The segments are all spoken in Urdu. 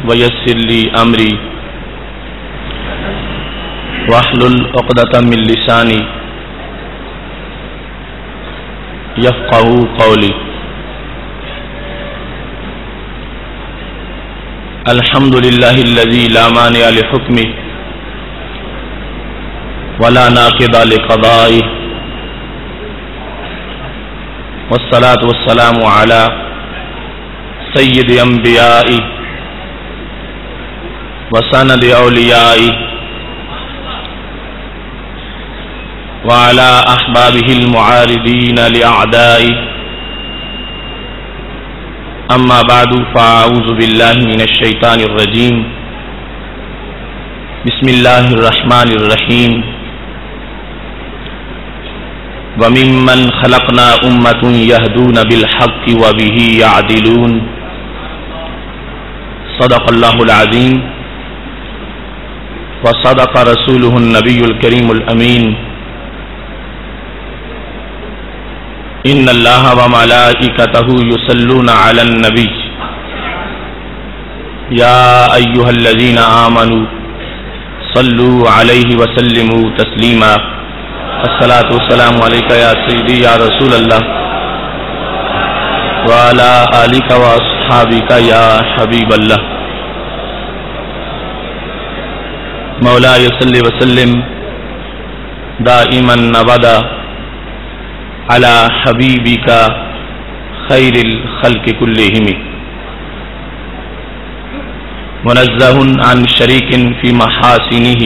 ويسر لي أمري واحلل عقدة من لساني يفقهوا قولي. الحمد لله الذي لا مانع لحكمه ولا ناقض لقضائه، والصلاة والسلام على سید انبیائه وسند اولیائه وعلى احبابه المعارضين لاعدائه. اما بعد فاعوذ بالله من الشیطان الرجیم. بسم اللہ الرحمن الرحیم. وَمِمَّنْ خَلَقْنَا أُمَّةٌ يَهْدُونَ بِالْحَقِّ وَبِهِ يَعْدِلُونَ. صدق اللہ العظیم وصدق رسولہ النبی الکریم الامین. ان اللہ وملائکتہ یصلون علی النبی یا ایہا الذین آمنوا صلوا علیہ وسلموا تسلیما. الصلاۃ والسلام علیک یا سیدی یا رسول اللہ وعلی آلک واصحابک یا حبیب اللہ. مولاي صل وسلم دائما ابدا على حبيبك خير الخلق كلهم. منزه عن شريك في محاسنه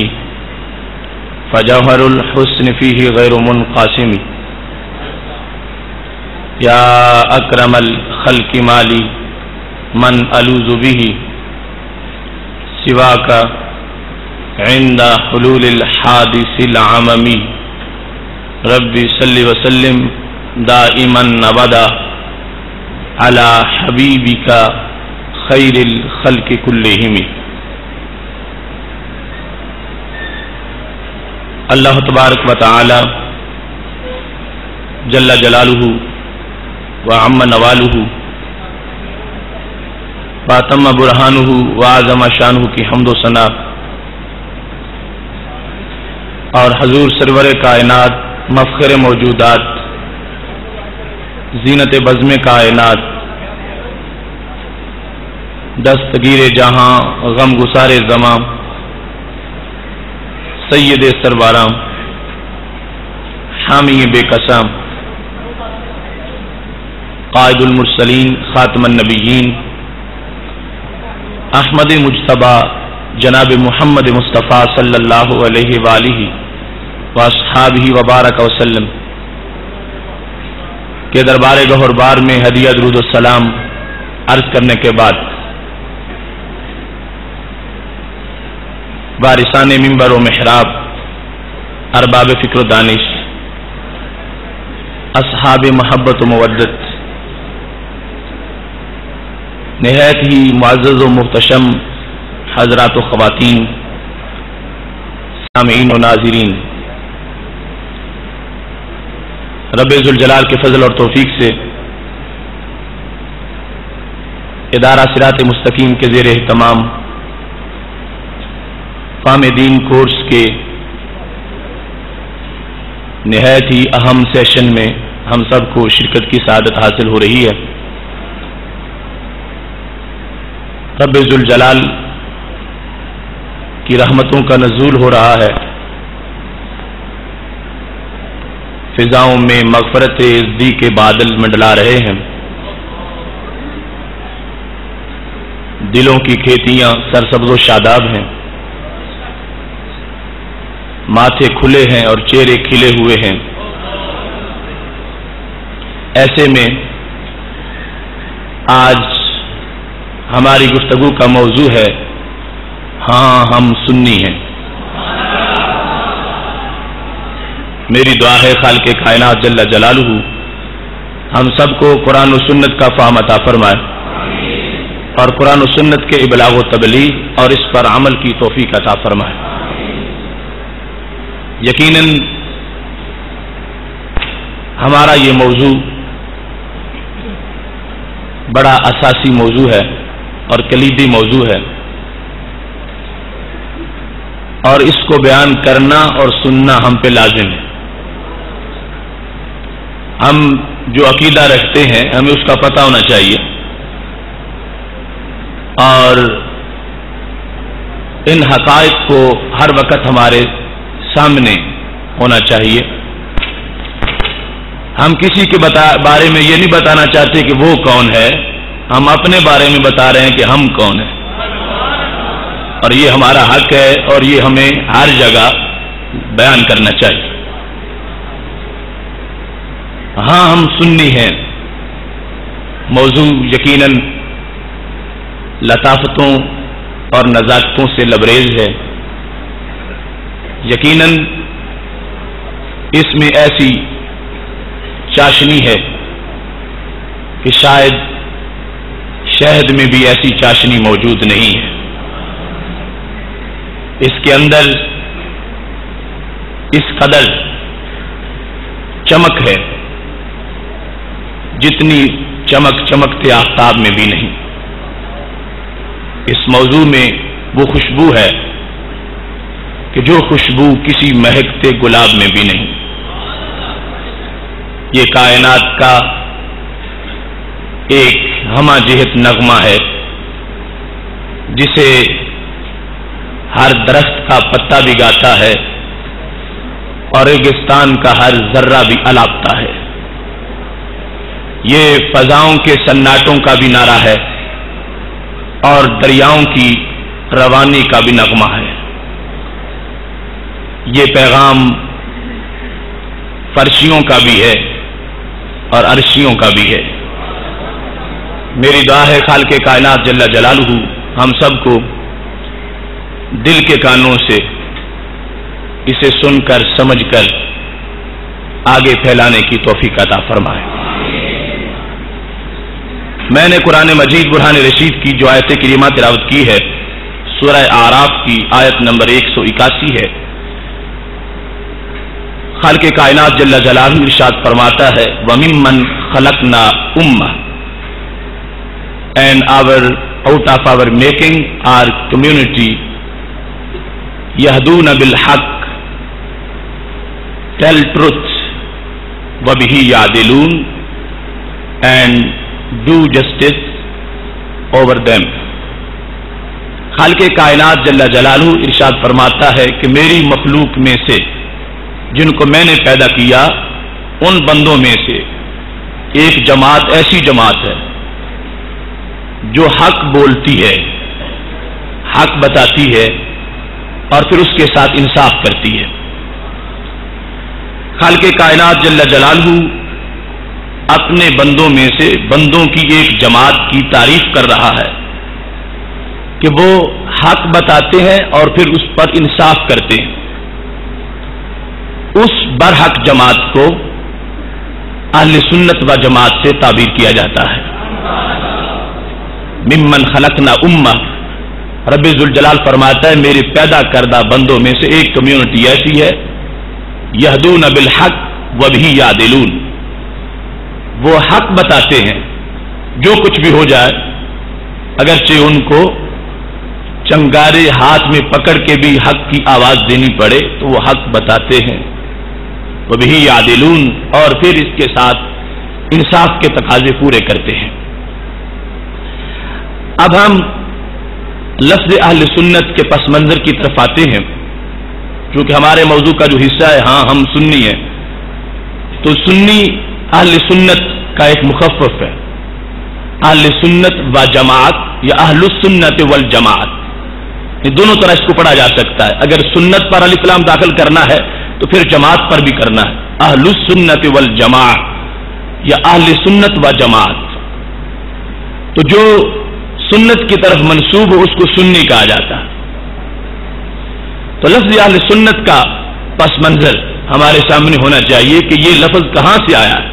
فجوهر الحسن فيه غير منقسم. يا أكرم الخلق مالي من ألوذ به سواك عند حلول الحادث العممی. ربی صلی وسلم دائما ابدا علی حبیبک خیر الخلق کلہم. اللہ تبارک و تعالی جل جلالہ وعم نوالہ واتم برہانہ وعظم شانہ کی حمد و ثنا اور حضور سرور کائنات مفخر موجودات زینت بزم کائنات دستگیر جہاں غم گسار زماں سید سرواراں حامی بے قسم قائد المرسلین خاتم النبیین احمد مجتبی جناب محمد مصطفیٰ صلی اللہ علیہ وآلہ واصحابہ وبارک وسلم کے دربار گہر بار میں ہدیہ درود السلام عرض کرنے کے بعد وارثان منبر و محراب، ارباب فکر و دانش، اصحاب محبت و مودت، نہایت ہی معزز و محتشم حضرات و خواتین، سامعین و ناظرین، رب ذوالجلال کے فضل اور توفیق سے ادارہ صراط مستقیم کے زیر اہتمام فہم دین کورس کے نہایت ہی اہم سیشن میں ہم سب کو شرکت کی سعادت حاصل ہو رہی ہے. رب ذوالجلال کی رحمتوں کا نزول ہو رہا ہے. فضاؤں میں مغفرت ازدی کے بادل منڈلا رہے ہیں. دلوں کی کھیتیاں سرسبز و شاداب ہیں. ماتھے کھلے ہیں اور چہرے کھلے ہوئے ہیں. ایسے میں آج ہماری گفتگو کا موضوع ہے ہاں ہم سنی ہیں. میری دعا ہے خالق کائنات جل جلالہ ہم سب کو قرآن و سنت کا فہم عطا فرمائے اور قرآن و سنت کے ابلاغ و تبلیغ اور اس پر عمل کی توفیق عطا فرمائے. یقیناً ہمارا یہ موضوع بڑا اساسی موضوع ہے اور کلیدی موضوع ہے. اور اس کو بیان کرنا اور سننا ہم پہ لازم ہے. ہم جو عقیدہ رکھتے ہیں ہمیں اس کا پتہ ہونا چاہیے اور ان حقائق کو ہر وقت ہمارے سامنے ہونا چاہیے. ہم کسی کے بارے میں یہ نہیں بتانا چاہتے کہ وہ کون ہے، ہم اپنے بارے میں بتا رہے ہیں کہ ہم کون ہیں، اور یہ ہمارا حق ہے اور یہ ہمیں ہر جگہ بیان کرنا چاہیے. ہاں ہم سنی ہیں، موضوع یقیناً لطافتوں اور نزاکتوں سے لبریز ہے. یقیناً اس میں ایسی چاشنی ہے کہ شاید شہد میں بھی ایسی چاشنی موجود نہیں ہے. اس کے اندر اس قدر چمک ہے جتنی چمک چمکتے آفتاب میں بھی نہیں. اس موضوع میں وہ خوشبو ہے کہ جو خوشبو کسی مہکتے گلاب میں بھی نہیں. یہ کائنات کا ایک ہمہ جہت نغمہ ہے جسے ہر درخت کا پتا بھی گاتا ہے اور ریگستان کا ہر ذرہ بھی الاپتا ہے. یہ فضاؤں کے سناٹوں کا بھی نعرہ ہے اور دریاؤں کی روانی کا بھی نغمہ ہے. یہ پیغام فرشیوں کا بھی ہے اور عرشیوں کا بھی ہے. میری دعا ہے خالق کائنات جل جلالہ ہم سب کو دل کے کانوں سے اسے سن کر سمجھ کر آگے پھیلانے کی توفیق عطا فرمائے. میں نے قرآن مجید برہان رشید کی جو آیت کریمہ تلاوت کی ہے سورہ اعراف کی آیت نمبر 181 ہے. خالق کائنات جل جلالہ ارشاد فرماتا ہے وَمِمَّنْ خَلَقْنَا أُمَّةً and out of our making our community يَهْدُونَ بِالْحَقِّ tell truth وَبِهِ يَعْدِلُونَ and do justice over them. خالق کائنات جل جلالہ ارشاد فرماتا ہے کہ میری مخلوق میں سے جن کو میں نے پیدا کیا ان بندوں میں سے ایک جماعت ایسی جماعت ہے جو حق بولتی ہے، حق بتاتی ہے اور پھر اس کے ساتھ انصاف کرتی ہے. خالق کائنات جل جلالہ اپنے بندوں میں سے بندوں کی ایک جماعت کی تعریف کر رہا ہے کہ وہ حق بتاتے ہیں اور پھر اس پر انصاف کرتے ہیں. اس برحق جماعت کو اہل سنت و جماعت سے تعبیر کیا جاتا ہے. ممن خلقنا امہ، رب ذوالجلال فرماتا ہے میرے پیدا کردہ بندوں میں سے ایک کمیونٹی ایسی ہے یہدون بالحق وبہ یعدلون، وہ حق بتاتے ہیں جو کچھ بھی ہو جائے، اگرچہ ان کو چنگارے ہاتھ میں پکڑ کے بھی حق کی آواز دینی پڑے تو وہ حق بتاتے ہیں. وَبِهِ يَعْدِلُونَ اور پھر اس کے ساتھ انصاف کے تقاضے پورے کرتے ہیں. اب ہم لفظ اہل سنت کے پس منظر کی طرف آتے ہیں چونکہ ہمارے موضوع کا جو حصہ ہے ہاں ہم سنی ہیں، تو سنی اہل سنت کا ایک مخفف ہے. اہل سنت و جماعت یا اہل السنت والجماعت، یہ دونوں طرح اس کو پڑھا جا سکتا ہے. اگر سنت پر الف لام داخل کرنا ہے تو پھر جماعت پر بھی کرنا ہے. اہل السنت والجماعت یا اہل سنت و جماعت. تو جو سنت کی طرف منسوب ہو اس کو سنی کہا جاتا ہے. تو لفظ اہل سنت کا پس منظر ہمارے سامنے ہونا چاہیے کہ یہ لفظ کہاں سے آیا ہے،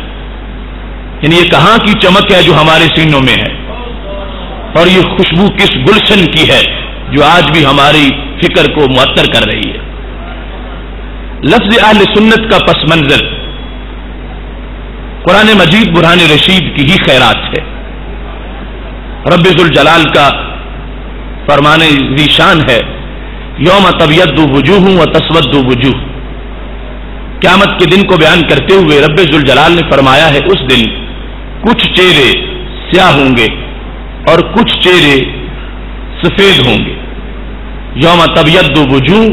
یعنی یہ کہاں کی چمک ہے جو ہمارے سینوں میں ہے، اور یہ خوشبو کس گلشن کی ہے جو آج بھی ہماری فکر کو معطر کر رہی ہے. لفظ اہل سنت کا پس منظر قرآن مجید برہان رشید کی ہی خیرات ہے. رب ذوالجلال کا فرمان ذی شان ہے یوم تبیض وجوہ و تسود وجوہ، قیامت کے دن کو بیان کرتے ہوئے رب ذوالجلال نے فرمایا ہے اس دن کچھ چہرے سیاہ ہوں گے اور کچھ چہرے سفید ہوں گے۔ یوم تبیض وجوہ،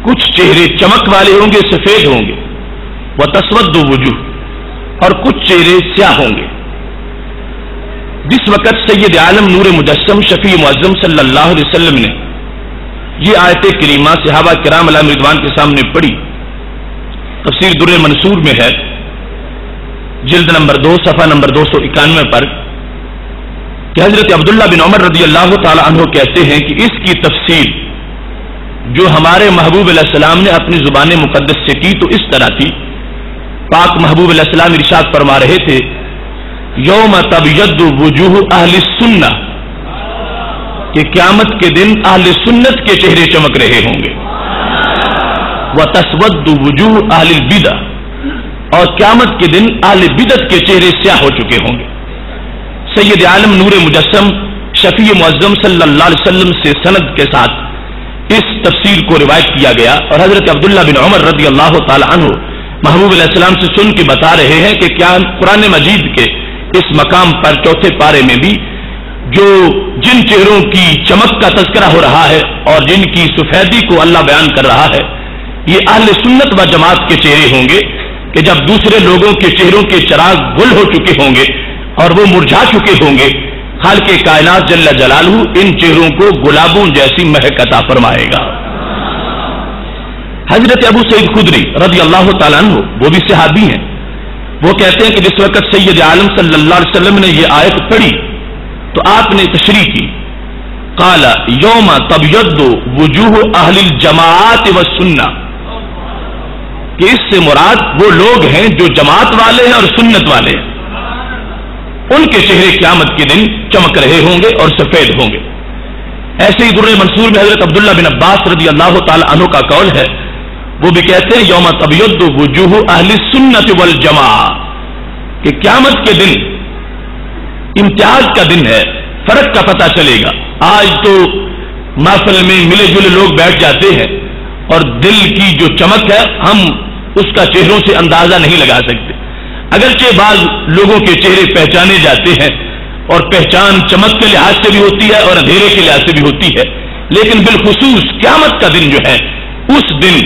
کچھ چہرے چمک والے ہوں گے، سفید ہوں گے، وتسود وجوہ، اور کچھ چہرے سیاہ ہوں گے۔ جس وقت سید عالم نور مجسم شفیع معظم صلی اللہ علیہ وسلم نے یہ آیت کریمہ صحابہ کرام علیہم رضوان کے سامنے پڑھی، تفسیر در منصور میں ہے جلد نمبر 2 صفحہ نمبر 291 پر کہ حضرت عبداللہ بن عمر رضی اللہ تعالی عنہ کہتے ہیں کہ اس کی تفسیر جو ہمارے محبوب علیہ السلام نے اپنی زبان مقدس سے کی تو اس طرح تھی۔ پاک محبوب علیہ السلام ارشاد فرما رہے تھے یوم تبیض وجوہ اہل السنہ، کہ قیامت کے دن اہل سنت کے چہرے چمک رہے ہوں گے، وتسود وجوہ اہل البدع، اور قیامت کے دن اہل بدعت کے چہرے سیاہ ہو چکے ہوں گے۔ سید عالم نور مجسم شفیع معظم صلی اللہ علیہ وسلم سے سند کے ساتھ اس تفسیر کو روایت کیا گیا، اور حضرت عبداللہ بن عمر رضی اللہ تعالی عنہ محبوب علیہ السلام سے سن کے بتا رہے ہیں کہ کیا قرآن مجید کے اس مقام پر چوتھے پارے میں بھی جو جن چہروں کی چمک کا تذکرہ ہو رہا ہے اور جن کی سفیدی کو اللہ بیان کر رہا ہے، یہ اہل سنت و جماعت کے چہرے ہوں گے کہ جب دوسرے لوگوں کے چہروں کے چراغ گل ہو چکے ہوں گے اور وہ مرجھا چکے ہوں گے، خالق کائنات جل جلالہ ان چہروں کو گلابوں جیسی مہک عطا فرمائے گا۔ حضرت ابو سعید خدری رضی اللہ تعالیٰ عنہ وہ بھی صحابی ہیں، وہ کہتے ہیں کہ جس وقت سید عالم صلی اللہ علیہ وسلم نے یہ آیت پڑھی تو آپ نے تشریح کی، قال یوم تبیض وجوہ اہل الجماعات والسنہ، کہ اس سے مراد وہ لوگ ہیں جو جماعت والے ہیں اور سنت والے ہیں، ان کے چہرے قیامت کے دن چمک رہے ہوں گے اور سفید ہوں گے۔ ایسے ہی در منصور میں حضرت عبداللہ بن عباس رضی اللہ تعالی عنہ کا قول ہے، وہ بھی کہتے ہیں یوم تبیض وجوہ اہل السنت والجماعہ، کہ قیامت کے دن امتیاز کا دن ہے، فرق کا پتہ چلے گا۔ آج تو محفل میں ملے جلے لوگ بیٹھ جاتے ہیں اور دل کی جو چمک ہے ہم اس کا چہروں سے اندازہ نہیں لگا سکتے، اگرچہ بعض لوگوں کے چہرے پہچانے جاتے ہیں اور پہچان چمک کے لحاظ سے بھی ہوتی ہے اور اندھیرے کے لحاظ سے بھی ہوتی ہے، لیکن بالخصوص قیامت کا دن جو ہے اس دن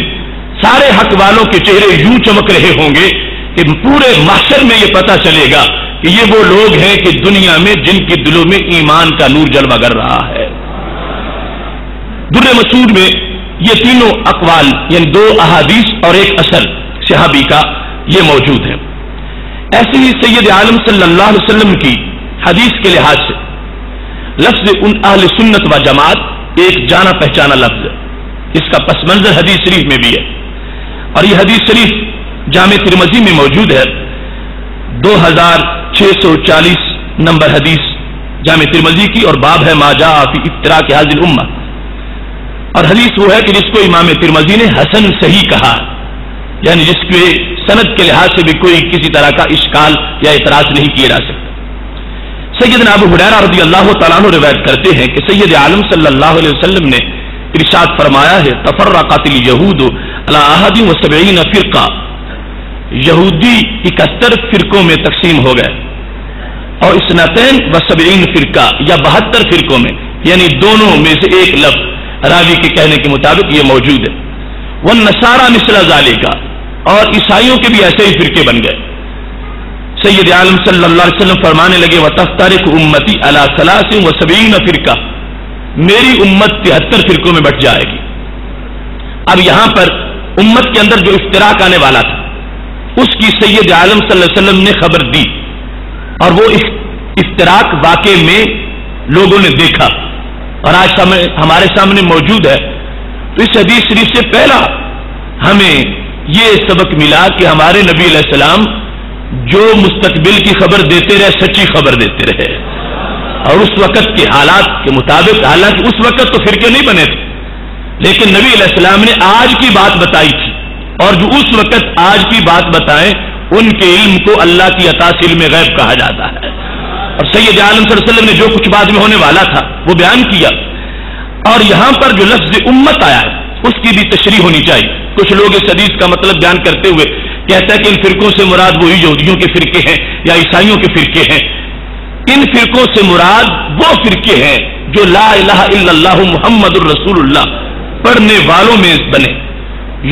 سارے حق والوں کے چہرے یوں چمک رہے ہوں گے کہ پورے محشر میں یہ پتہ چلے گا کہ یہ وہ لوگ ہیں کہ دنیا میں جن کے دلوں میں ایمان کا نور جلوہ کر رہا ہے۔ در مسعود میں یہ تینوں اقوال یعنی 2 احادیث اور ایک اثر صحابی کا یہ موجود ہے۔ ایسے ہی سید عالم صلی اللہ علیہ وسلم کی حدیث کے لحاظ سے لفظ ان اہل سنت و جماعت ایک جانا پہچانا لفظ ہے، اس کا پس منظر حدیث شریف میں بھی ہے، اور یہ حدیث شریف جامع ترمذی میں موجود ہے، 2640 نمبر حدیث جامع ترمذی کی، اور باب ہے ما جاء فی افتراق ھذہ الامہ، اور حدیث وہ ہے کہ جس کو امام ترمذی نے حسن صحیح کہا، یعنی جس کے سند کے لحاظ سے بھی کوئی کسی طرح کا اشکال یا اعتراض نہیں کیا جا سکتا۔ سیدنا ابو ہریرہ رضی اللہ تعالیٰ عنہ روایت کرتے ہیں کہ سید عالم صلی اللہ علیہ وسلم نے ارشاد فرمایا ہے تفرقت الیہود علی 71 فرقہ، یہودی 71 فرقوں میں تقسیم ہو گئے، اور 72 فرقہ یا 72 فرقوں میں، یعنی دونوں میں سے ایک لفظ راوی کے کہنے کے مطابق یہ موجود ہے۔ والنصارى مثل ذلك، اور عیسائیوں کے بھی ایسے ہی فرقے بن گئے۔ سید عالم صلی اللہ علیہ وسلم فرمانے لگے وتفترق امتی علی 73 فرقہ، میری امت 73 فرقوں میں بٹ جائے گی۔ اب یہاں پر امت کے اندر جو افتراق آنے والا تھا اس کی سید عالم صلی اللہ علیہ وسلم نے خبر دی، اور وہ افتراق واقع میں لوگوں نے دیکھا اور آج ہمارے سامنے موجود ہے۔ تو اس حدیث شریف سے پہلا ہمیں یہ سبق ملا کہ ہمارے نبی علیہ السلام جو مستقبل کی خبر دیتے رہے سچی خبر دیتے رہے، اور اس وقت کے حالات کے مطابق، حالانکہ اس وقت تو فرقے نہیں بنے تھے، لیکن نبی علیہ السلام نے آج کی بات بتائی تھی، اور جو اس وقت آج کی بات بتائیں ان کے علم کو اللہ کی عطا سے علم غیب کہا جاتا ہے۔ اور سید عالم صلی اللہ علیہ وسلم نے جو کچھ بعد میں ہونے والا تھا وہ بیان کیا۔ اور یہاں پر جو لفظ امت آیا ہے اس کی بھی تشریح ہونی چاہیے. کچھ لوگ اس حدیث کا مطلب بیان کرتے ہوئے کہتا ہے کہ ان فرقوں سے مراد وہی یہودیوں کے فرقے ہیں یا عیسائیوں کے فرقے ہیں. ان فرقوں سے مراد وہ فرقے ہیں جو لا الہ الا اللہ محمد الرسول اللہ پڑھنے والوں میں بنے.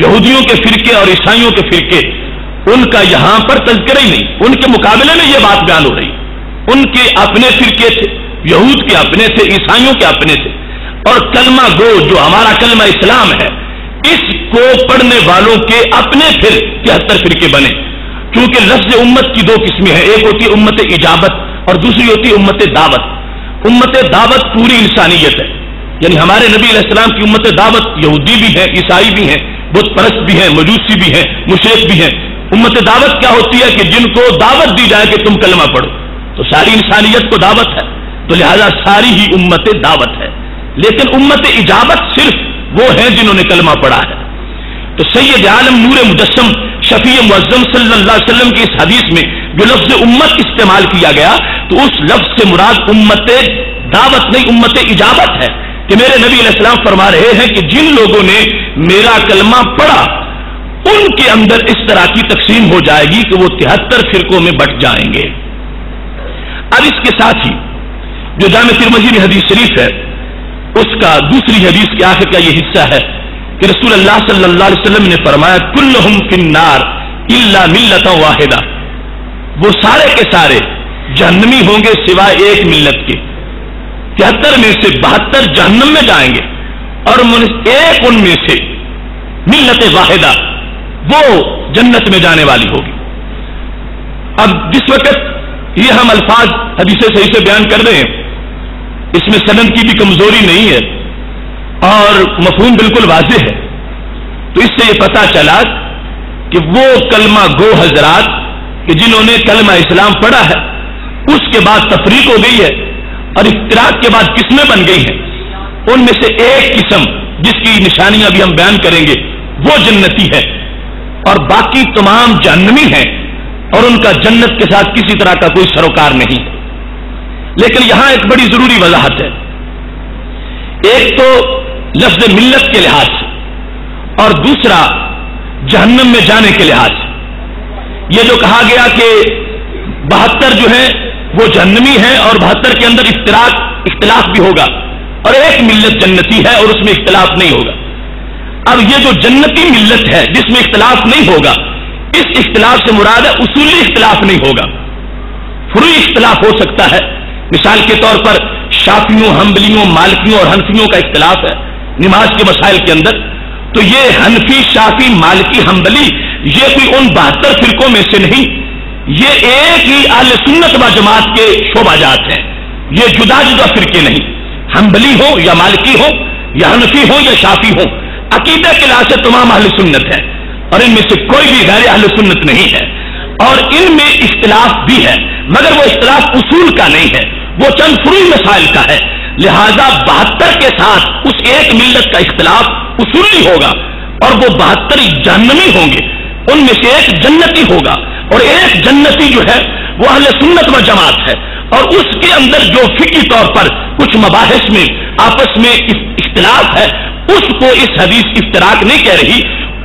یہودیوں کے فرقے اور عیسائیوں کے فرقے ان کا یہاں پر تذکرہ ہی نہیں. ان کے مقابلے میں یہ بات بیان ہو رہی. ان کے اپنے فرقے تھے, یہود کے اپنے تھے, عیسائیوں کے اپنے تھے, اور کلمہ گو جو ہمارا کلمہ اسلام ہے اس کو پڑھنے والوں کے اپنے پھر 73 فرقے بنے. کیونکہ لفظ امت کی دو قسمیں ہیں, ایک ہوتی ہے امت اجابت اور دوسری ہوتی ہے امت دعوت. امت دعوت پوری انسانیت ہے, یعنی ہمارے نبی علیہ السلام کی امت دعوت یہودی بھی ہیں, عیسائی بھی ہیں, بت پرست بھی ہیں, مجوسی بھی ہیں, مشرک بھی ہیں. امت دعوت کیا ہوتی ہے کہ جن کو دعوت دی جائے کہ تم کلمہ پڑھو, تو ساری انسانیت کو دعوت ہے, تو لہذا ساری ہی امت دعوت ہے. لیکن امت اجابت صرف وہ ہیں جنہوں نے کلمہ پڑھا ہے. تو سید عالم نور مجسم شفیع معظم صلی اللہ علیہ وسلم کی اس حدیث میں جو لفظ امت استعمال کیا گیا تو اس لفظ سے مراد امت دعوت نہیں, امت اجابت ہے. کہ میرے نبی علیہ السلام فرما رہے ہیں کہ جن لوگوں نے میرا کلمہ پڑھا ان کے اندر اس طرح کی تقسیم ہو جائے گی کہ وہ 73 فرقوں میں بٹ جائیں گے. اب اس کے ساتھ ہی جو جامع ترمذی میں حدیث شریف ہے اس کا دوسری حدیث کے آخر کا یہ حصہ ہے کہ رسول اللہ صلی اللہ علیہ وسلم نے فرمایا کلہم فی النار الا ملۃ واحدہ, وہ سارے کے سارے جہنمی ہوں گے سوائے ایک ملت کے. 73 میں سے 72 جہنم میں جائیں گے اور ایک ان میں سے ملت واحدہ وہ جنت میں جانے والی ہوگی. اب جس وقت یہ ہم الفاظ حدیث صحیح سے بیان کر رہے ہیں اس میں سند کی بھی کمزوری نہیں ہے اور مفہوم بالکل واضح ہے, تو اس سے یہ پتہ چلا کہ وہ کلمہ گو حضرات کہ جنہوں نے کلمہ اسلام پڑھا ہے اس کے بعد تفریق ہو گئی ہے اور افتراق کے بعد قسمیں بن گئی ہیں. ان میں سے ایک قسم جس کی نشانیاں بھی ہم بیان کریں گے وہ جنتی ہے اور باقی تمام جہنمی ہیں اور ان کا جنت کے ساتھ کسی طرح کا کوئی سروکار نہیں. لیکن یہاں ایک بڑی ضروری وضاحت ہے, ایک تو لفظ ملت کے لحاظ سے اور دوسرا جہنم میں جانے کے لحاظ سے. یہ جو کہا گیا کہ 72 جو ہیں وہ جہنمی ہیں اور 72 کے اندر اختلاف بھی ہوگا اور ایک ملت جنتی ہے اور اس میں اختلاف نہیں ہوگا. اب یہ جو جنتی ملت ہے جس میں اختلاف نہیں ہوگا اس اختلاف سے مراد ہے اصولی اختلاف نہیں ہوگا, فروعی اختلاف ہو سکتا ہے. مثال کے طور پر شافیوں, حنبلیوں, مالکیوں اور حنفیوں کا اختلاف ہے نماز کے مسائل کے اندر, تو یہ حنفی, شافی, مالکی, حنبلی یہ کوئی ان 72 فرقوں میں سے نہیں, یہ ایک ہی اہل سنت و جماعت کے شعبہ جات ہیں. یہ جدا جدا فرقے نہیں, حنبلی ہو یا مالکی ہو یا حنفی ہو یا شافی ہو, عقیدہ کے لحاظ سے تمام اہل سنت ہے اور ان میں سے کوئی بھی غیر اہل سنت نہیں ہے. اور ان میں اختلاف بھی ہے مگر وہ اختلاف اصول کا نہیں ہے, وہ چند فروعی مسائل کا ہے. لہذا 72 کے ساتھ اس ایک ملت کا اختلاف اصولی ہوگا اور وہ 72 جہنمی ہوں گے, ان میں سے ایک جنتی ہوگا اور ایک جنتی جو ہے وہ اہل سنت و جماعت ہے اور اس کے اندر جو فقہی طور پر کچھ مباحث میں آپس میں اختلاف ہے اس کو اس حدیث افتراق نہیں کہہ رہی,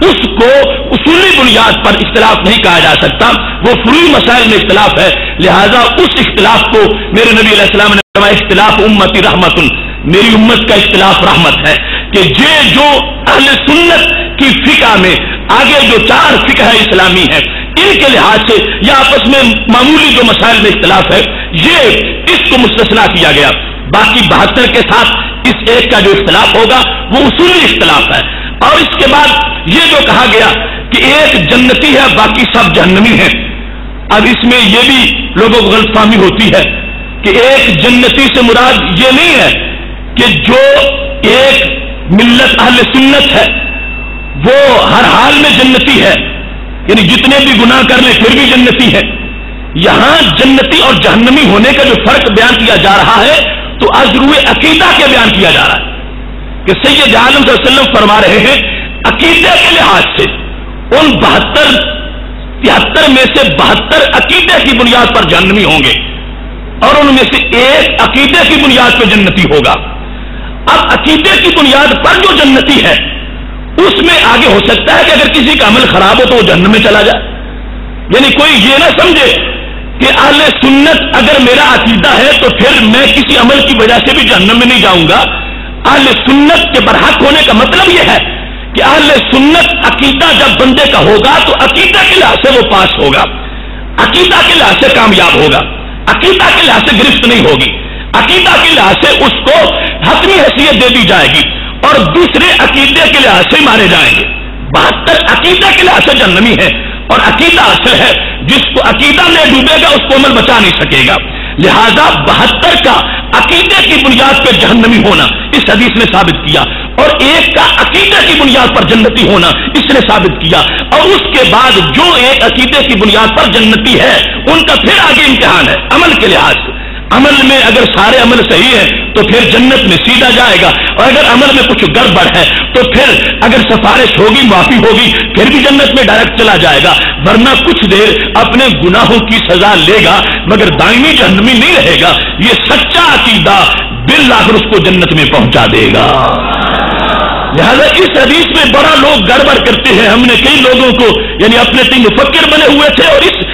اس کو اصولی بنیاد پر اختلاف نہیں کہا جا سکتا, وہ فروعی مسائل میں اختلاف ہے. لہذا اس اختلاف کو میرے نبی علیہ السلام نے فرمایا اختلاف امتی رحمت, میری امت کا اختلاف رحمت ہے. کہ یہ جو اہل سنت کی فقہ میں آگے جو 4 فقہ اسلامی ہیں ان کے لحاظ سے یا آپس میں معمولی جو مسائل میں اختلاف ہے یہ اس کو مستثنا کیا گیا. باقی 72 کے ساتھ اس ایک کا جو اختلاف ہوگا وہ اصولی اختلاف ہے. اور اس کے بعد یہ جو کہا گیا کہ ایک جنتی ہے باقی سب جہنمی ہیں, اب اس میں یہ بھی لوگوں کو غلط فہمی ہوتی ہے کہ ایک جنتی سے مراد یہ نہیں ہے کہ جو ایک ملت اہل سنت ہے وہ ہر حال میں جنتی ہے, یعنی جتنے بھی گناہ کر لیں پھر بھی جنتی ہے. یہاں جنتی اور جہنمی ہونے کا جو فرق بیان کیا جا رہا ہے تو از روئے عقیدہ کے بیان کیا جا رہا ہے کہ سید عالم صلی اللہ علیہ وسلم فرما رہے ہیں عقیدے کے لحاظ سے ان 73 میں سے 72 عقیدے کی بنیاد پر جہنمی ہوں گے اور ان میں سے ایک عقیدے کی بنیاد پر جنتی ہوگا. اب عقیدے کی بنیاد پر جو جنتی ہے اس میں آگے ہو سکتا ہے کہ اگر کسی کا عمل خراب ہو تو وہ جہنم میں چلا جائے. یعنی کوئی یہ نہ سمجھے کہ اہل سنت اگر میرا عقیدہ ہے تو پھر میں کسی عمل کی وجہ سے بھی جہنم میں نہیں جاؤں گا. اہل سنت کے برحق ہونے کا مطلب یہ ہے کہ اہل سنت عقیدہ جب بندے کا ہوگا تو عقیدہ کے لحاظ سے وہ پاس ہوگا, عقیدہ کے لحاظ سے کامیاب ہوگا, عقیدہ کے لحاظ سے گرفت نہیں ہوگی, عقیدہ کے لحاظ سے اس کو حتمی حیثیت دے دی جائے گی اور دوسرے عقیدے کے لحاظ سے مارے جائیں گے. 72 عقیدہ کے لحاظ سے جہنمی ہے اور عقیدہ اصل ہے, جس کو عقیدہ میں ڈوبے گا اس کو عمل بچا نہیں سکے گا. لہذا 72 کا عقیدے کی بنیاد پر جہنمی ہونا اس حدیث نے ثابت کیا, اور ایک کا عقیدے کی بنیاد پر جنتی ہونا اس نے ثابت کیا, اور اس کے بعد جو ایک عقیدے کی بنیاد پر جنتی ہے ان کا پھر آگے امتحان ہے عمل کے لحاظ سے. عمل میں اگر سارے عمل صحیح ہے تو پھر جنت میں سیدھا جائے گا, اور اگر عمل میں کچھ گڑبڑ ہے تو پھر اگر سفارش ہوگی معافی ہوگی پھر بھی جنت میں ڈائریکٹ چلا جائے گا, ورنہ کچھ دیر اپنے گناہوں کی سزا لے گا مگر دائمی جہنمی نہیں رہے گا. یہ سچا عقیدہ بالآخر اس کو جنت میں پہنچا دے گا. لہذا اس حدیث میں بڑا لوگ گڑبڑ کرتے ہیں. ہم نے کئی لوگوں کو یعنی اپنے تین مفکر بنے ہوئے تھے اور اس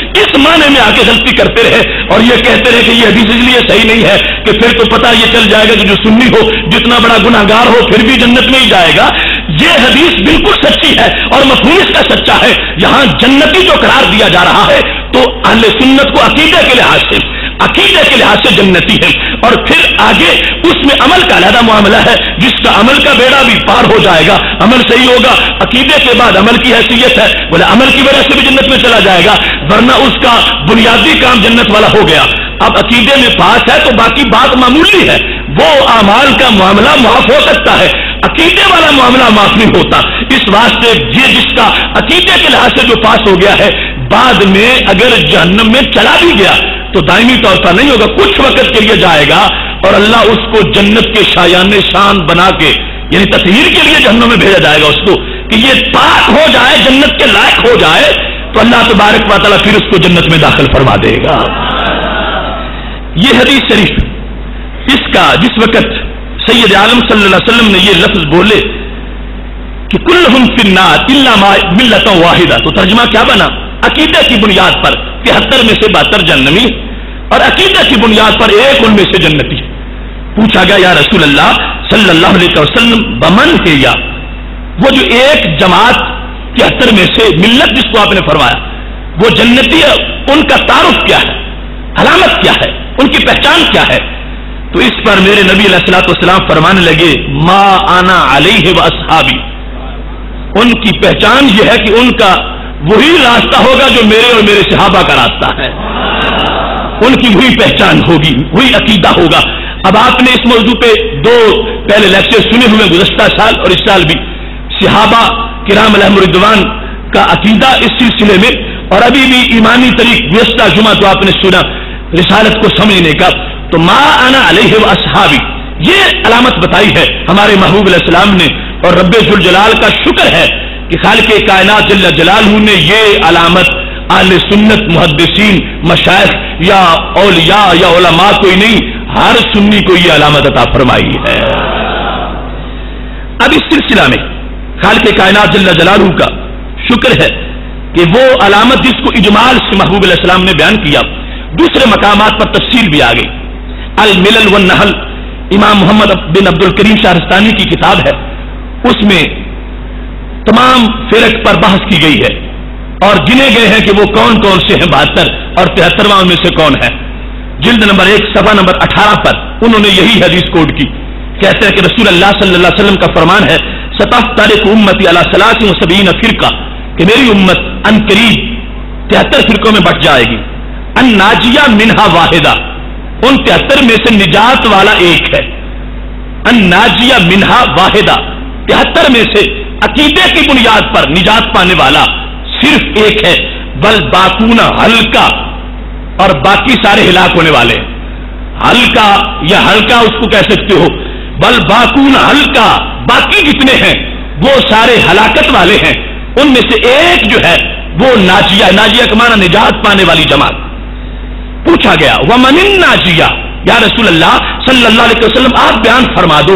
معنی میں آ کے غلطی کرتے رہے اور یہ کہتے رہے کہ یہ حدیث اس لیے صحیح نہیں ہے کہ پھر تو پتہ یہ چل جائے گا کہ جو سنی ہو جتنا بڑا گناہگار ہو پھر بھی جنت میں ہی جائے گا. یہ حدیث بالکل سچی ہے اور مفہوم اس کا سچا ہے. یہاں جنتی جو قرار دیا جا رہا ہے تو اہل سنت کو عقیدے کے لحاظ سے جنتی ہے, اور پھر آگے اس میں عمل کا علیحدہ معاملہ ہے. جس کا عمل کا بیڑا بھی پار ہو جائے گا, عمل صحیح ہوگا, عقیدے کے بعد عمل کی حیثیت ہے, بولے عمل کی وجہ سے بھی جنت میں چلا جائے گا, ورنہ اس کا بنیادی کام جنت والا ہو گیا. اب عقیدے میں پاس ہے تو باقی بات معمولی ہے, وہ اعمال کا معاملہ معاف ہو سکتا ہے, عقیدے والا معاملہ معاف نہیں ہوتا. اس واسطے یہ جس کا عقیدے کے لحاظ سے جو پاس ہو گیا ہے بعد میں اگر جہنم میں چلا بھی گیا تو دائمی طور پر نہیں ہوگا, کچھ وقت کے لیے جائے گا اور اللہ اس کو جنت کے شایان شان بنا کے یعنی تطہیر کے لیے جہنم میں بھیجا جائے گا اس کو کہ یہ پاک ہو جائے, جنت کے لائق ہو جائے, تو اللہ تبارک و تعالیٰ پھر اس کو جنت میں داخل فرما دے گا. یہ حدیث شریف اس کا جس وقت سید عالم صلی اللہ علیہ وسلم نے یہ لفظ بولے کہ کلہم فی النار الا ملۃ واحدہ, تو ترجمہ کیا بنا؟ عقیدے کی بنیاد پر 73 میں سے 72 جہنمی اور عقیدے کی بنیاد پر ایک ان میں سے جنتی. پوچھا گیا یا رسول اللہ صلی اللہ علیہ وسلم بمن ہے, یا وہ جو ایک جماعت 73 میں سے ملت جس کو آپ نے فرمایا وہ جنتی ہے, ان کا تعارف کیا ہے, علامت کیا ہے, ان کی پہچان کیا ہے؟ تو اس پر میرے نبی علیہ الصلوۃ والسلام فرمانے لگے ما انا علیہ واصحابی, ان کی پہچان یہ ہے کہ ان کا وہی راستہ ہوگا جو میرے اور میرے صحابہ کا راستہ ہے, ان کی وہی پہچان ہوگی, وہی عقیدہ ہوگا. اب آپ نے اس موضوع پہ 2 پہلے لیکچر سنے ہوئے گزشتہ سال اور اس سال بھی, صحابہ کرام علیہم رضوان کا عقیدہ اس سلسلے میں, اور ابھی بھی ایمانی طریق گزشتہ جمعہ تو آپ نے سنا رسالت کو سمجھنے کا. تو ما انا علیہ واصحابی یہ علامت بتائی ہے ہمارے محبوب علیہ السلام نے, اور رب ذوالجلال کا شکر ہے کہ خالق کائنات جل جلالہ نے یہ علامت اہل سنت محدثین مشائخ یا اولیاء یا علماء کوئی نہیں, ہر سنی کو یہ علامت عطا فرمائی ہے. اب اس سلسلہ میں خالق کائنات جل جلالہ کا شکر ہے کہ وہ علامت جس کو اجمال سے محبوب علیہ السلام نے بیان کیا, دوسرے مقامات پر تفصیل بھی آ گئی. الملل والنحل امام محمد بن عبد الکریم شہرستانی کی کتاب ہے, اس میں تمام فرق پر بحث کی گئی ہے اور گنے گئے ہیں کہ وہ کون کون سے ہیں 72 اور 73واں میں سے کون ہے. جلد نمبر 1 صفحہ نمبر 18 پر انہوں نے یہی حدیث کوٹ کی. کہتے ہیں کہ رسول اللہ صلی اللہ علیہ وسلم کا فرمان ہے ستفترق امتی علی 73 فرقہ, کہ میری امت ان قریب 73 فرقوں میں بٹ جائے گی. ان ناجیہ منہا واحدہ, ان 73 میں سے نجات والا ایک ہے. ان ناجیہ منہا واحدہ, 73 میں سے عقیدے کی بنیاد پر نجات پانے والا صرف ایک ہے. بل باقون ہلکا, اور باقی سارے ہلاک ہونے والے. ہلکا یا ہلکا اس کو کہہ سکتے ہو, بل باقون ہلکا, باقی جتنے ہیں وہ سارے ہلاکت والے ہیں. ان میں سے ایک جو ہے وہ ناجیہ, ناجیہ کا معنی نجات پانے والی جماعت. پوچھا گیا ومن الناجیہ, یا رسول اللہ صلی اللہ علیہ وسلم آپ بیان فرما دو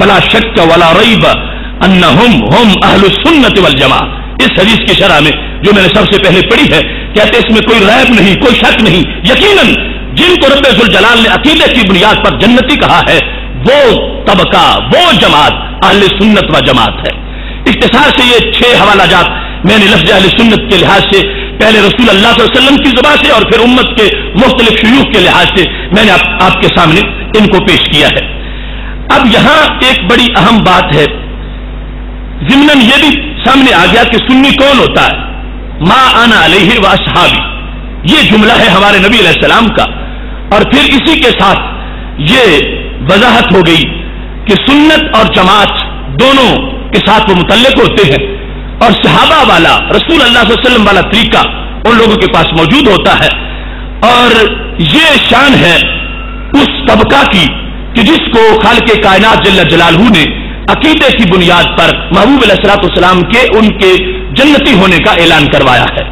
فلا شک ولا ریب انہم ہم اہل السنت والجماعہ. اس حدیث کی شرح میں جو میں نے سب سے پہلے پڑھی ہے، کہتے اس میں کوئی ریب نہیں، کوئی شک نہیں، یقیناً جن کو رب ذوالجلال نے عقیدے کی بنیاد پر جنتی کہا ہے وہ طبقہ، وہ جماعت اہل سنت و جماعت ہے. اختصار سے یہ 6 حوالہ جات میں نے لفظ اہل سنت کے لحاظ سے پہلے رسول اللہ صلی اللہ علیہ وسلم کی زبان سے اور پھر امت کے مختلف شیوخ کے لحاظ سے میں نے آپ کے سامنے ان کو پیش کیا ہے. اب یہاں ایک بڑی اہم بات ہے، ضمناً یہ بھی سامنے آ گیا کہ سنی کون ہوتا ہے. ما انا علیہ و اصحابی، یہ جملہ ہے ہمارے نبی علیہ السلام کا، اور پھر اسی کے ساتھ یہ وضاحت ہو گئی کہ سنت اور جماعت دونوں کے ساتھ وہ متعلق ہوتے ہیں، اور صحابہ والا رسول اللہ صلی اللہ علیہ وسلم والا طریقہ ان لوگوں کے پاس موجود ہوتا ہے. اور یہ شان ہے اس طبقہ کی کہ جس کو خالق کائنات جل جلالہ نے عقیدے کی بنیاد پر محبوب علیہ الصلوۃ والسلام کے ان کے جنتی ہونے کا اعلان کروایا ہے.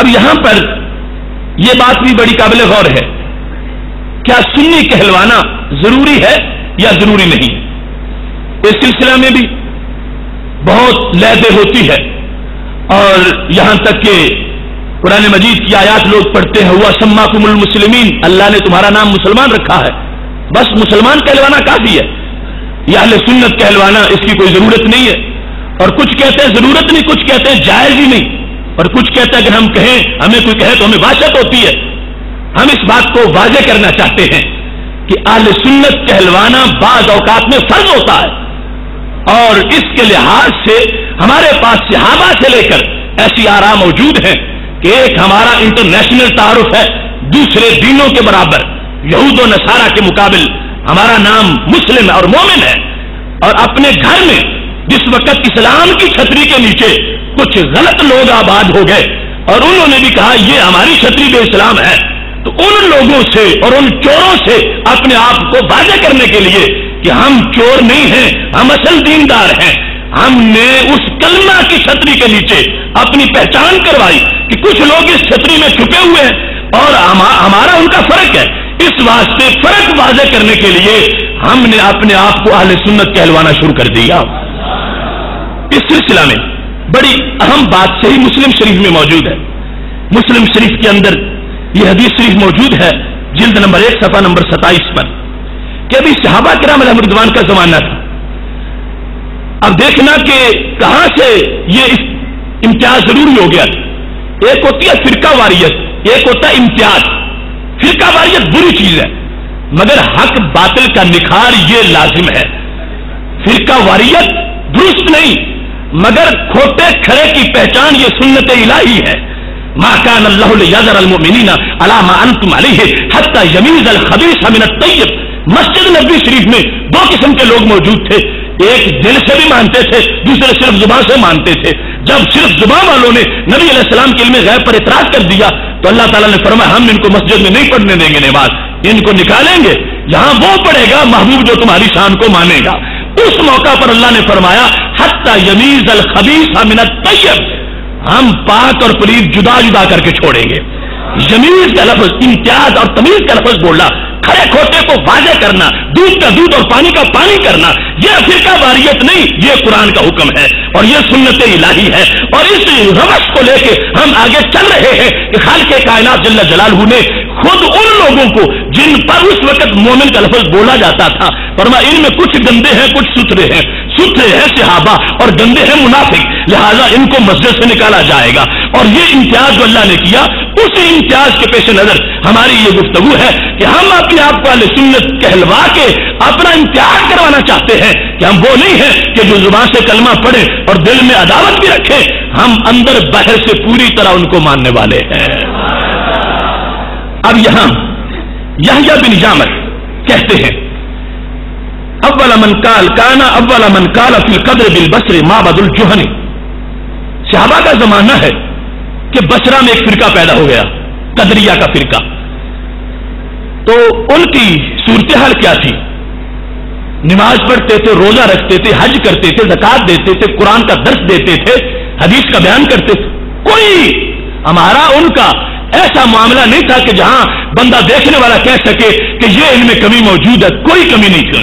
اب یہاں پر یہ بات بھی بڑی قابل غور ہے، کیا سنی کہلوانا ضروری ہے یا ضروری نہیں؟ اس سلسلہ میں بھی بہت لہدے ہوتی ہے، اور یہاں تک کہ قرآن مجید کی آیات لوگ پڑھتے ہیں، ہوا سماکم المسلمین، اللہ نے تمہارا نام مسلمان رکھا ہے، بس مسلمان کہلوانا کافی ہے، یا اہل سنت کہلوانا اس کی کوئی ضرورت نہیں ہے. اور کچھ کہتے ہیں ضرورت نہیں، کچھ کہتے ہیں جائز ہی نہیں، اور کچھ کہتے ہیں اگر ہم کہیں، ہمیں کوئی کہے تو ہمیں وحشت ہوتی ہے. ہم اس بات کو واضح کرنا چاہتے ہیں کہ اہل سنت کہلوانا بعض اوقات میں فرض ہوتا ہے، اور اس کے لحاظ سے ہمارے پاس صحابہ سے لے کر ایسی آراء موجود ہیں کہ ایک ہمارا انٹرنیشنل تعارف ہے دوسرے دینوں کے برابر، یہود و نصارہ کے مقابل ہمارا نام مسلم اور مومن ہے. اور اپنے گھر میں جس وقت اسلام کی چھتری کے نیچے کچھ غلط لوگ آباد ہو گئے اور انہوں نے بھی کہا یہ ہماری چھتری بے اسلام ہے، تو ان لوگوں سے اور ان چوروں سے اپنے آپ کو واضح کرنے کے لیے کہ ہم چور نہیں ہیں، ہم اصل دیندار ہیں، ہم نے اس کلمہ کی چھتری کے نیچے اپنی پہچان کروائی کہ کچھ لوگ اس چھتری میں چھپے ہوئے ہیں اور ہمارا ان کا فرق ہے. اس واسطے فرق واضح کرنے کے لیے ہم نے اپنے آپ کو اہل سنت کہلوانا شروع کر دیا. اس سلسلہ میں بڑی اہم بات صحیح مسلم شریف میں موجود ہے. مسلم شریف کے اندر یہ حدیث شریف موجود ہے جلد نمبر 1 صفحہ نمبر 27 پر کہ ابھی صحابہ کرام علیہم رضوان کا زمانہ تھا. اب دیکھنا کہ کہاں سے یہ امتیاز ضروری ہو گیا. ایک ہوتی ہے فرقہ واریت، ایک ہوتا ہے امتیاز. فرقہ واریت بری چیز ہے، مگر حق باطل کا نکھار یہ لازم ہے. فرقہ واریت درست نہیں، مگر کھوٹے کھڑے کی پہچان یہ سنت الہی ہے. ما کان اللہ لیذر المؤمنین علی ما انتم علیہ حتی یمیز الخبیث من الطیب. مسجد نبوی شریف میں 2 قسم کے لوگ موجود تھے، ایک دل سے بھی مانتے تھے، دوسرے صرف زبان سے مانتے تھے. جب صرف زبان والوں نے نبی علیہ السلام کے علم غیب پر اعتراض کر دیا تو اللہ تعالیٰ نے فرمایا ہم ان کو مسجد میں نہیں پڑھنے دیں گے نماز، ان کو نکالیں گے، جہاں وہ پڑھے گا محبوب جو تمہاری شان کو مانے گا. اس موقع پر اللہ نے فرمایا حتی یمیز الخبیث من الطیب، ہم پاک اور پلید جدا جدا کر کے چھوڑیں گے. یمیز کا لفظ امتیاز اور تمیز کا لفظ بولا، کھڑے کھوٹے کو واضح کرنا، دودھ کا دودھ اور پانی کا پانی کرنا، یہ فرقہ واریت نہیں، یہ قرآن کا حکم ہے اور یہ سنت الہی ہے. اور اس روش کو لے کے ہم آگے چل رہے ہیں کہ خالق کائنات جل جلالہ نے خود ان لوگوں کو جن پر اس وقت مومن کا لفظ بولا جاتا تھا فرمایا ان میں کچھ گندے ہیں کچھ ستھرے ہیں. ستھرے ہیں صحابہ اور گندے ہیں منافق، لہذا ان کو مسجد سے نکالا جائے گا. اور یہ امتیاز جو اللہ نے کیا، اسی امتیاز کے پیش نظر ہماری یہ گفتگو ہے کہ ہم اپنے آپ کو اہل سنت کہلوا کے اپنا امتیاز کروانا چاہتے ہیں کہ ہم وہ نہیں ہیں کہ جو زبان سے کلمہ پڑھے اور دل میں عداوت بھی رکھے، ہم اندر باہر سے پوری طرح ان کو ماننے والے ہیں. اب یہاں یحییٰ بن جامر کہتے ہیں اول من قال کان اول من قال فی القدر بالبصر معبد الجہنی. صحابہ کا زمانہ ہے کہ بصرہ میں ایک فرقہ پیدا ہو گیا، قدریہ کا فرقہ. تو ان کی صورتحال کیا تھی؟ نماز پڑھتے تھے، روزہ رکھتے تھے، حج کرتے تھے، زکات دیتے تھے، قرآن کا درس دیتے تھے، حدیث کا بیان کرتے تھے. کوئی ہمارا ان کا ایسا معاملہ نہیں تھا کہ جہاں بندہ دیکھنے والا کہہ سکے کہ یہ ان میں کمی موجود ہے. کوئی کمی نہیں تھی.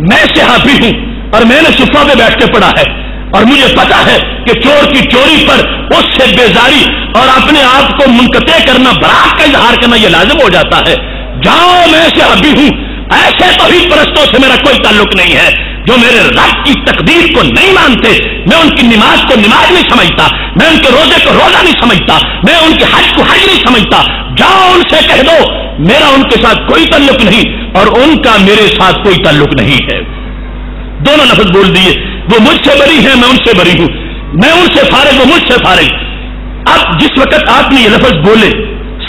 میں صحابی ہوں اور میں نے صفہ پہ بیٹھ کے پڑھا ہے اور مجھے پتا ہے کہ چور کی چوری پر اس سے بیزاری اور اپنے آپ کو منقطع کرنا، برات کا اظہار کرنا یہ لازم ہو جاتا ہے۔ جاؤ میں صحابی ہوں، ایسے توحید پرستوں سے میرا کوئی تعلق نہیں ہے جو میرے رب کی تقدیر کو نہیں مانتے۔ میں ان کی نماز کو نماز نہیں سمجھتا، میں ان کے روزے کو روزہ نہیں سمجھتا، میں ان کے حج کو حج نہیں سمجھتا۔ جاؤ ان سے کہہ دو میرا ان کے ساتھ کوئی تعلق نہیں اور ان کا میرے ساتھ کوئی تعلق نہیں ہے۔ دونوں لفظ بول دیے، وہ مجھ سے بری ہیں، میں ان سے بری ہوں، میں ان سے فارغ، وہ مجھ سے فارغ۔ اب جس وقت آپ نے یہ لفظ بولے،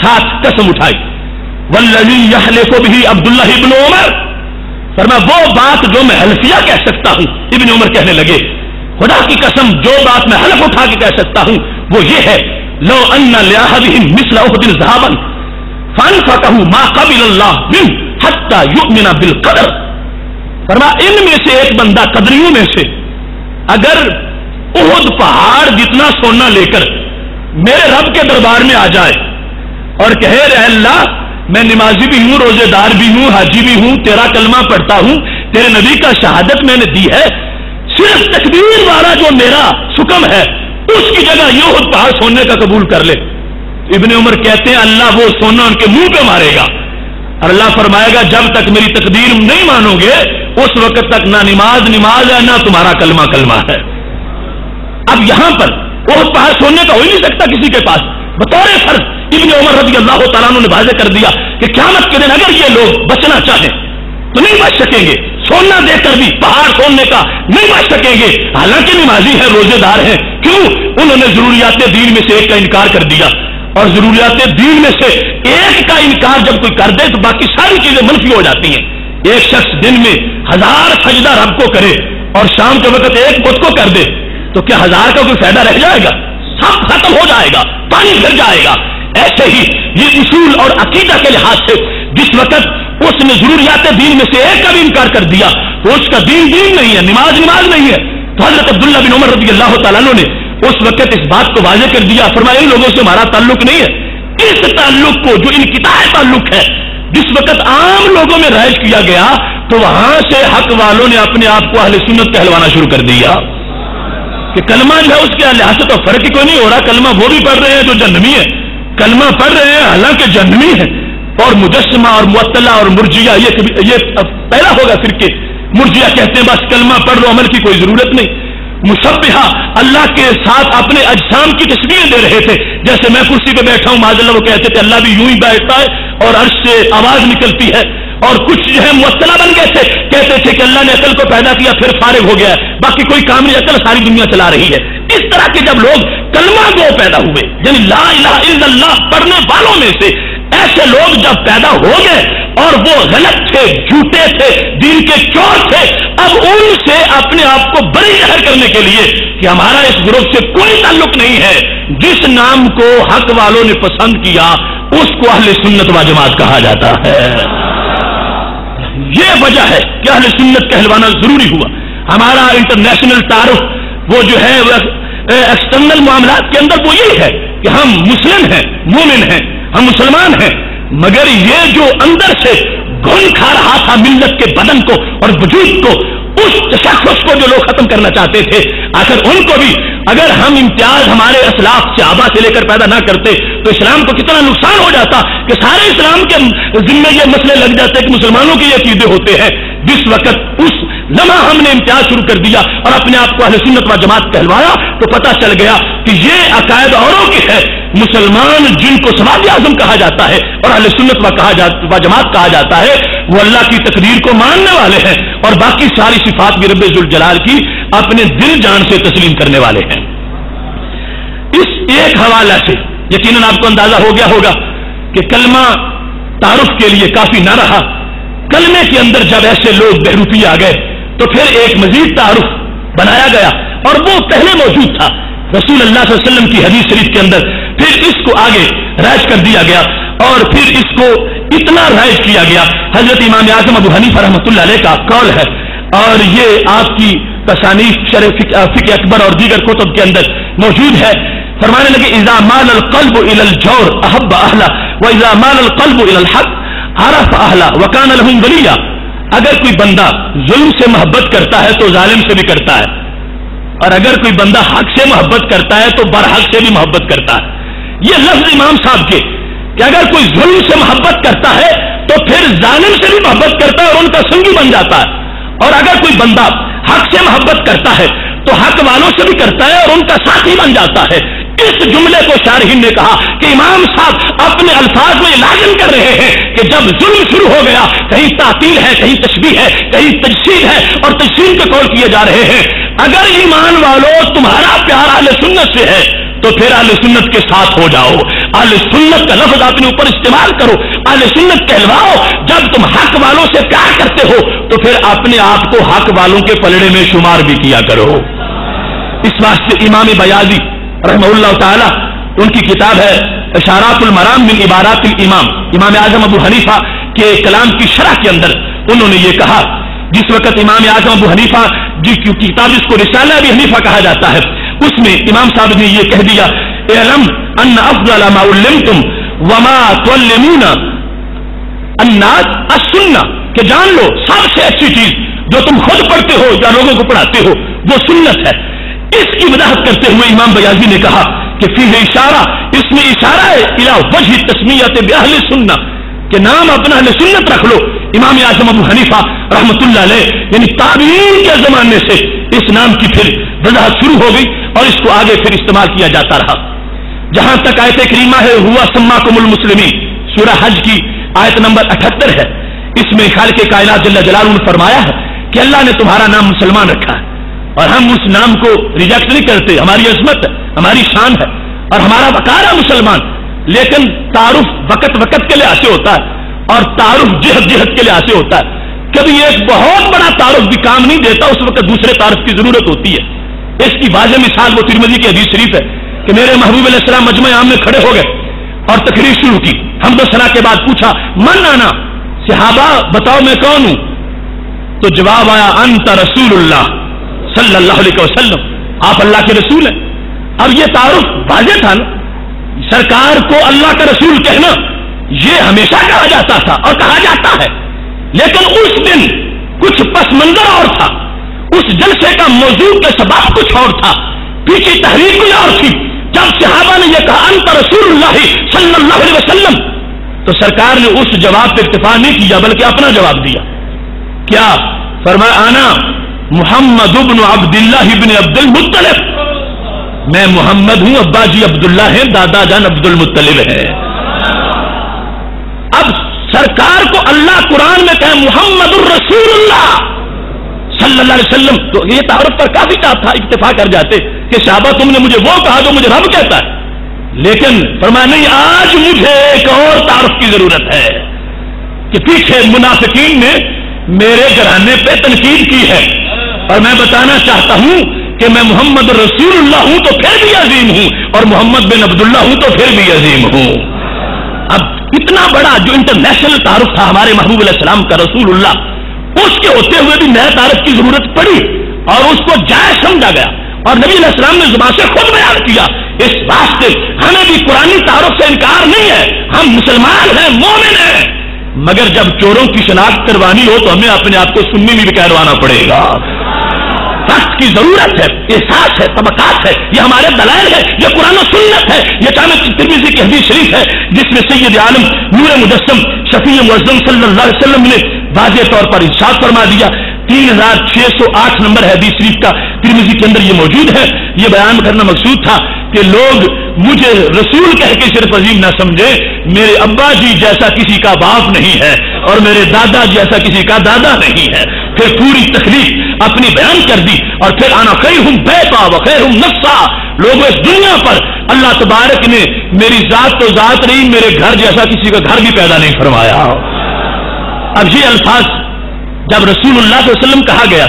ساتھ قسم اٹھائی، والذی یحلف بہ عبداللہ ابن عمر، فرمایا وہ بات جو میں حلفیہ کہہ سکتا ہوں، ابن عمر کہنے لگے خدا کی قسم جو بات میں حلف اٹھا کے کہہ سکتا ہوں وہ یہ ہے، لو ان لاحدہم مثل احد ذهبا فانفقه ما قبل اللہ منه حتى يؤمن بالقدر۔ فرمایا ان میں سے ایک بندہ، قدریوں میں سے، اگر احد پہاڑ جتنا سونا لے کر میرے رب کے دربار میں آ جائے اور کہے اے اللہ میں نمازی بھی ہوں، روزے دار بھی ہوں، حاجی بھی ہوں، تیرا کلمہ پڑھتا ہوں، تیرے نبی کا شہادت میں نے دی ہے، صرف تکبیر والا جو میرا حکم ہے اس کی جگہ یہ احد پہاڑ سونے کا قبول کر لے۔ ابن عمر کہتے ہیں اللہ وہ سونا ان کے منہ پہ مارے گا اور اللہ فرمائے گا جب تک میری تقدیر نہیں مانو گے اس وقت تک نہ نماز نماز ہے نہ تمہارا کلمہ کلمہ ہے۔ اب یہاں پر احد پہاڑ سونے کا ہو ہی نہیں سکتا کسی کے پاس، بطور فرض ابن عمر رضی اللہ تعالیٰ عنہ نے واضح کر دیا کہ قیامت کے دن اگر یہ لوگ بچنا چاہیں تو نہیں بچ سکیں گے، سونا دے کر بھی پہاڑ سوننے کا نہیں بچ سکیں گے، حالانکہ نمازی ہے، روزے دار ہیں، کیوں؟ انہوں نے ضروریات دین میں سے ایک کا انکار کر دیا، اور ضروریات دین میں سے ایک کا انکار جب کوئی کر دے تو باقی ساری چیزیں منفی ہو جاتی ہیں۔ ایک شخص دن میں 1000 سجدہ رب کو کرے اور شام کے وقت ایک بت کو کر دے تو کیا 1000 کا کوئی فائدہ رہ جائے گا؟ سب ختم ہو جائے گا، پانی گر جائے گا۔ ایسے ہی یہ اصول اور عقیدہ کے لحاظ سے جس وقت اس نے ضروریات دین میں سے ایک کا بھی انکار کر دیا تو اس کا دین دین نہیں ہے، نماز نماز نہیں ہے۔ تو حضرت عبداللہ بن عمر رضی اللہ تعالیٰ عنہ نے اس وقت اس بات کو واضح کر دیا، فرمایا ان لوگوں سے ہمارا تعلق نہیں ہے، اس تعلق کو جو انقطاع تعلق ہے جس وقت عام لوگوں میں رائج کیا گیا تو وہاں سے حق والوں نے اپنے آپ کو اہل سنت کہلوانا شروع کر دیا کہ کلمہ جو ہے اس کے لحاظ سے تو فرق ہی کوئی نہیں ہو رہا، کلمہ وہ بھی پڑھ رہے ہیں جو جہنمی ہے، کلمہ پڑھ رہے ہیں حالانکہ جہنمی ہے، اور مجسمہ اور معطلہ اور مرجیہ یہ پہلا ہوگا فرقے، مرجیہ کہتے ہیں بس کلمہ پڑھ لو، عمل کی کوئی ضرورت نہیں۔ مشبہہ اللہ کے ساتھ اپنے اجسام کی تصویریں دے رہے تھے، جیسے میں کرسی پہ بیٹھا ہوں معاذ اللہ، وہ کہتے تھے اللہ بھی یوں ہی بیٹھتا ہے اور عرش سے آواز نکلتی ہے، اور کچھ جو ہے معطلہ بن گئے تھے، کہتے تھے کہ اللہ نے عقل کو پیدا کیا پھر فارغ ہو گیا ہے، باقی کوئی کام نہیں، عقل ساری دنیا چلا رہی ہے۔ اس طرح کے جب لوگ کلمہ گو پیدا ہوئے، یعنی لا الہ الا اللہ پڑھنے والوں میں سے ایسے لوگ جب پیدا ہو گئے اور وہ غلط تھے، جھوٹے تھے، دین کے چور تھے، اب ان سے اپنے آپ کو بری ظاہر کرنے کے لیے کہ ہمارا اس گروپ سے کوئی تعلق نہیں ہے، جس نام کو حق والوں نے پسند کیا اس کو اہل سنت و جماعت کہا جاتا ہے۔ یہ وجہ ہے کہ اہل سنت کہلوانا ضروری ہوا۔ ہمارا انٹرنیشنل تعارف وہ جو ہے ایکسٹرنل معاملات کے اندر وہ یہی ہے کہ ہم مسلم ہیں، مومن ہیں، ہم مسلمان ہیں، مگر یہ جو اندر سے گھن کھا رہا تھا ملت کے بدن کو اور وجود کو، اس تشخص کو جو لوگ ختم کرنا چاہتے تھے، آخر ان کو بھی اگر ہم امتیاز ہمارے اسلاف صحابہ سے لے کر پیدا نہ کرتے تو اسلام کو کتنا نقصان ہو جاتا کہ سارے اسلام کے ذمے یہ مسئلے لگ جاتے کہ مسلمانوں کے یہ عقیدے ہوتے ہیں۔ جس وقت اس لمحہ ہم نے امتیاز شروع کر دیا اور اپنے آپ کو اہل سنت و جماعت کہلوایا تو پتہ چل گیا کہ یہ عقائد اوروں کی ہے، مسلمان جن کو سماج اعظم کہا جاتا ہے اور اہل سنت و جماعت کہا جاتا ہے وہ اللہ کی تقدیر کو ماننے والے ہیں اور باقی ساری صفات بھی رب ذوالجلال کی اپنے دل جان سے تسلیم کرنے والے ہیں۔ اس ایک حوالہ سے یقیناً آپ کو اندازہ ہو گیا ہوگا کہ کلمہ تعارف کے لیے کافی نہ رہا، کلمے کے اندر جب ایسے لوگ بہروپی آ گئے تو پھر ایک مزید تعارف بنایا گیا اور وہ پہلے موجود تھا رسول اللہ صلی اللہ علیہ وسلم کی حدیث شریف کے اندر، پھر اس کو آگے رائج کر دیا گیا اور پھر اس کو اتنا رائج کیا گیا۔ حضرت امام اعظم ابو حنیفہ رحمۃ اللہ علیہ کا قول ہے اور یہ آپ کی تصانیف شرح فقہ اکبر اور دیگر کتب کے اندر موجود ہے، فرمانے لگے اذا مال القلب الى الجور احب اہلہ واذا مال القلب الى الحق عرف اہلہ وکان لهم ولیا۔ اگر کوئی بندہ ظلم سے محبت کرتا ہے تو ظالم سے بھی کرتا ہے، اور اگر کوئی بندہ حق سے محبت کرتا ہے تو برحق سے بھی محبت کرتا ہے۔ یہ لفظ امام صاحب کے کہ اگر کوئی ظلم سے محبت کرتا ہے تو پھر ظالم سے بھی محبت کرتا ہے اور ان کا سنگی بن جاتا ہے، اور اگر کوئی بندہ حق سے محبت کرتا ہے تو حق والوں سے بھی کرتا ہے اور ان کا ساتھی بن جاتا ہے۔ اس جملے کو شارحین نے کہا کہ امام صاحب اپنے الفاظ میں لازم کر رہے ہیں کہ جب ظلم شروع ہو گیا، کہیں تعطیل ہے، کہیں تشبیہ ہے، کہیں تجسید ہے اور تجسیم کے قول کیے جا رہے ہیں، اگر ایمان والوں تمہارا پیار اہل سنت سے ہے تو پھر اہل سنت کے ساتھ ہو جاؤ، اہل سنت کا لفظ اپنے اوپر استعمال کرو، اہل سنت کہلواؤ۔ جب تم حق والوں سے پیار کرتے ہو تو پھر اپنے آپ کو حق والوں کے پلڑے میں شمار بھی کیا کرو۔ اس واسطے امام بیاضی رحمہ اللہ تعالی، ان کی کتاب ہے اشارات المرام من عبارات الامام، امام اعظم ابو حنیفہ کے کلام کی شرح کے اندر انہوں نے یہ کہا، جس وقت امام اعظم ابو حنیفہ کی کتاب جس کو رسالہ ابی حنیفہ کہا جاتا ہے، اس میں امام صاحب نے یہ کہہ دیا، اعلم ان افضل ما علمتم وما تعلمون الناس السنہ، کہ جان لو سب سے اچھی چیز جو تم خود پڑھتے ہو یا لوگوں کو پڑھاتے ہو وہ سنت ہے۔ اس کی وضاحت کرتے ہوئے امام بیاضی نے کہا کہ فیہ اشارہ، اس میں اشارہ ہے الی وجہ تسمیۃ باہل سنہ، کہ نام اپنا اہل سنت رکھ لو۔ امام اعظم ابو حنیفہ رحمۃ اللہ علیہ یعنی تابعین کے زمانے سے اس نام کی پھر وضاحت شروع ہو گئی اور اس کو آگے پھر استعمال کیا جاتا رہا۔ جہاں تک آیت کریمہ ہے ہوا سماکم المسلمین، سورہ حج کی آیت نمبر 78 ہے، اس میں خالق کائنات جل جلالہ نے فرمایا ہے کہ اللہ نے تمہارا نام مسلمان رکھا ہے اور ہم اس نام کو ریجیکٹ نہیں کرتے، ہماری عظمت ہے، ہماری شان ہے اور ہمارا وقار ہے مسلمان، لیکن تعارف وقت وقت کے لحاظ سے ہوتا ہے اور تعارف جہت جہت کے لحاظ سے ہوتا ہے۔ کبھی ایک بہت بڑا تعارف بھی کام نہیں دیتا، اس وقت دوسرے تعارف کی ضرورت ہوتی ہے۔ اس کی واضح مثال وہ ترمذی کی حدیث شریف ہے کہ میرے محبوب علیہ السلام مجمع عام میں کھڑے ہو گئے اور تقریر شروع کی، حمد و ثنا کے بعد پوچھا من انا، صحابہ بتاؤ میں کون ہوں؟ تو جواب آیا انت رسول اللہ صلی اللہ علیہ وسلم، آپ اللہ کے رسول ہیں۔ اب یہ تعارف واضح تھا نا، سرکار کو اللہ کا رسول کہنا یہ ہمیشہ کہا جاتا تھا اور کہا جاتا ہے، لیکن اس دن کچھ پس منظر اور تھا، اس جلسے کا موضوع کے سبب کچھ اور تھا، پیچھے تحریر کوئی اور تھی۔ جب صحابہ نے یہ کہا انت رسول اللہ صلی اللہ علیہ وسلم تو سرکار نے اس جواب پہ اکتفا نہیں کیا بلکہ اپنا جواب دیا۔ کیا فرمایا؟ انا محمد ابن عبداللہ ابن عبد المطلب، میں محمد ہوں، ابا جی عبداللہ ہیں، دادا جان عبد المطلب ہے۔ اب سرکار کو اللہ قرآن میں کہے محمد الرسول اللہ صلی اللہ علیہ وسلم، تو یہ تعارف پر کافی تھا، اکتفا کر جاتے کہ صحابہ تم نے مجھے وہ کہا جو مجھے رب کہتا ہے، لیکن فرمایا نہیں، آج مجھے ایک اور تعارف کی ضرورت ہے کہ پیچھے منافقین نے میرے گھرانے پہ تنقید کی ہے اور میں بتانا چاہتا ہوں کہ میں محمد رسول اللہ ہوں تو پھر بھی عظیم ہوں اور محمد بن عبداللہ ہوں تو پھر بھی عظیم ہوں۔ اب اتنا بڑا جو انٹرنیشنل تعارف تھا ہمارے محبوب علیہ السلام کا رسول اللہ، اس کے ہوتے ہوئے بھی نئے تعارف کی ضرورت پڑی اور اس کو جائز سمجھا گیا اور نبی علیہ السلام نے زبان سے خود بیان کیا۔ اس واسطے ہمیں بھی قرآنی تعارف سے انکار نہیں ہے، ہم مسلمان ہیں، مومن ہیں، مگر جب چوروں کی شناخت کروانی ہو تو ہمیں اپنے آپ کو سنی میں بھی کہلوانا پڑے گا۔ وقت کی ضرورت ہے، احساس ہے، طبقات ہے، یہ ہمارے دلائل ہے، یہ قرآن و سنت ہے، یہ جامع ترمذی کی حدیث شریف ہے جس میں سید عالم نور مجسم شفیع معظم صلی اللہ علیہ وسلم نے واضح طور پر ارشاد فرما دیا۔ 3608 نمبر ہے حدیث شریف کا، ترمذی کے اندر یہ موجود ہے۔ یہ بیان کرنا مقصود تھا کہ لوگ مجھے رسول کہہ کے صرف عظیم نہ سمجھے، میرے ابا جی جیسا کسی کا باپ نہیں ہے اور میرے دادا جیسا کسی کا دادا نہیں ہے۔ پھر پوری تخلیق اپنی بیان کر دی اور پھر انا خیرہم بیتا و خیرہم نفسا، لوگوں اس دنیا پر اللہ تبارک نے میری ذات تو ذات نہیں، میرے گھر جیسا کسی کا گھر بھی پیدا نہیں فرمایا۔ اب یہ الفاظ جب رسول اللہ صلی اللہ علیہ وسلم کہا گیا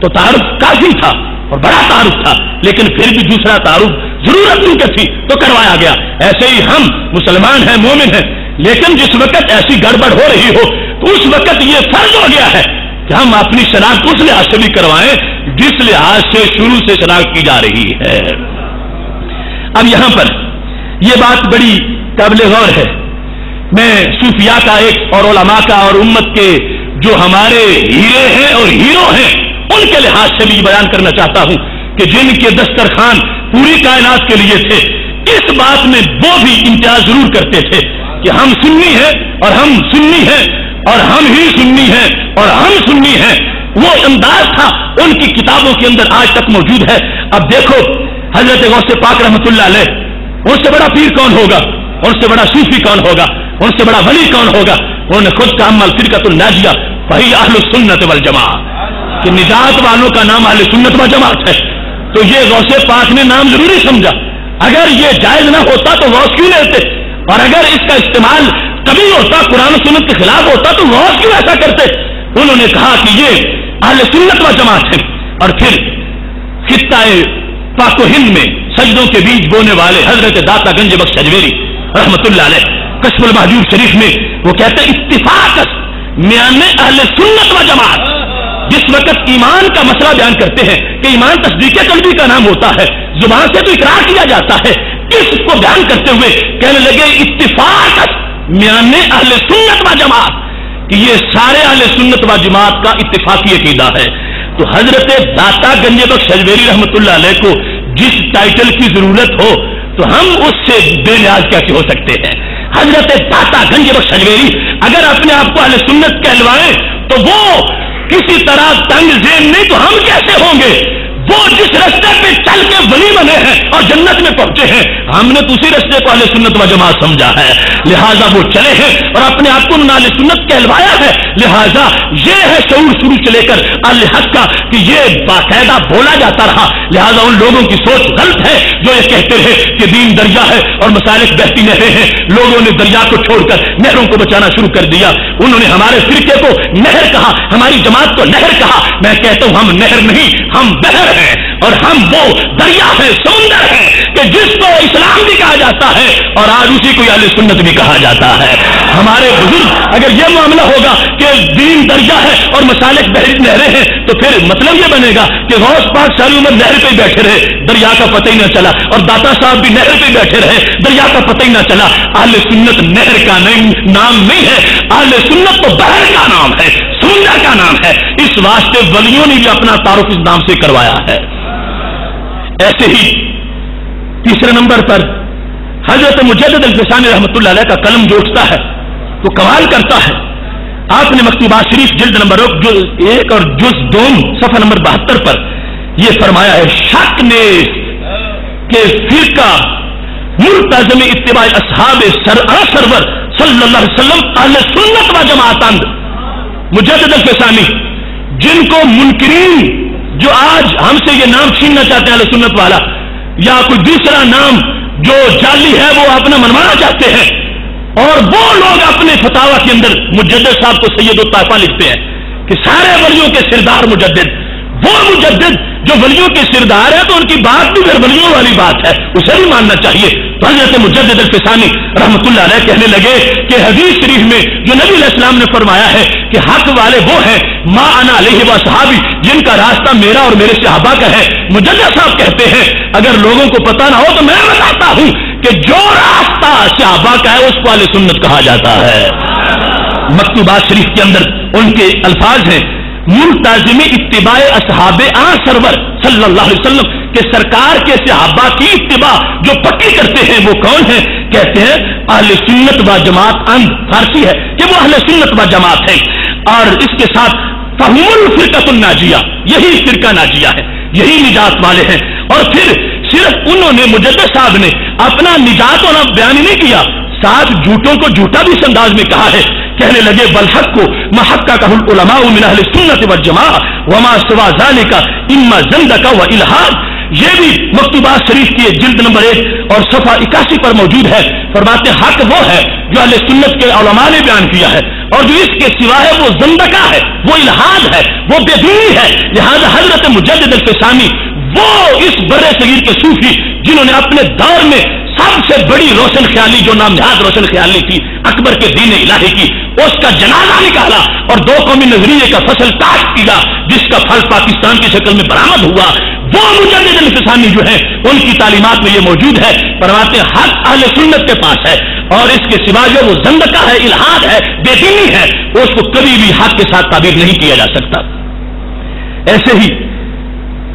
تو تعارف کافی تھا اور بڑا تعارف تھا، لیکن پھر بھی دوسرا تعارف ضرورت کیوں کہ تھی تو کروایا گیا۔ ایسے ہی ہم مسلمان ہیں، مومن ہیں، لیکن جس وقت ایسی گڑبڑ ہو رہی ہو تو اس وقت یہ فرض ہو گیا ہے کہ ہم اپنی شناخت اس لحاظ سے بھی کروائیں جس لحاظ سے شروع سے شناخت کی جا رہی ہے۔ اب یہاں پر یہ بات بڑی قابل غور ہے، میں صوفیاء کا ایک اور علماء کا اور امت کے جو ہمارے ہیرے ہیں اور ہیرو ہیں ان کے لحاظ سے بھی بیان کرنا چاہتا ہوں کہ جن کے دسترخوان پوری کائنات کے لیے تھے، اس بات میں وہ بھی امتیاز ضرور کرتے تھے کہ ہم سنی ہیں اور ہم سنی ہیں اور ہم ہی سنی ہیں اور ہم سنی ہیں. وہ انداز تھا ان کی کتابوں کے اندر آج تک موجود ہے. اب دیکھو حضرت غوث پاک رحمۃ اللہ علیہ، ان سے بڑا پیر کون ہوگا، ان سے بڑا صوفی کون ہوگا، ان سے بڑا ولی کون ہوگا؟ انہوں نے خود کا عمل فرقۃ الناجیہ فہی اہل السنت والجماعہ کہ نجات والوں کا نام اہل سنت والجماعت ہے. تو یہ غوث پاک نے نام ضروری سمجھا. اگر یہ جائز نہ ہوتا تو غوث کیوں لیتے، اور اگر اس کا استعمال کبھی ہوتا قرآن و سنت کے خلاف ہوتا تو غوث کیوں ایسا کرتے؟ انہوں نے کہا کہ یہ اہل سنت والجماعت ہے. اور پھر خطہ پاک و ہند میں سجدوں کے بیچ بونے والے حضرت داتا گنج بخش اجمیری رحمۃ اللہ علیہ کشف المحجوب شریف میں وہ کہتے ہیں اتفاق میان اہل سنت و جماعت. جس وقت ایمان کا مسئلہ بیان کرتے ہیں کہ ایمان تصدیق قلبی کا نام ہوتا ہے، زبان سے تو اقرار کیا جاتا ہے، اس کو بیان کرتے ہوئے کہنے لگے اتفاق میان اہل سنت و جماعت کہ یہ سارے اہل سنت و جماعت کا اتفاقی عقیدہ ہے. تو حضرت داتا گنج بخش اجمیری رحمۃ اللہ علیہ کو جس ٹائٹل کی ضرورت ہو تو ہم اس سے بے نیاز کیسے ہو سکتے ہیں؟ حضرت داتا گنج بخش اجمیری اگر اپنے آپ کو اہل سنت کہلوائیں تو وہ کسی طرح تنگ ذہن نہیں تو ہم کیسے ہوں گے؟ وہ جس رستے پہ چل کے ولی بنے ہیں اور جنت میں پہنچے ہیں، ہم نے تو اسی رستے کو اہل سنت و جماعت سمجھا ہے، لہذا وہ چلے ہیں اور اپنے آپ کو اہل سنت کہلوایا ہے. لہذا یہ ہے شعور شروع سے لے کر اہل حق کا کہ یہ باقاعدہ بولا جاتا رہا. لہذا ان لوگوں کی سوچ غلط ہے جو یہ کہتے رہے کہ دین دریا ہے اور مسالک بہتی نہریں ہیں. لوگوں نے دریا کو چھوڑ کر نہروں کو بچانا شروع کر دیا. انہوں نے ہمارے فرقے کو نہر کہا، ہماری جماعت کو نہر کہا. میں کہتا ہوں ہم نہر نہیں، ہم بحر ہیں اور ہم وہ دریا ہے، سمندر ہے کہ جس کو اسلام بھی کہا جاتا ہے اور آج اسی کو اہل سنت بھی کہا جاتا ہے. ہمارے بزرگ اگر یہ معاملہ ہوگا کہ دین دریا ہے اور مسالک بحری نہریں ہیں تو پھر مطلب یہ بنے گا کہ غوث پاک ساری عمر نہر پہ بیٹھے رہے، دریا کا پتہ ہی نہ چلا، اور داتا صاحب بھی نہر پہ بیٹھے رہے، دریا کا پتہ ہی نہ چلا. اہل سنت نہر کا نام نہیں ہے، اہل سنت تو بحر کا نام ہے، سمندر کا نام ہے. اس واسطے ولیوں نے بھی اپنا تعارف اس نام سے کروایا ہے. ایسے ہی تیسرے نمبر پر حضرت مجدد الفسانی رحمۃ اللہ علیہ کا قلم جو اٹھتا ہے وہ کمال کرتا ہے. آپ نے مکتوبات شریف جلد نمبر 1 اور جز 2 صفحہ نمبر 72 پر یہ فرمایا ہے، شک نے کہ فرقہ ملتزم اتباع اصحاب سرور صلی اللہ علیہ وسلم اہل سنت و جماعت مجدد الفسانی، جن کو منکرین جو آج ہم سے یہ نام چھیننا چاہتے ہیں اہل سنت والا یا کوئی دوسرا نام جو جعلی ہے وہ اپنا منوانا چاہتے ہیں، اور وہ لوگ اپنے فتاوی کے اندر مجدد صاحب کو سید الطائفہ لکھتے ہیں کہ سارے ولیوں کے سردار مجدد. وہ مجدد جو ولیوں کے سردار ہے تو ان کی بات بھی پھر ولیوں والی بات ہے، اسے بھی ماننا چاہیے. تو حضرت مجدد الفسانی رحمۃ اللہ علیہ کہنے لگے کہ حدیث شریف میں جو نبی علیہ السلام نے فرمایا ہے کہ حق والے وہ ہیں ما انا علیہ و صحابی، جن کا راستہ میرا اور میرے صحابہ کا ہے. مجدد صاحب کہتے ہیں اگر لوگوں کو پتہ نہ ہو تو میں بتاتا ہوں کہ جو راستہ صحابہ کا ہے اس کو اہل سنت کہا جاتا ہے. مکتوبات شریف کے اندر ان کے الفاظ ہیں، ملتزم اتباع اصحاب سرور صلی اللہ علیہ وسلم کہ سرکار کے صحابہ کی اتباع جو پکی کرتے ہیں وہ کون ہیں؟ کہتے ہیں اہل سنت و جماعت. فارسی ہے کہ وہ اہل سنت و جماعت ہے. اور اس کے ساتھ فہم الفرقۃ الناجیہ، یہی فرقہ ناجیہ ہے، یہی نجات والے ہیں. اور پھر صرف انہوں نے مجدد صاحب نے اپنا نجات ہونا بیان نہیں کیا، ساتھ جھوٹوں کو جھوٹا بھی اس انداز میں کہا ہے. کہنے لگے بالحق کو محقق العلماء من اہل سنت والجماعہ وما سوا ذلك اما زندقہ و الحاد. یہ بھی مکتوبات شریف کی جلد نمبر 1 اور صفحہ 81 پر موجود ہے. فرماتے حق وہ ہے جو اہل سنت کے علماء نے بیان کیا ہے، اور جو اس کے سوا ہے وہ زندقہ ہے، وہ الحاد ہے، وہ بے دینی ہے. لہذا حضرت مجدد الفسانی وہ اس برے صغیر کے صوفی جنہوں نے اپنے دور میں سب سے بڑی روشن خیالی جو نام نہاد روشن خیالی تھی اکبر کے دین الہی کی، اس کا جنازہ نکالا اور 2 قومی نظریے کا فصل کاشت کیا جس کا پھل پاکستان کی شکل میں برآمد ہوا. وہ مجدد الفسانی جو ہے ان کی تعلیمات میں یہ موجود ہے. فرماتے حق اہل سنت کے پاس ہے اور اس کے سوا جو وہ زندقہ ہے، الحاد ہے، بے دینی ہے، اس کو کبھی بھی حق کے ساتھ تعبیر نہیں کیا جا سکتا۔ ایسے ہی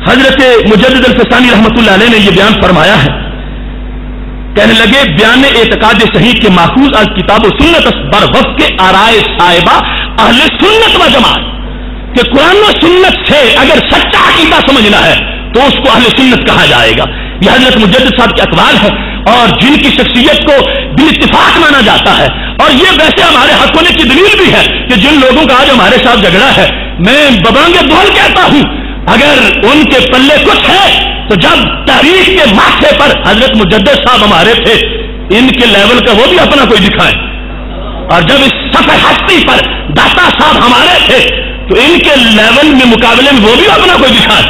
حضرت مجدد الفسانی رحمۃ اللہ علیہ نے یہ بیان فرمایا ہے، کہنے لگے بیان اعتقاد صحیح کے ماخوذ از کتاب و سنت بر وفق آرائے صاحبہ اہل سنت و جماعت، کہ قرآن و سنت سے اگر سچا عقیدہ سمجھنا ہے تو اس کو اہل سنت کہا جائے گا۔ یہ حضرت مجدد صاحب کے اقوال ہے اور جن کی شخصیت کو بالاتفاق مانا جاتا ہے، اور یہ ویسے ہمارے حق ہونے کی دلیل بھی ہے کہ جن لوگوں کا آج ہمارے ساتھ جھگڑا ہے، میں ببانگ دول کہتا ہوں، اگر ان کے پلے کچھ ہے تو جب تاریخ کے ماتھے پر حضرت مجدد صاحب ہمارے تھے، ان کے لیول کا وہ بھی اپنا کوئی دکھائیں، اور جب اس سفر ہستی پر داتا صاحب ہمارے تھے تو ان کے لیول میں مقابلے میں وہ بھی اپنا کوئی دکھائیں،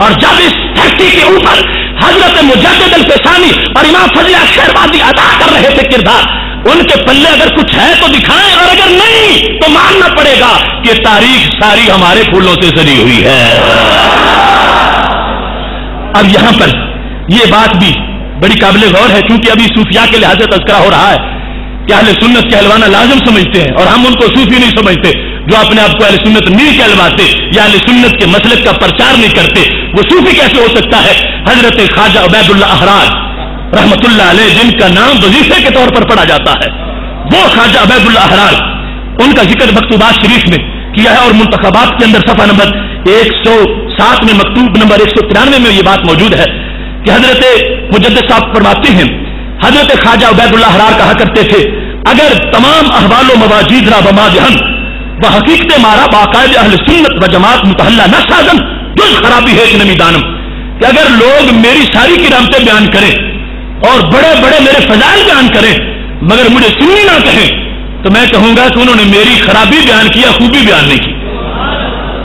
اور جب اس دھرتی کے اوپر حضرت مجدد الفسانی اور امام فضل شہروازی ادا کر رہے تھے کردار، ان کے پلے اگر کچھ ہے تو دکھائیں، اور اگر نہیں تو ماننا پڑے گا کہ تاریخ ساری ہمارے پھولوں سے سجی ہوئی ہے۔ اب یہاں پر یہ بات بھی بڑی قابل غور ہے، کیونکہ ابھی صوفیاء کے لحاظ سے تذکرہ ہو رہا ہے کہ اہل سنت کہلوانا لازم سمجھتے ہیں، اور ہم ان کو صوفی نہیں سمجھتے۔ جو اپنے آپ کو اہل سنت نہیں کہلواتے یا اہل سنت کے مسلک کا پرچار نہیں کرتے، وہ صوفی کیسے ہو سکتا ہے؟ حضرت خواجہ عبید اللہ احراج رحمت اللہ علیہ، جن کا نام وظیفے کے طور پر پڑھا جاتا ہے، وہ خواجہ عبید اللہ احراج، ان کا ذکر مکتوبات شریف میں کیا ہے، اور منتخبات کے اندر صفحہ نمبر 107 میں مکتوب نمبر 193 میں یہ بات موجود ہے کہ حضرت مجدد صاحب فرماتے ہیں، حضرت خواجہ عبید اللہ احرار کہا کرتے تھے، اگر تمام احوال و مواجید را بماجہن و حقیقت مارا باقاعد اہل سنت و جماعت متحلہ نہ سازن جز خرابی ہے نمی دانم، کہ اگر لوگ میری ساری کرامتیں بیان کریں اور بڑے بڑے میرے فضائل بیان کریں مگر مجھے سنی نہ کہیں، تو میں کہوں گا کہ انہوں نے میری خرابی بیان کیا، خوبی بیان نہیں کی۔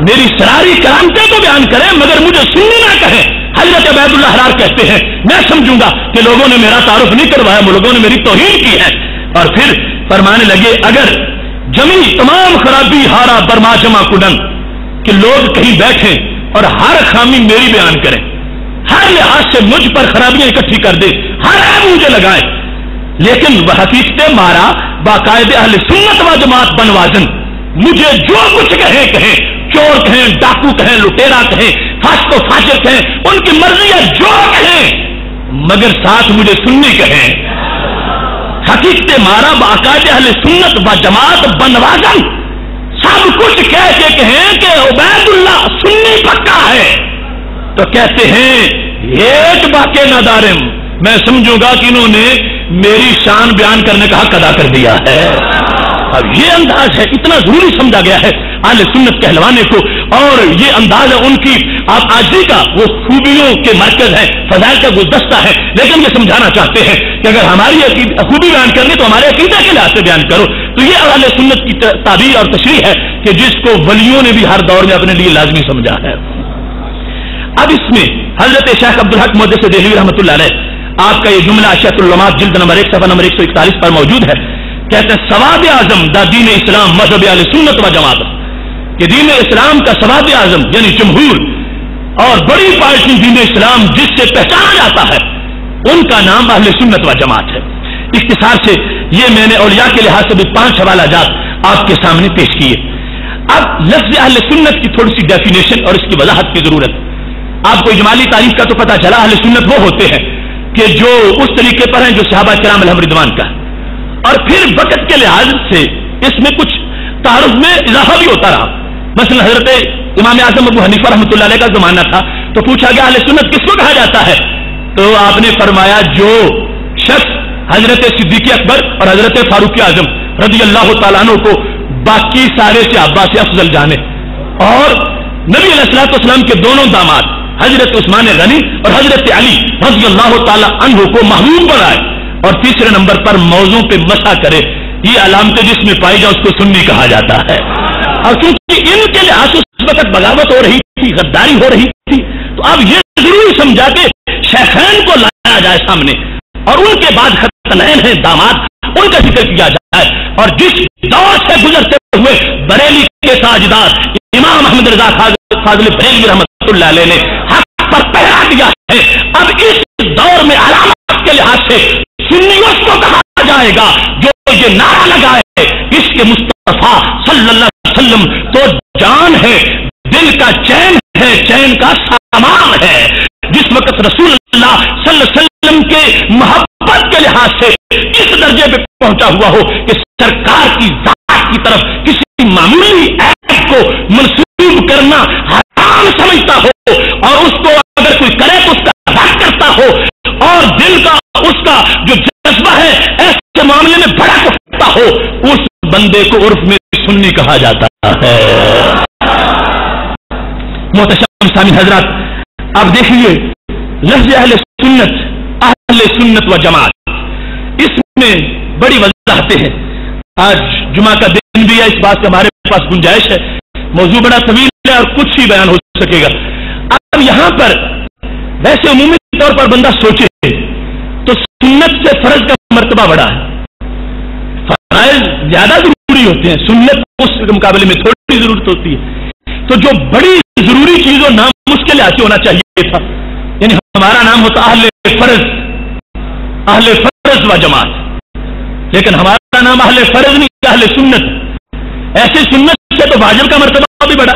میری ساری کرامتیں تو بیان کریں مگر مجھے سنی نہ کہیں۔ حضرت عبید اللہ احرار کہتے ہیں، میں سمجھوں گا کہ لوگوں نے میرا تعارف نہیں کروایا، لوگوں نے میری توہین کی ہے۔ اور پھر فرمانے لگے، اگر جمی تمام خرابی ہارا برما جمع کڈن، کہ لوگ کہیں بیٹھیں اور ہر خامی میری بیان کریں، ہر لحاظ سے مجھ پر خرابیاں اکٹھی کر دے، ہر عیب مجھے لگائے، لیکن وہ حقیقت مارا باقاعد اہل سنت و جماعت بنوازن، مجھے جو کچھ کہیں، چور کہیں، ڈاکو کہیں، لٹیرا کہیں، فاسق و فاجر کہیں، ان کی مرضی ہے جو کہیں، مگر ساتھ مجھے سنی کہیں۔ حقیقت مارا باقاعد اہل سنت و جماعت بنوازن، سب کچھ کہہ کے کہیں کہ عبید اللہ سنی پکا ہے، تو کہتے ہیں ایک باقی نادارم، میں سمجھوں گا کہ انہوں نے میری شان بیان کرنے کا حق ادا کر دیا ہے۔ اب یہ انداز ہے، اتنا ضروری سمجھا گیا ہے اہل سنت کہلوانے کو، اور یہ انداز ہے ان کی آپ آجی کا، وہ خوبیوں کے مرکز ہے، فضائل کا گلدستہ ہے، لیکن یہ سمجھانا چاہتے ہیں کہ اگر ہماری خوبی بیان کرنی تو ہمارے عقیدہ کے لحاظ سے بیان کرو۔ تو یہ اہل سنت کی تعبیر اور تشریح ہے کہ جس کو ولیوں نے بھی ہر دور میں اپنے لیے لازمی سمجھا ہے۔ اب اس میں حضرت شیخ عبدالحق محدث دہلوی رحمۃ اللہ علیہ، آپ کا یہ جملہ اشیاۃ العلومات جلد نمبر 1 صفحہ نمبر 141 پر موجود ہے، کہتے ہیں سواد اعظم دا دین اسلام مذہب اہل سنت و جماعت، کہ دین اسلام کا سواد اعظم یعنی جمہور اور بڑی پارٹی دین اسلام جس سے پہچانا جاتا ہے، ان کا نام اہل سنت و جماعت ہے۔ اختصار سے یہ میں نے اولیاء کے لحاظ سے بھی 5 حوالہ جات آپ کے سامنے پیش کیے۔ اب لفظ اہل سنت کی تھوڑی سی ڈیفینیشن اور اس کی وضاحت کی ضرورت۔ آپ کو اجمالی تعریف کا تو پتہ چلا، اہل سنت وہ ہوتے ہیں کہ جو اس طریقے پر ہیں جو صحابہ کرام علیہم رضوان کا، اور پھر وقت کے لحاظ سے اس میں کچھ تعارف میں اضافہ بھی ہوتا رہا۔ مثلا حضرت امام اعظم ابو حنیفہ رحمۃ اللہ علیہ کا زمانہ تھا تو پوچھا گیا اہل سنت کس کو کہا جاتا ہے، تو آپ نے فرمایا جو شخص حضرت صدیق اکبر اور حضرت فاروق اعظم رضی اللہ تعالیٰ عنہ کو باقی سارے صحابہ سے افضل جانے، اور نبی علیہ الصلوۃ والسلام کے دونوں داماد حضرت عثمان غنی اور حضرت علی رضی اللہ تعالیٰ عنہ کو محبوب بنائے، اور تیسرے نمبر پر موضوع پہ مسح کرے، یہ علامتیں جس میں پائی جائے اس کو سنی کہا جاتا ہے۔ اور چونکہ ان کے لحاظ سے اس وقت بغاوت ہو رہی تھی، غداری ہو رہی تھی، تو اب یہ ضروری سمجھا کہ شیخین کو لایا جائے سامنے، اور ان کے بعد ختنین ہیں داماد، ان کا ذکر کیا جائے، اور جس دور سے گزرتے ہوئے بریلی کے تاجدار امام احمد رضا فاضل بریلوی رحمۃ اللہ علیہ نے حق پر پہرا دیا ہے، اب اس دور میں علامت کے لحاظ سے سنی اس کو کہا جائے گا جو یہ نعرہ لگائے اس کے مصطفیٰ صلی اللہ علیہ وسلم تو جان ہے، دل کا چین ہے، چین کا سامان ہے. جس وقت رسول اللہ صلی اللہ علیہ وسلم کے محبت کے لحاظ سے اس درجے پہ پہنچا ہوا ہو کہ سرکار کی ذات کی طرف کسی معمولی عیب کو منسوب کرنا حرام سمجھتا ہو، اور اس کو اگر کوئی کرے تو اس کا رد کرتا ہو، اور دل کا اس کا جو جذبہ ہے ایسے معاملے میں بڑا اٹھتا ہو، اس بندے کو عرف میں سنی کہا جاتا ہے. محترم سامعین حضرات، اب دیکھیے لفظ اہل سنت و جماعت، اس میں بڑی وضاحتیں ہیں. آج جمعہ کا دن بھی ہے، اس بات سے ہمارے پاس گنجائش ہے، موضوع بڑا طویل ہے اور کچھ ہی بیان ہو سکے گا. اب یہاں پر ویسے عمومی طور پر بندہ سوچے تو سنت سے فرض کا مرتبہ بڑا ہے. فرائض زیادہ ضروری ہوتے ہیں، سنت اس کے مقابلے میں تھوڑی ضرورت ہوتی ہے. تو جو بڑی ضروری چیز ہو نام مشکل ایسے ہونا چاہیے تھا، یعنی ہمارا نام ہوتا اہل فرض و جماعت، لیکن ہمارا نام اہل فرض نہیں، اہل سنت. ایسے سنت سے تو واجب کا مرتبہ بھی بڑا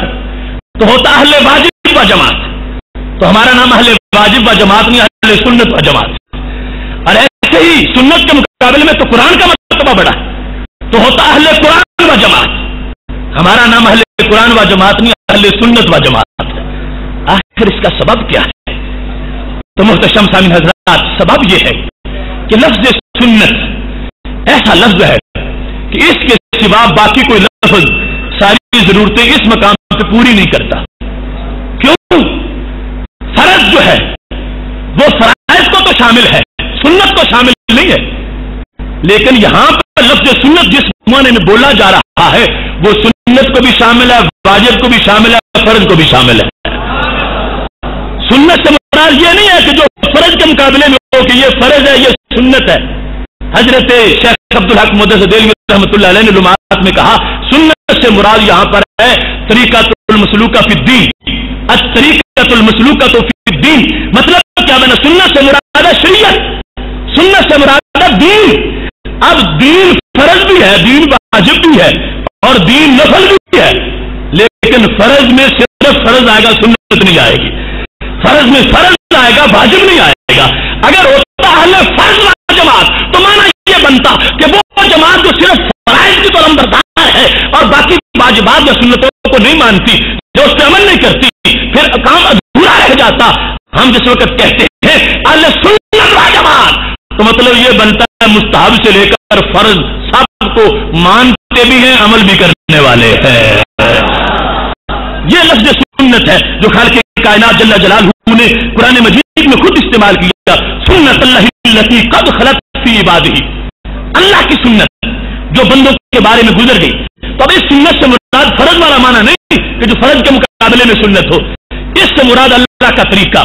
تو ہوتا اہل واجب و جماعت، تو ہمارا نام اہل واجب و جماعت نہیں، اہل سنت و جماعت. اور ایسے ہی سنت کے مقابلے میں تو قرآن کا مرتبہ بڑا تو ہوتا اہل قرآن و جماعت، ہمارا نام اہل قرآن و جماعت نہیں، اہل سنت و جماعت. آخر اس کا سبب کیا ہے؟ تو محترم سامعین حضرات، سبب یہ ہے کہ لفظ سنت ایسا لفظ ہے کہ اس کے سوا باقی کوئی لفظ ساری ضرورتیں اس مقام پہ پوری نہیں کرتا. کیوں؟ فرض جو ہے وہ فرائض کو تو شامل ہے، سنت کو شامل نہیں ہے. لیکن یہاں پر لفظ سنت جس معنی میں بولا جا رہا ہے وہ سنت کو بھی شامل ہے، واجب کو بھی شامل ہے، فرض کو بھی شامل ہے. سنت سے مراد یہ نہیں ہے کہ جو فرض کے مقابلے میں ہو کہ یہ فرض ہے یہ سنت ہے. حضرت شیخ عبدالحق محدث دہلوی رحمۃ اللہ علیہ نے لمحات میں کہا سنت سے مراد یہاں پر ہے طریقۃ المسلوکہ فی الدین، الطریقۃ المسلوکہ فی الدین. مطلب کیا بنا؟ سنت سے مراد ہے شریعت، سنت سے مراد ہے دین. اب دین فرض بھی ہے، دین واجب بھی ہے، اور دین نفل بھی ہے، لیکن فرض میں صرف فرض آئے گا، سنت نہیں آئے گی. فرض میں فرض آئے گا، واجب نہیں آئے گا. اگر ہوتا اہل فرض و جماعت تو مانا یہ بنتا کہ وہ جماعت جو صرف فرائض کی تو نمبردار ہے اور باقی واجبات یا سنتوں کو نہیں مانتی، جو اس پہ عمل نہیں کرتی، پھر کام ادھورا رہ جاتا. ہم جس وقت کہتے ہیں اہل سنت و جماعت تو مطلب یہ بنتا ہے مستحب سے لے کر فرض سب کو مانتے بھی ہیں، عمل بھی کرنے والے ہیں. یہ لفظ سنت ہے جو خالق کائنات جل جلالہ نے قرآن مجید میں خود استعمال کیا. سنت اللہ التی قد خلت فی عبادہ، اللہ کی سنت جو بندوں کے بارے میں گزر گئی. تو اب اس سنت سے مراد فرض والا معنی نہیں کہ جو فرض کے مقابلے میں سنت ہو، اس سے مراد اللہ کا طریقہ.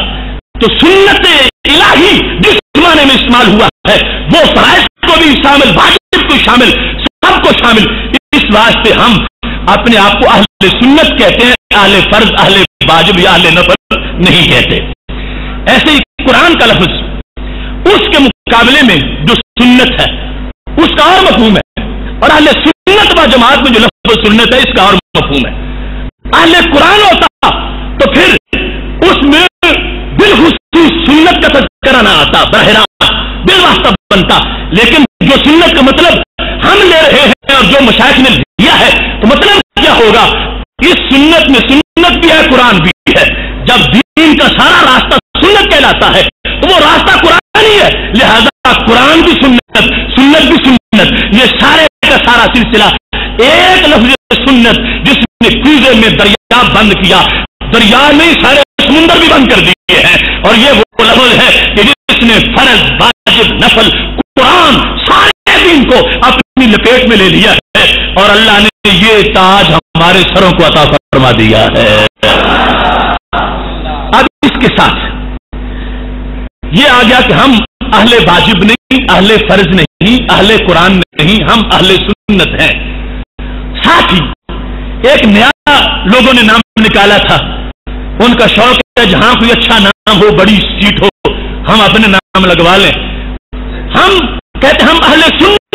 تو سنت الہی جس معنی میں استعمال ہوا ہے وہ فرائض کو بھی شامل، واجب کو شامل، سب کو شامل. اس واسطے ہم اپنے آپ کو اہل سنت کہتے ہیں، اہل فرض، اہل واجب یا اہل نفل نہیں کہتے. ایسے ہی قرآن کا لفظ اس کے مقابلے میں جو سنت ہے اس کا اور مفہوم ہے، اور اہل سنت و جماعت میں جو لفظ سنت ہے اس کا اور مفہوم ہے. اہل قرآن ہوتا تو پھر اس میں بالخصوص سنت کا تذکرہ نہ آتا، براہ راست بالواسطہ بنتا. لیکن جو سنت کا مطلب ہم لے رہے ہیں اور جو مشائخ نے لیا ہے تو مطلب کیا ہوگا؟ اس سنت میں سنت بھی ہے، قرآن بھی ہے. جب دین کا سارا راستہ سنت کہلاتا ہے تو وہ راستہ قرآن ہی ہے، لہذا قرآن بھی سنت، سنت بھی سنت، یہ سارے کا سارا سلسلہ ایک لفظ سنت جس نے کوزے میں دریا بند کیا، دریا میں سارے سمندر بھی بند کر دیے ہیں. اور یہ وہ لفظ ہے کہ جس نے فرض، واجب، نفل، قرآن سارے دین کو اپنی لپیٹ میں لے لیا ہے، اور اللہ نے یہ تاج ہمارے سروں کو عطا فرما دیا ہے. اب اس کے ساتھ یہ آ گیا کہ ہم اہل واجب نہیں، اہل فرض نہیں، اہل قرآن نہیں، ہم اہل سنت ہیں. ساتھ ہی ایک نیا لوگوں نے نام نکالا تھا، ان کا شوق ہے جہاں کوئی اچھا نام ہو، بڑی سیٹ ہو، ہم اپنے نام لگوا لیں. ہم کہتے ہیں ہم اہل سنت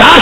4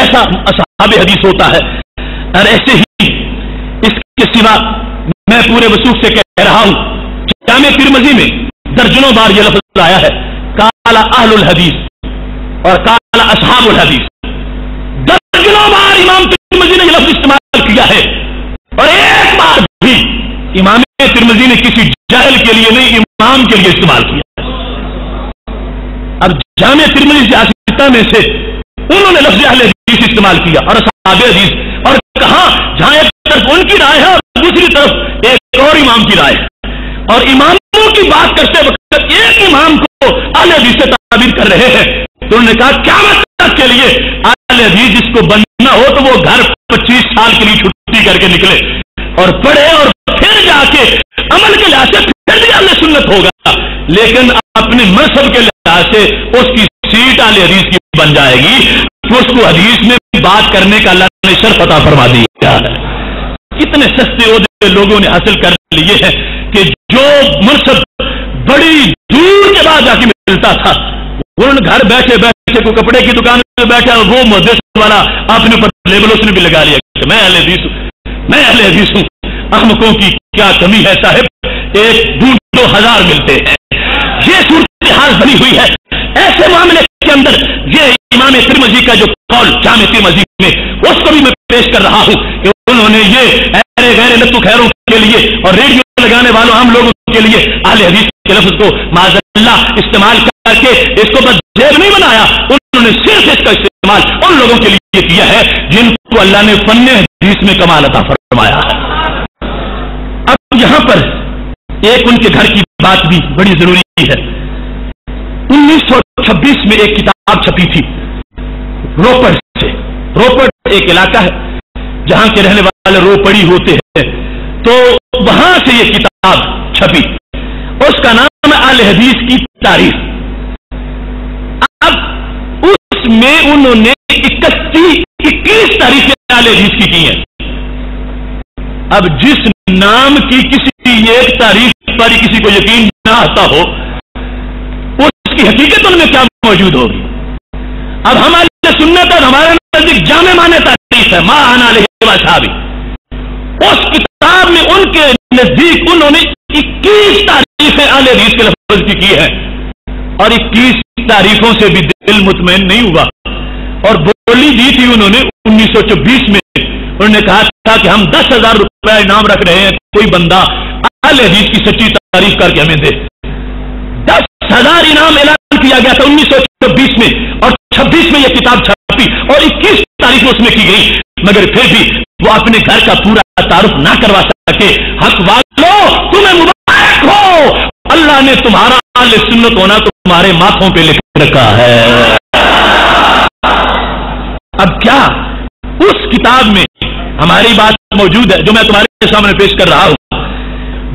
ایسا اصحاب حدیث ہوتا ہے. اور ایسے ہی اس کے سوا میں پورے وثوق سے کہہ رہا ہوں، جامع ترمذی میں درجنوں بار یہ لفظ آیا ہے، قال اہل الحدیث اور قال اصحاب الحدیث. درجنوں بار امام ترمذی نے یہ لفظ استعمال کیا ہے، اور ایک بار بھی امام ترمذی نے کسی جاہل کے لیے نہیں، امام کے لیے استعمال کیا. اب جامع ترمذی سیاستہ میں سے انہوں نے لفظ اہل حدیث استعمال کیا اور اصحاب حدیث، اور کہا جہاں ایک طرف ان کی رائے ہے اور دوسری طرف ایک اور امام کی رائے ہے، اور اماموں کی بات کرتے وقت ایک امام کو اہل حدیث سے تعبیر کر رہے ہیں. تو انہوں نے کہا قیامت تک کے لیے اہل حدیث جس کو بننا ہو تو وہ گھر 25 سال کے لیے چھٹی کر کے نکلے اور پڑھے، اور پھر جا کے عمل کے لحاظ سے پھر بھی اہل سنت ہوگا، لیکن اپنے مذہب کے لحاظ سے اس کی سیٹ اہل حدیث کی بن جائے گی. اس کو حدیث میں بات کرنے کا اللہ نے شرف عطا فرما دیا ہے. کتنے سستے عہدے لوگوں نے حاصل کر لیے ہیں کہ جو منصب بڑی دور کے بعد جا کے ملتا تھا، وہ گھر بیٹھے بیٹھے کوئی کپڑے کی دکان میں بیٹھا، وہ محدث والا اپنے اوپر لیبل اس نے بھی لگا لیا کہ میں اہل حدیث ہوں، میں اہل حدیث ہوں. احمقوں کی کیا کمی ہے صاحب، ایک ڈھونڈ 2000 ملتے ہیں. یہ صورتحال بنی ہوئی ہے. ایسے معاملے کے اندر یہ امام ترمذی کا جو قول جامع ترمذی میں، اس کو بھی میں پیش کر رہا ہوں کہ انہوں نے یہ غیر لطف خیروں کے لیے اور ریڈیو لگانے والوں عام لوگوں کے لیے اہل حدیث کے لفظ کو معاذ اللہ استعمال کر کے اس کو بس جیب نہیں بنایا، انہوں نے صرف اس کا استعمال ان لوگوں کے لیے کیا ہے جن کو اللہ نے فن حدیث میں کمال عطا فرمایا ہے. اب یہاں پر ایک ان کے گھر کی بات بھی بڑی ضروری ہے. 1926 میں ایک کتاب چھپی تھی روپڑ سے. روپڑ ایک علاقہ ہے جہاں کے رہنے والے روپڑی ہوتے ہیں، تو وہاں سے یہ کتاب چھپی، اس کا نام ہے اہل حدیث کی تاریخ. اب اس میں انہوں نے 21 تاریخیں اہل حدیث کی ہیں. اب جس نام کی کسی ایک تاریخ پر کسی کو یقین نہ آتا ہو، اس کی حقیقت ان میں کیا موجود ہوگی. اب ہمارے سنت اور ہمارے نزدیک جامع معنی تاریخ ہے، ما انا علیہ واصحابی. اس کتاب میں ان کے نزدیک انہوں نے 21 تاریخیں اہل حدیث کے لفظ کی ہے، اور 21 تاریخوں سے بھی دل مطمئن نہیں ہوا، اور بولی دی تھی انہوں نے 1924 میں. انہوں نے کہا تھا کہ ہم 10,000 روپے انعام رکھ رہے ہیں، کوئی بندہ اہل حدیث کی سچی تعریف کر کے ہمیں دے. 10,000 انعام اعلان کیا گیا تھا 1924 میں، اور 26 میں یہ کتاب چھپی اور 21 تاریخ اس میں کی گئی، مگر پھر بھی وہ اپنے گھر کا پورا تعارف نہ کروا سکے. حق والو تمہیں مبارک ہو، اللہ نے تمہارا اہل سنت ہونا تمہارے ماتھوں پہ لکھ رکھا ہے. اب کیا اس کتاب میں ہماری بات موجود ہے جو میں تمہارے سامنے پیش کر رہا ہوں،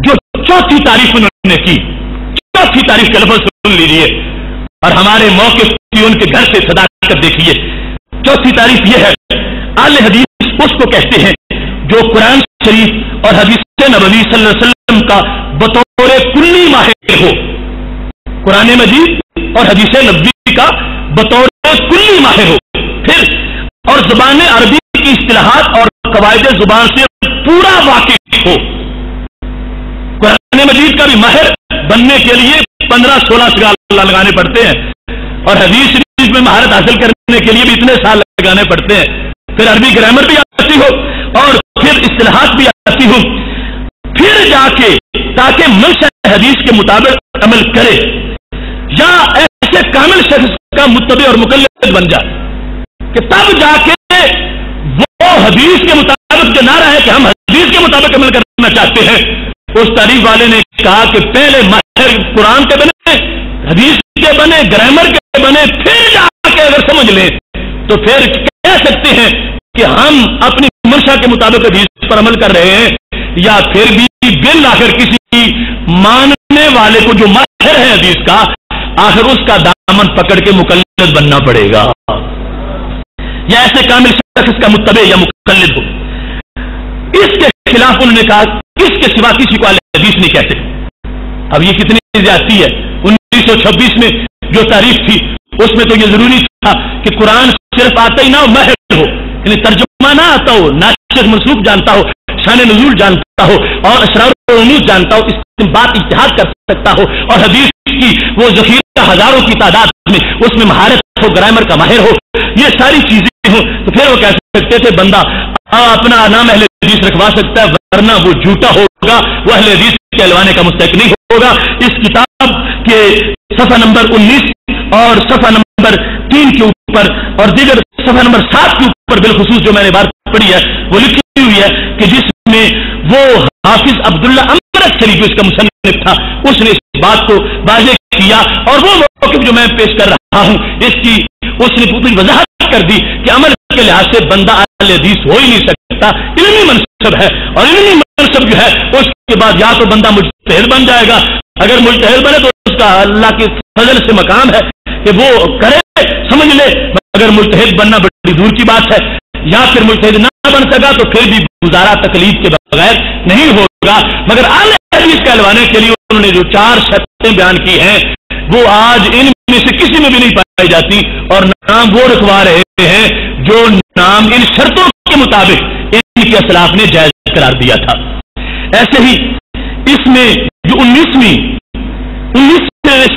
جو چوتھی تعریف انہوں نے کی. چوتھی تعریف کے لفظ سن لیجیے اور ہمارے موقف کی ان کے گھر سے صداقت دیکھیے. چوتھی تعریف یہ ہے، اہل حدیث اس کو کہتے ہیں جو قرآن شریف اور حدیث نبوی صلی اللہ علیہ وسلم کا بطور کلی ماہر ہو. قرآن مجید اور حدیث نبوی کا بطور کلی ماہر ہو، پھر اور زبان عربی کی اصطلاحات اور قواعد زبان سے پورا واقف ہو. قرآن مجید کا بھی ماہر بننے کے لیے 15-16 سال لگانے پڑتے ہیں، اور حدیث شریف میں مہارت حاصل کرنے کے لیے بھی اتنے سال لگانے پڑتے ہیں. پھر عربی گرامر بھی آتی ہو اور پھر اصطلاحات بھی آتی ہو، پھر جا کے تاکہ منشأ حدیث کے مطابق عمل کرے یا ایسے کامل شخص کا متبع اور مقلد بن جائے کہ تب جا کے وہ حدیث کے مطابق جو نعرہ ہے کہ ہم حدیث کے مطابق عمل کرنا چاہتے ہیں. اس تعریف والے نے کہا کہ پہلے ماہر قرآن کے بنے، حدیث کے بنے، گرامر کے بنے، پھر جا کے اگر سمجھ لیں تو پھر کہہ سکتے ہیں کہ ہم اپنی منشا کے مطابق حدیث پر عمل کر رہے ہیں، یا پھر بھی بالآخر کسی ماننے والے کو جو ماہر ہے حدیث کا، آخر اس کا دامن پکڑ کے مقلد بننا پڑے گا، یا ایسے کامل شخص کا متبع یا مقلد ہو. اس کے خلاف انہوں نے کہا اس کے سوا کسی کو اہل حدیث نہیں کہتے. اب یہ کتنی زیادتی ہے. 1926 میں جو تعریف تھی اس میں تو یہ ضروری تھا کہ قرآن صرف آتا ہی نہ ہو، ماہر ہو، یعنی ترجمہ نہ آتا ہو، ناسخ منسوخ جانتا ہو، شان نزول جانتا ہو اور اسرار و رموز جانتا ہو، استنباط اجتہاد کر سکتا ہو اور حدیث کی وہ ذخیرہ ہزاروں کی تعداد میں اس میں مہارت ہو، گرامر کا ماہر ہو، یہ ساری چیزیں ہوں، تو پھر وہ کہہ سکتے تھے بندہ اپنا نام اہل حدیث رکھوا سکتا ہے، ورنہ وہ جھوٹا ہوگا، وہ اہل حدیث کہلوانے کا مستحق نہیں ہوگا۔ اس کتاب کے صفحہ نمبر 19 اور صفحہ نمبر 3 کے اوپر اور دیگر صفحہ نمبر 7 کے اوپر بالخصوص جو میں نے بات پڑھی ہے وہ لکھی ہوئی ہے کہ جس میں وہ حافظ عبداللہ امرتسری جو اس کا مصنف تھا اس نے اس بات کو واضح کیا، اور وہ موقف جو میں پیش کر رہا ہوں اس کی اس نے پوری وضاحت کر دی کہ عمل کے لحاظ سے بندہ اہل حدیث ہو ہی نہیں سکتا، علمی منصب ہے، اور علمی منصب جو ہے اس کے بعد یا تو بندہ مجتہد بن جائے گا، اگر مجتہد بنے تو اس کا اللہ کے فضل سے مقام ہے کہ وہ کرے سمجھ لے، اگر مجتہد بننا بڑی دور کی بات ہے، یا پھر مجتہد نہ بن سکا تو پھر بھی گزارا تکلیف کے بغیر نہیں ہوگا، مگر اہل حدیث کہلوانے کے لیے انہوں نے جو 4 شرطیں بیان کی ہیں وہ آج ان میں سے کسی میں بھی نہیں پائی جاتی، اور نام وہ رکھوا رہے ہیں جو نام ان شرطوں کے مطابق ان کے اسلاف نے جائز قرار دیا تھا۔ ایسے ہی اس میں جو 19ویں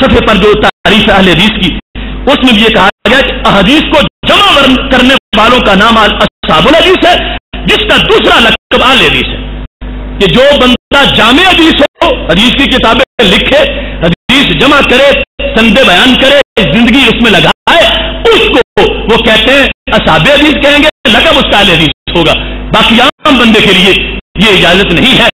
صفحے پر جو تعریف اہل حدیث کی اس میں بھی یہ کہا گیا کہ احادیث کو جمع کرنے والوں کا نام اصحاب الحدیث ہے، جس کا دوسرا لقب اہل حدیث ہے، کہ جو بندہ جامع حدیث ہو، حدیث کی کتابیں لکھے، حدیث جمع کرے، سند بیان کرے، زندگی اس میں لگائے، اس کو وہ کہتے ہیں اصحاب حدیث کہیں گے، لقب اس کا اہل حدیث ہوگا، باقی عام بندے کے لیے یہ اجازت نہیں ہے۔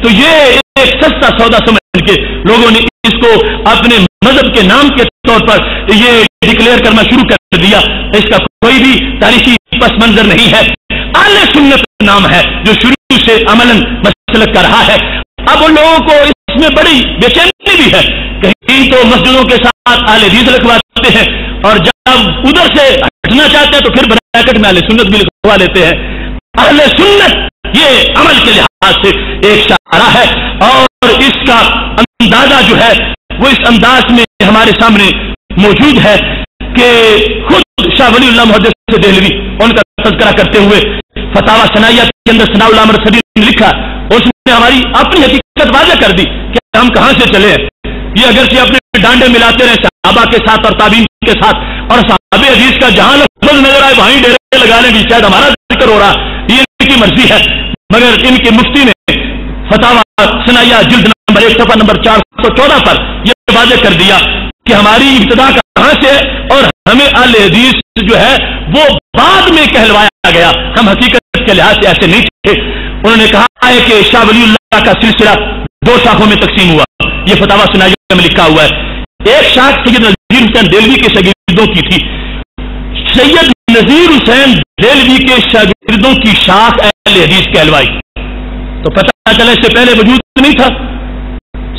تو یہ ایک سستا سودا سمجھ کے لوگوں نے اس کو اپنے مذہب کے نام کے طور پر یہ ڈکلیئر کرنا شروع کر دیا، اس کا کوئی بھی تاریخی پس منظر نہیں ہے، اہل سنت نام ہے جو شروع سے عملاً مسلک کر رہا ہے۔ اب ان لوگوں کو اس میں بڑی بے چینی بھی ہے، کہیں تو مسجدوں کے ساتھ اہل حدیث لکھواتے ہیں، اور جب ادھر سے ہٹنا چاہتے ہیں تو پھر بریکٹ میں اہل سنت بھی لکھوا لیتے ہیں۔ اہل سنت یہ عمل کے لحاظ سے ایک شعرہ ہے، اور اس کا اندازہ جو ہے وہ اس انداز میں ہمارے سامنے موجود ہے کہ خود شاہ ولی اللہ محدث دہلوی ان کا تذکرہ کرتے ہوئے فتاوی ثنائیہ کے اندر ثناء اللہ مرصدی نے لکھا، اس نے ہماری اپنی حقیقت واضح کر دی کہ ہم کہاں سے چلے ہیں۔ یہ اگرچہ اپنے ڈانڈے ملاتے رہے صحابہ کے ساتھ اور تابعین کے ساتھ، اور صحابہ حدیث کا جہاں لفظ نظر آئے وہیں ڈیرے لگا لیں کہ شاید ہمارا ذکر ہو رہا، یہ ان کی مرضی ہے، مگر ان کے مفتی نے فتاوی ثنائیہ جلد نمبر 1 صفحہ نمبر 414 پر یہ واضح کر دیا کہ ہماری ابتدا کہاں سے ہے، اور ہمیں اہل حدیث جو ہے وہ بعد میں کہلوایا گیا، ہم حقیقت کے لحاظ سے ایسے نہیں تھے۔ انہوں نے کہا ہے کہ شاہ ولی اللہ کا سلسلہ 2 شاخوں میں تقسیم ہوا، یہ فتاوی ثنائیہ میں لکھا ہوا ہے۔ ایک شاخ سید نذیر حسین دہلوی کے شاگردوں کی تھی، سید نذیر حسین دہلوی کے شاگردوں کی شاخ اہل حدیث کہلوائی، تو پتہ چلا اس سے پہلے وجود نہیں تھا۔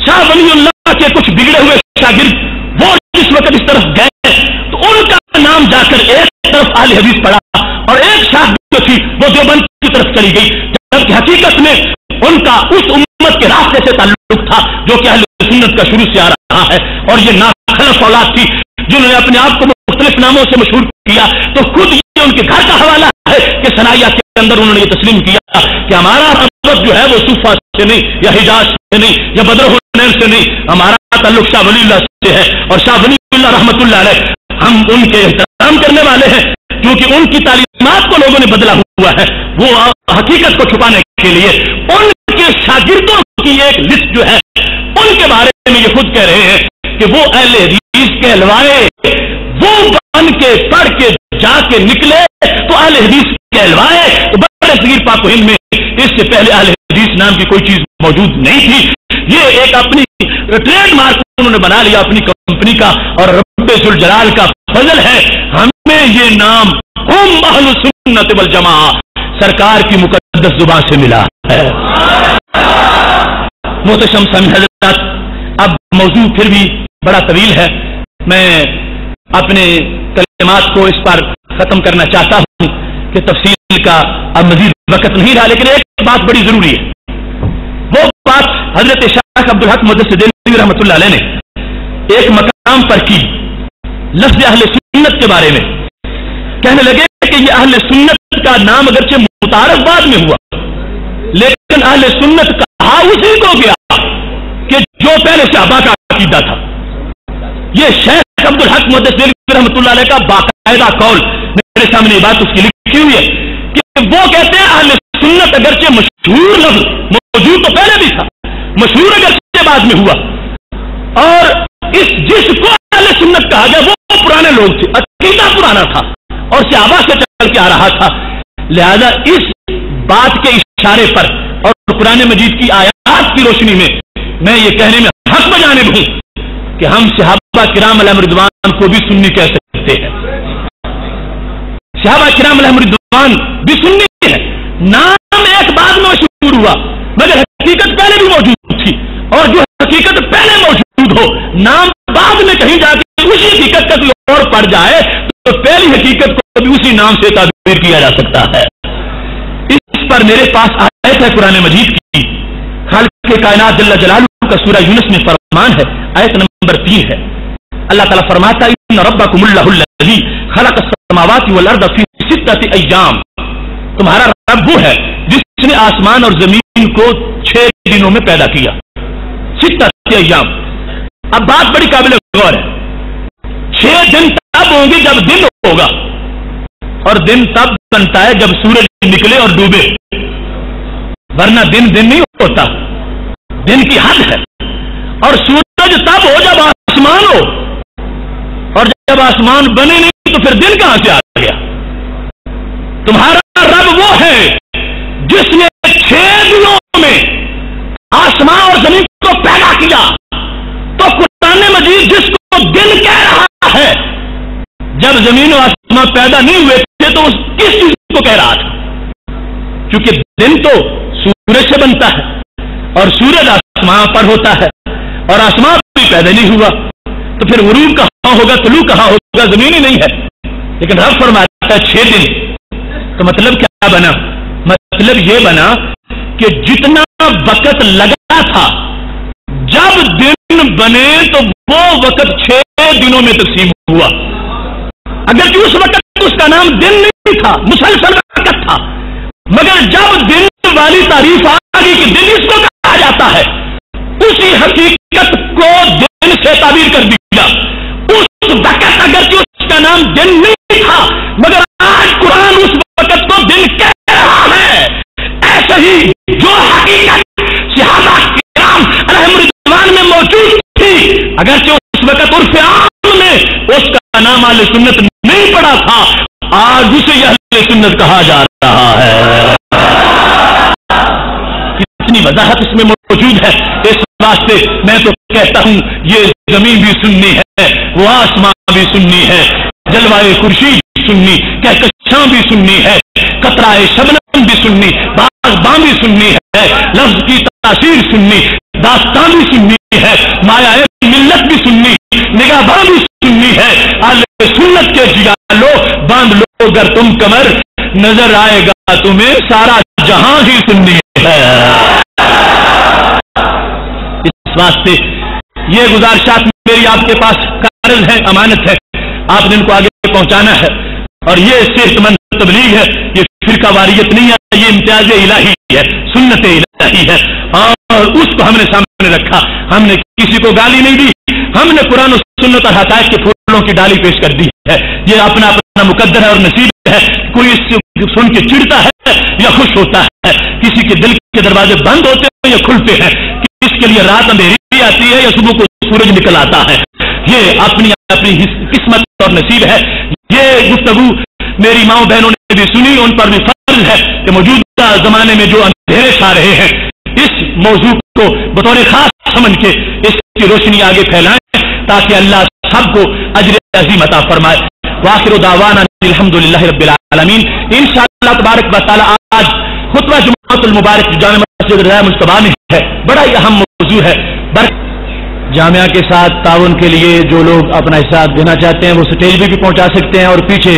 شاہ ولی اللہ کے کچھ بگڑے ہوئے شاگرد وہ جس وقت اس طرف گئے تو ان کا نام جا کر ایک طرف اہل حدیث پڑا، اور ایک شاخ جو تھی وہ دیوبند کی طرف چلی گئی، جبکہ حقیقت میں ان کا اس امت کے راستے سے تعلق تھا جو کہ اہل سنت کا شروع سے آ رہا ہے، اور یہ ناخلف اولاد تھی جنہوں نے اپنے آپ کو مختلف ناموں سے مشہور کیا۔ تو خود یہ ان کے گھر کا حوالہ ہے کہ ثنائیہ کے اندر انہوں نے یہ تسلیم کیا کہ ہمارا ربط جو ہے وہ صوفہ سے نہیں، یا حجاز سے نہیں، یا بدر حنین سے نہیں، ہمارا تعلق شاہ ولی اللہ سے ہے، اور شاہ ولی اللہ رحمۃ اللہ علیہ ہم ان کے احترام کرنے والے ہیں، کیونکہ ان کی تعلیمات کو لوگوں نے بدلا ہوا ہے، وہ حقیقت کو چھپانے کے لیے ان کے شاگردوں کی ایک لسٹ جو ہے ان کے بارے میں یہ خود کہہ رہے ہیں کہ وہ اہل حدیث کہلوائے، وہ بن کے پڑھ کے جا کے نکلے تو اہل حدیث کہلوائے۔ تو بڑے صغیر پاک و ہند میں اس سے پہلے اہل حدیث نام کی کوئی چیز موجود نہیں تھی، یہ ایک اپنی ٹریڈ مارک انہوں نے بنا لیا اپنی کمپنی کا، اور رب ذوالجلال کا فضل ہے ہمیں یہ نام ہم اہل سنت والجماعہ سرکار کی مقدس زبان سے ملا ہے۔ محتشم سامعین حضرات، اب موضوع پھر بھی بڑا طویل ہے، میں اپنے کلمات کو اس پر ختم کرنا چاہتا ہوں کہ تفصیل کا اب مزید وقت نہیں رہا، لیکن ایک بات بڑی ضروری ہے، وہ بات حضرت شیخ عبدالحق محدث دہلوی رحمۃ اللہ علیہ نے ایک مقام پر کی لفظ اہل سنت کے بارے میں، کہنے لگے کہ یہ اہل سنت کا نام اگرچہ متعارف بعد میں ہوا، لیکن اہل سنت کہا اسی کو گیا کہ جو پہلے صحابہ کا عقیدہ تھا۔ یہ شیخ عبد الحق محدث دہلوی رحمۃ اللہ علیہ کا باقاعدہ قول، میرے سامنے یہ بات اس کی لکھی ہوئی ہے کہ وہ کہتے ہیں اہل سنت اگرچہ مشہور لفظ موجود تو پہلے بھی تھا، مشہور اگرچہ بعد میں ہوا، اور جس کو اہل سنت کہا گیا وہ پرانے لوگ تھے، عقیدہ پرانا تھا اور صحابہ سے چل کے آ رہا تھا۔ لہذا اس بات کے اشارے پر اور قرآن مجید کی آیات کی روشنی میں یہ کہنے میں حق بجانب ہوں کہ ہم صحابہ کرام علیہم رضوان کو بھی سنی کہہ سکتے ہیں۔ صحابہ کرام علیہم رضوان بھی سنی ہے، نام ایک بعد میں مشہور ہوا مگر حقیقت پہلے بھی موجود تھی، اور جو حقیقت پہلے موجود ہو نام بعد میں کہیں جا کے اسی حقیقت کا کوئی اور پڑ جائے تو پہلی حقیقت کو بھی اسی نام سے تعبیر کیا جا سکتا ہے۔ اس پر میرے پاس آیت ہے قرآن مجید کی، خالق کائنات جل جلالہ کا سورہ یونس میں فرمان ہے، آیت نمبر 3 ہے۔ اللہ تعالیٰ فرماتا ہے ان ربکم اللہ الذی خلق السماوات والارض فی 6 ایام، تمہارا رب وہ ہے جس نے آسمان اور زمین کو 6 دنوں میں پیدا کیا، 6 ایام۔ اب بات بڑی قابل غور ہے، 6 دن تب ہوں گے جب دن ہوگا، اور دن تب بنتا ہے جب سورج نکلے اور ڈوبے، ورنہ دن نہیں ہوتا، دن کی حد ہے، اور سورج تب ہو جب آسمان ہو، اور جب آسمان بنے نہیں تو پھر دن کہاں سے آ گیا؟ تمہارا رب وہ ہے جس نے 6 دنوں میں آسمان اور زمین کو پیدا کیا، تو قرآن مجید جس کو دن کہہ رہا ہے، جب زمین و آسمان پیدا نہیں ہوئے تھے تو کس چیز کو کہہ رہا تھا؟ کیونکہ دن تو سورج سے بنتا ہے اور سورج آسمان پر ہوتا ہے، اور آسمان بھی پیدا نہیں ہوا تو پھر غروب کہاں ہوگا، طلوع کہاں ہوگا؟ زمین ہی نہیں ہے۔ لیکن رب فرماتا ہے 6 دن، تو مطلب کیا بنا؟ مطلب یہ بنا کہ جتنا وقت لگا تھا جب دن بنے تو وہ وقت 6 دنوں میں تقسیم ہوا، اگرچہ اس وقت اس کا نام دن نہیں تھا، مسلسل وقت تھا، مگر جب دن والی تعریف آ گئی کہ دن اس کو کہا جاتا ہے، اسی حقیقت کو دن سے تعبیر کر دیا۔ اس وقت اگرچہ اس کا نام دن نہیں تھا مگر آج قرآن اس وقت کو دن کہہ رہا ہے۔ ایسے ہی جو حقیقت صحابہ کرام علیہم رضوان میں موجود تھی، اگرچہ اس وقت عرف عام میں اس کا نام اہل سنت نہیں پڑا تھا، آج اسے اہل سنت کہا جا رہا ہے۔ کتنی وضاحت اس میں موجود ہے، اس واسطے میں تو کہتا ہوں یہ زمین بھی سنی ہے، وہ آسمان بھی سنی ہے، جلوائے خورشید سنی، کہکشاں بھی سنی ہے، قطرہ شبنم بھی سنی، باغباں بھی سنی ہے، لفظ کی تاثیر سنی، داستان بھی سنی ہے، مایا ملت بھی سنی، نگاہباں بھی سنی ہے۔ اہل سنت کے جگالو باندھ لو گر تم کمر، نظر آئے گا تمہیں سارا جہاں ہی سنی ہے۔ اس واسطے یہ گزارشات میری آپ کے پاس قرض ہے، امانت ہے، آپ نے ان کو آگے پہنچانا ہے، اور یہ صحت مند تبلیغ ہے، یہ فرقہ واریت نہیں ہے، یہ امتیاز الہی ہے، سنت الہی ہے، اور اس کو ہم نے سامنے رکھا، ہم نے کسی کو گالی نہیں دی، ہم نے قرآن و سنت اور حقائق کے پھولوں کی ڈالی پیش کر دی ہے۔ یہ اپنا اپنا مقدر ہے اور نصیب ہے، کوئی اس سے سن کے چڑھتا ہے یا خوش ہوتا ہے، کسی کے دل کے دروازے بند ہوتے ہیں یا کھلتے ہیں، اس کے لیے رات اندھیری آتی ہے یا صبح کو سورج نکل آتا ہے، یہ اپنی اپنی قسمت اور نصیب ہے۔ یہ گفتگو میری ماں بہنوں نے بھی سنی، ان پر بھی فرض ہے کہ موجودہ زمانے میں جو اندھیرے چھا رہے ہیں اس موضوع کو بطور خاص سمجھ کے اس کی روشنی آگے پھیلائیں تاکہ اللہ سب کو اجر عظیم عطا فرمائے۔ وآخر دعوانا الحمدللہ رب العالمین۔ انشاءاللہ تبارک و تعالی آج خطبہ جمعۃ المبارک جامع مسجد رضا مجتبیٰ میں ہے، بڑا ہی اہم موضوع ہے۔ جامعہ کے ساتھ تعاون کے لیے جو لوگ اپنا حصہ دینا چاہتے ہیں وہ سٹیج پہ بھی پہنچا سکتے ہیں، اور پیچھے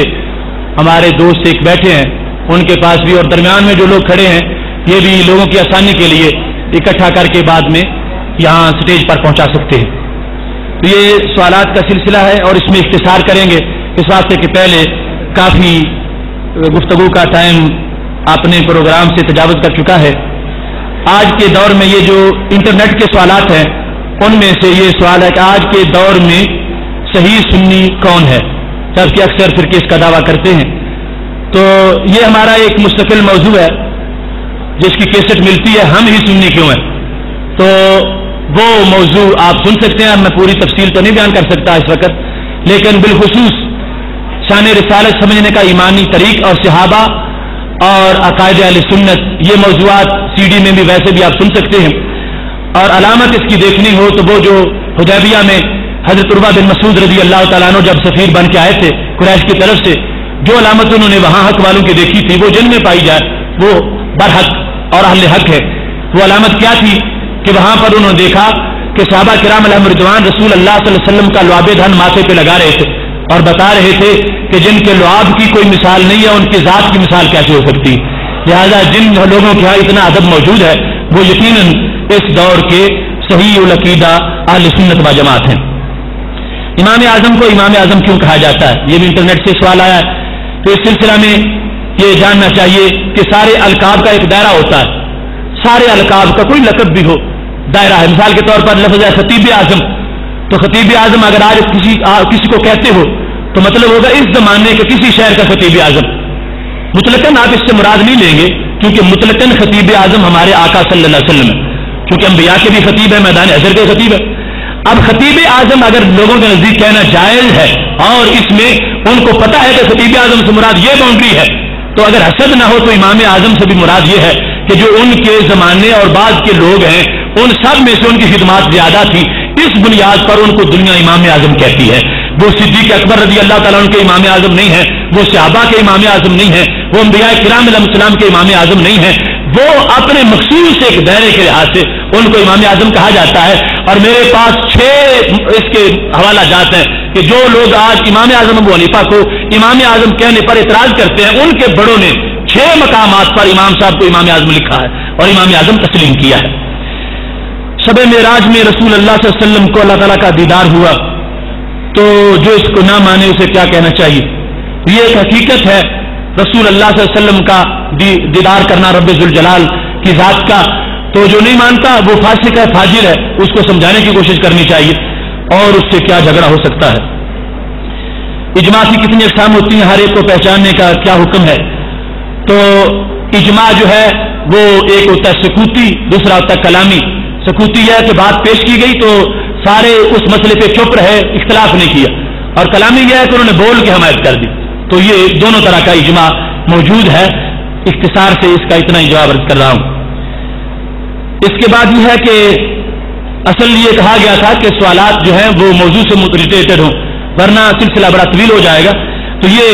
ہمارے دوست ایک بیٹھے ہیں ان کے پاس بھی، اور درمیان میں جو لوگ کھڑے ہیں یہ بھی لوگوں کی آسانی کے لیے اکٹھا کر کے بعد میں یہاں سٹیج پر پہنچا سکتے ہیں۔ تو یہ سوالات کا سلسلہ ہے اور اس میں اختصار کریں گے اس واسطے کہ پہلے کافی گفتگو کا ٹائم اپنے پروگرام سے تجاوز کر چکا ہے. آج کے دور میں یہ جو انٹرنیٹ کے سوالات ہیں ان میں سے یہ سوال ہے کہ آج کے دور میں صحیح سنی کون ہے، جبکہ اکثر فرقے اس کا دعویٰ کرتے ہیں. تو یہ ہمارا ایک مستقل موضوع ہے جس کی کیسٹ ملتی ہے ہم ہی سنی کیوں ہیں. تو وہ موضوع آپ سن سکتے ہیں. میں پوری تفصیل تو نہیں بیان کر سکتا اس وقت، لیکن بالخصوص شان رسالت سمجھنے کا ایمانی طریق اور صحابہ اور عقائد اہل سنت، یہ موضوعات سی ڈی میں بھی ویسے بھی آپ سن سکتے ہیں. اور علامت اس کی دیکھنی ہو تو وہ جو حدیبیہ میں حضرت عروہ بن مسعود رضی اللہ تعالیٰ عنہ جب سفیر بن کے آئے تھے قریش کی طرف سے، جو علامت انہوں نے وہاں حق والوں کی دیکھی تھی وہ جن میں پائی جائے وہ برحق اور اہل حق ہے. وہ علامت کیا تھی کہ وہاں پر انہوں نے دیکھا کہ صحابہ کرام علیہم رضوان رسول اللہ صلی اللہ علیہ وسلم کا لعاب دھن ماتھے پہ لگا رہے تھے اور بتا رہے تھے کہ جن کے لعاب کی کوئی مثال نہیں ہے ان کی ذات کی مثال کیسے ہو سکتی. لہذا جن لوگوں کے یہاں اتنا ادب موجود ہے وہ یقیناً اس دور کے صحیح العقیدہ اہل سنت و جماعت ہیں. امام اعظم کو امام اعظم کیوں کہا جاتا ہے، یہ بھی انٹرنیٹ سے سوال آیا ہے. تو اس سلسلہ میں یہ جاننا چاہیے کہ سارے القاب کا ایک دائرہ ہوتا ہے. سارے القاب کا کوئی لقب بھی ہو دائرہ ہے. مثال کے طور پر لفظ ہے خطیب اعظم، تو خطیب اعظم اگر آج کسی کو کہتے ہو تو مطلب ہوگا اس زمانے کے کسی شہر کا خطیب اعظم. مطلقاً آپ اس سے مراد نہیں لیں گے کیونکہ مطلقاً خطیب اعظم ہمارے آقا صلی اللہ علیہ وسلم ہے، کیونکہ انبیاء کے بھی خطیب ہے، میدان حشر کے خطیب ہے. اب خطیب اعظم اگر لوگوں کے نزدیک کہنا جائز ہے اور اس میں ان کو پتا ہے کہ خطیب اعظم سے مراد یہ باؤنڈری ہے، تو اگر حسد نہ ہو تو امام اعظم سے بھی مراد یہ ہے کہ جو ان کے زمانے اور بعد کے لوگ ہیں ان سب میں سے ان کی خدمات زیادہ تھی، اس بنیاد پر ان کو دنیا امام اعظم کہتی ہے. وہ صدیق اکبر رضی اللہ تعالیٰ عنہ کے امام اعظم نہیں ہے، وہ صحابہ کے امام اعظم نہیں ہے، وہ انبیاء کرام علیہ السلام کے امام اعظم نہیں ہے. وہ اپنے مخصوص ایک دائرے کے لحاظ سے ان کو امام اعظم کہا جاتا ہے. اور میرے پاس 6 اس کے حوالہ جات ہیں کہ جو لوگ آج امام اعظم ابو حنیفہ کو امام اعظم کہنے پر اعتراض کرتے ہیں ان کے بڑوں نے 6 مقامات پر امام صاحب کو امام اعظم لکھا ہے اور امام اعظم تسلیم کیا ہے. شب معراج میں رسول اللہ صلی اللہ علیہ وسلم کو اللہ تعالیٰ کا دیدار ہوا، تو جو اس کو نہ مانے اسے کیا کہنا چاہیے. یہ ایک حقیقت ہے رسول اللہ صلی اللہ علیہ وسلم کا دیدار کرنا رب ذوالجلال کی ذات کا. تو جو نہیں مانتا وہ فاسق ہے، فاجر ہے، اس کو سمجھانے کی کوشش کرنی چاہیے اور اس سے کیا جھگڑا ہو سکتا ہے. اجماع کی کتنی اقسام ہوتی ہیں، ہر ایک کو پہچاننے کا کیا حکم ہے. تو اجماع جو ہے وہ ایک ہوتا ہے سکوتی، دوسرا ہوتا ہے کلامی. سکوتی یہ ہے کہ بات پیش کی گئی تو سارے اس مسئلے پہ چپ رہے، اختلاف نہیں کیا، اور کلامی یہ ہے کہ انہوں نے بول کے حمایت کر دی. تو یہ دونوں طرح کا اجماع موجود ہے. اختصار سے اس کا اتنا ہی جواب عرض کر رہا ہوں. اس کے بعد یہ ہے کہ اصل یہ کہا گیا تھا کہ سوالات جو ہیں وہ موضوع سے ریلیٹڈ ہوں، ورنہ سلسلہ بڑا طویل ہو جائے گا. تو یہ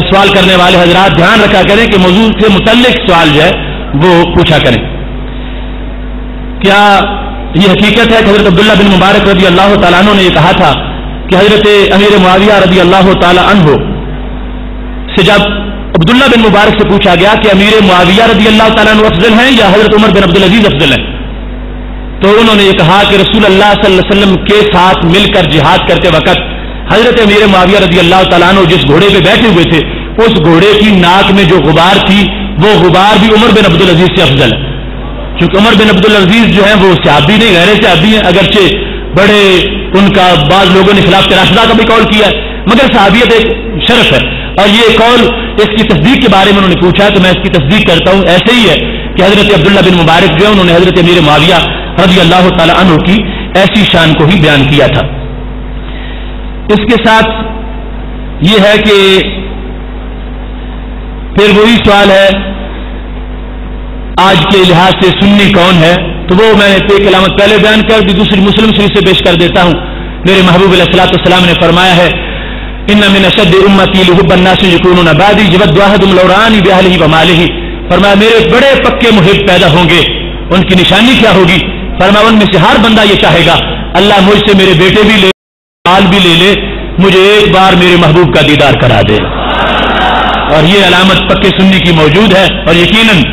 سوال کرنے والے حضرات دھیان رکھا کریں کہ موضوع سے متعلق سوال جو ہے وہ پوچھا کریں. کیا یہ حقیقت ہے کہ حضرت عبداللہ بن مبارک رضی اللہ تعالیٰ عنہ نے یہ کہا تھا کہ حضرت امیر معاویہ رضی اللہ تعالیٰ عنہ سے جب عبداللہ بن مبارک سے پوچھا گیا کہ امیر معاویہ رضی اللہ تعالیٰ عنہ افضل ہیں یا حضرت عمر بن عبدالعزیز افضل ہیں، تو انہوں نے یہ کہا کہ رسول اللہ صلی اللہ علیہ وسلم کے ساتھ مل کر جہاد کرتے وقت حضرت امیر معاویہ رضی اللہ تعالیٰ عنہ جس گھوڑے پہ بیٹھے ہوئے تھے اس گھوڑے کی ناک میں جو غبار تھی وہ غبار بھی عمر بن عبدالعزیز سے افضل ہے. کیونکہ عمر بن عبدالعزیز جو ہیں وہ صحابی نہیں، غیر صحابی ہیں، اگرچہ بڑے ان کا بعض لوگوں نے خلاف راشدہ کا بھی قول کیا ہے، مگر صحابیت ایک شرف ہے. اور یہ قول اس کی تصدیق کے بارے میں انہوں نے پوچھا تو میں اس کی تصدیق کرتا ہوں. ایسے ہی ہے کہ حضرت عبداللہ بن مبارک جو ہے انہوں نے حضرت امیر معاویہ رضی اللہ تعالی عنہ کی ایسی شان کو ہی بیان کیا تھا. اس کے ساتھ یہ ہے کہ پھر وہی سوال ہے آج کے لحاظ سے سنی کون ہے، تو وہ میں ایک علامت پہلے بیان کر دی، دوسری مسلم شریف سے پیش کر دیتا ہوں. میرے محبوب علیہ الصلوۃ والسلام نے فرمایا ہے ان من اشد امتی لحب الناس یکونون بعدی یود واحدهم لوران باهله وماله. فرمایا میرے بڑے پکے محب پیدا ہوں گے. ان کی نشانی کیا ہوگی؟ فرمایا ان میں سے ہر بندہ یہ چاہے گا اللہ مجھ سے میرے بیٹے بھی لے، مال بھی لے لے، مجھے ایک بار میرے محبوب کا دیدار کرا دے. اور یہ علامت پکے سنی کی موجود ہے. اور یقیناً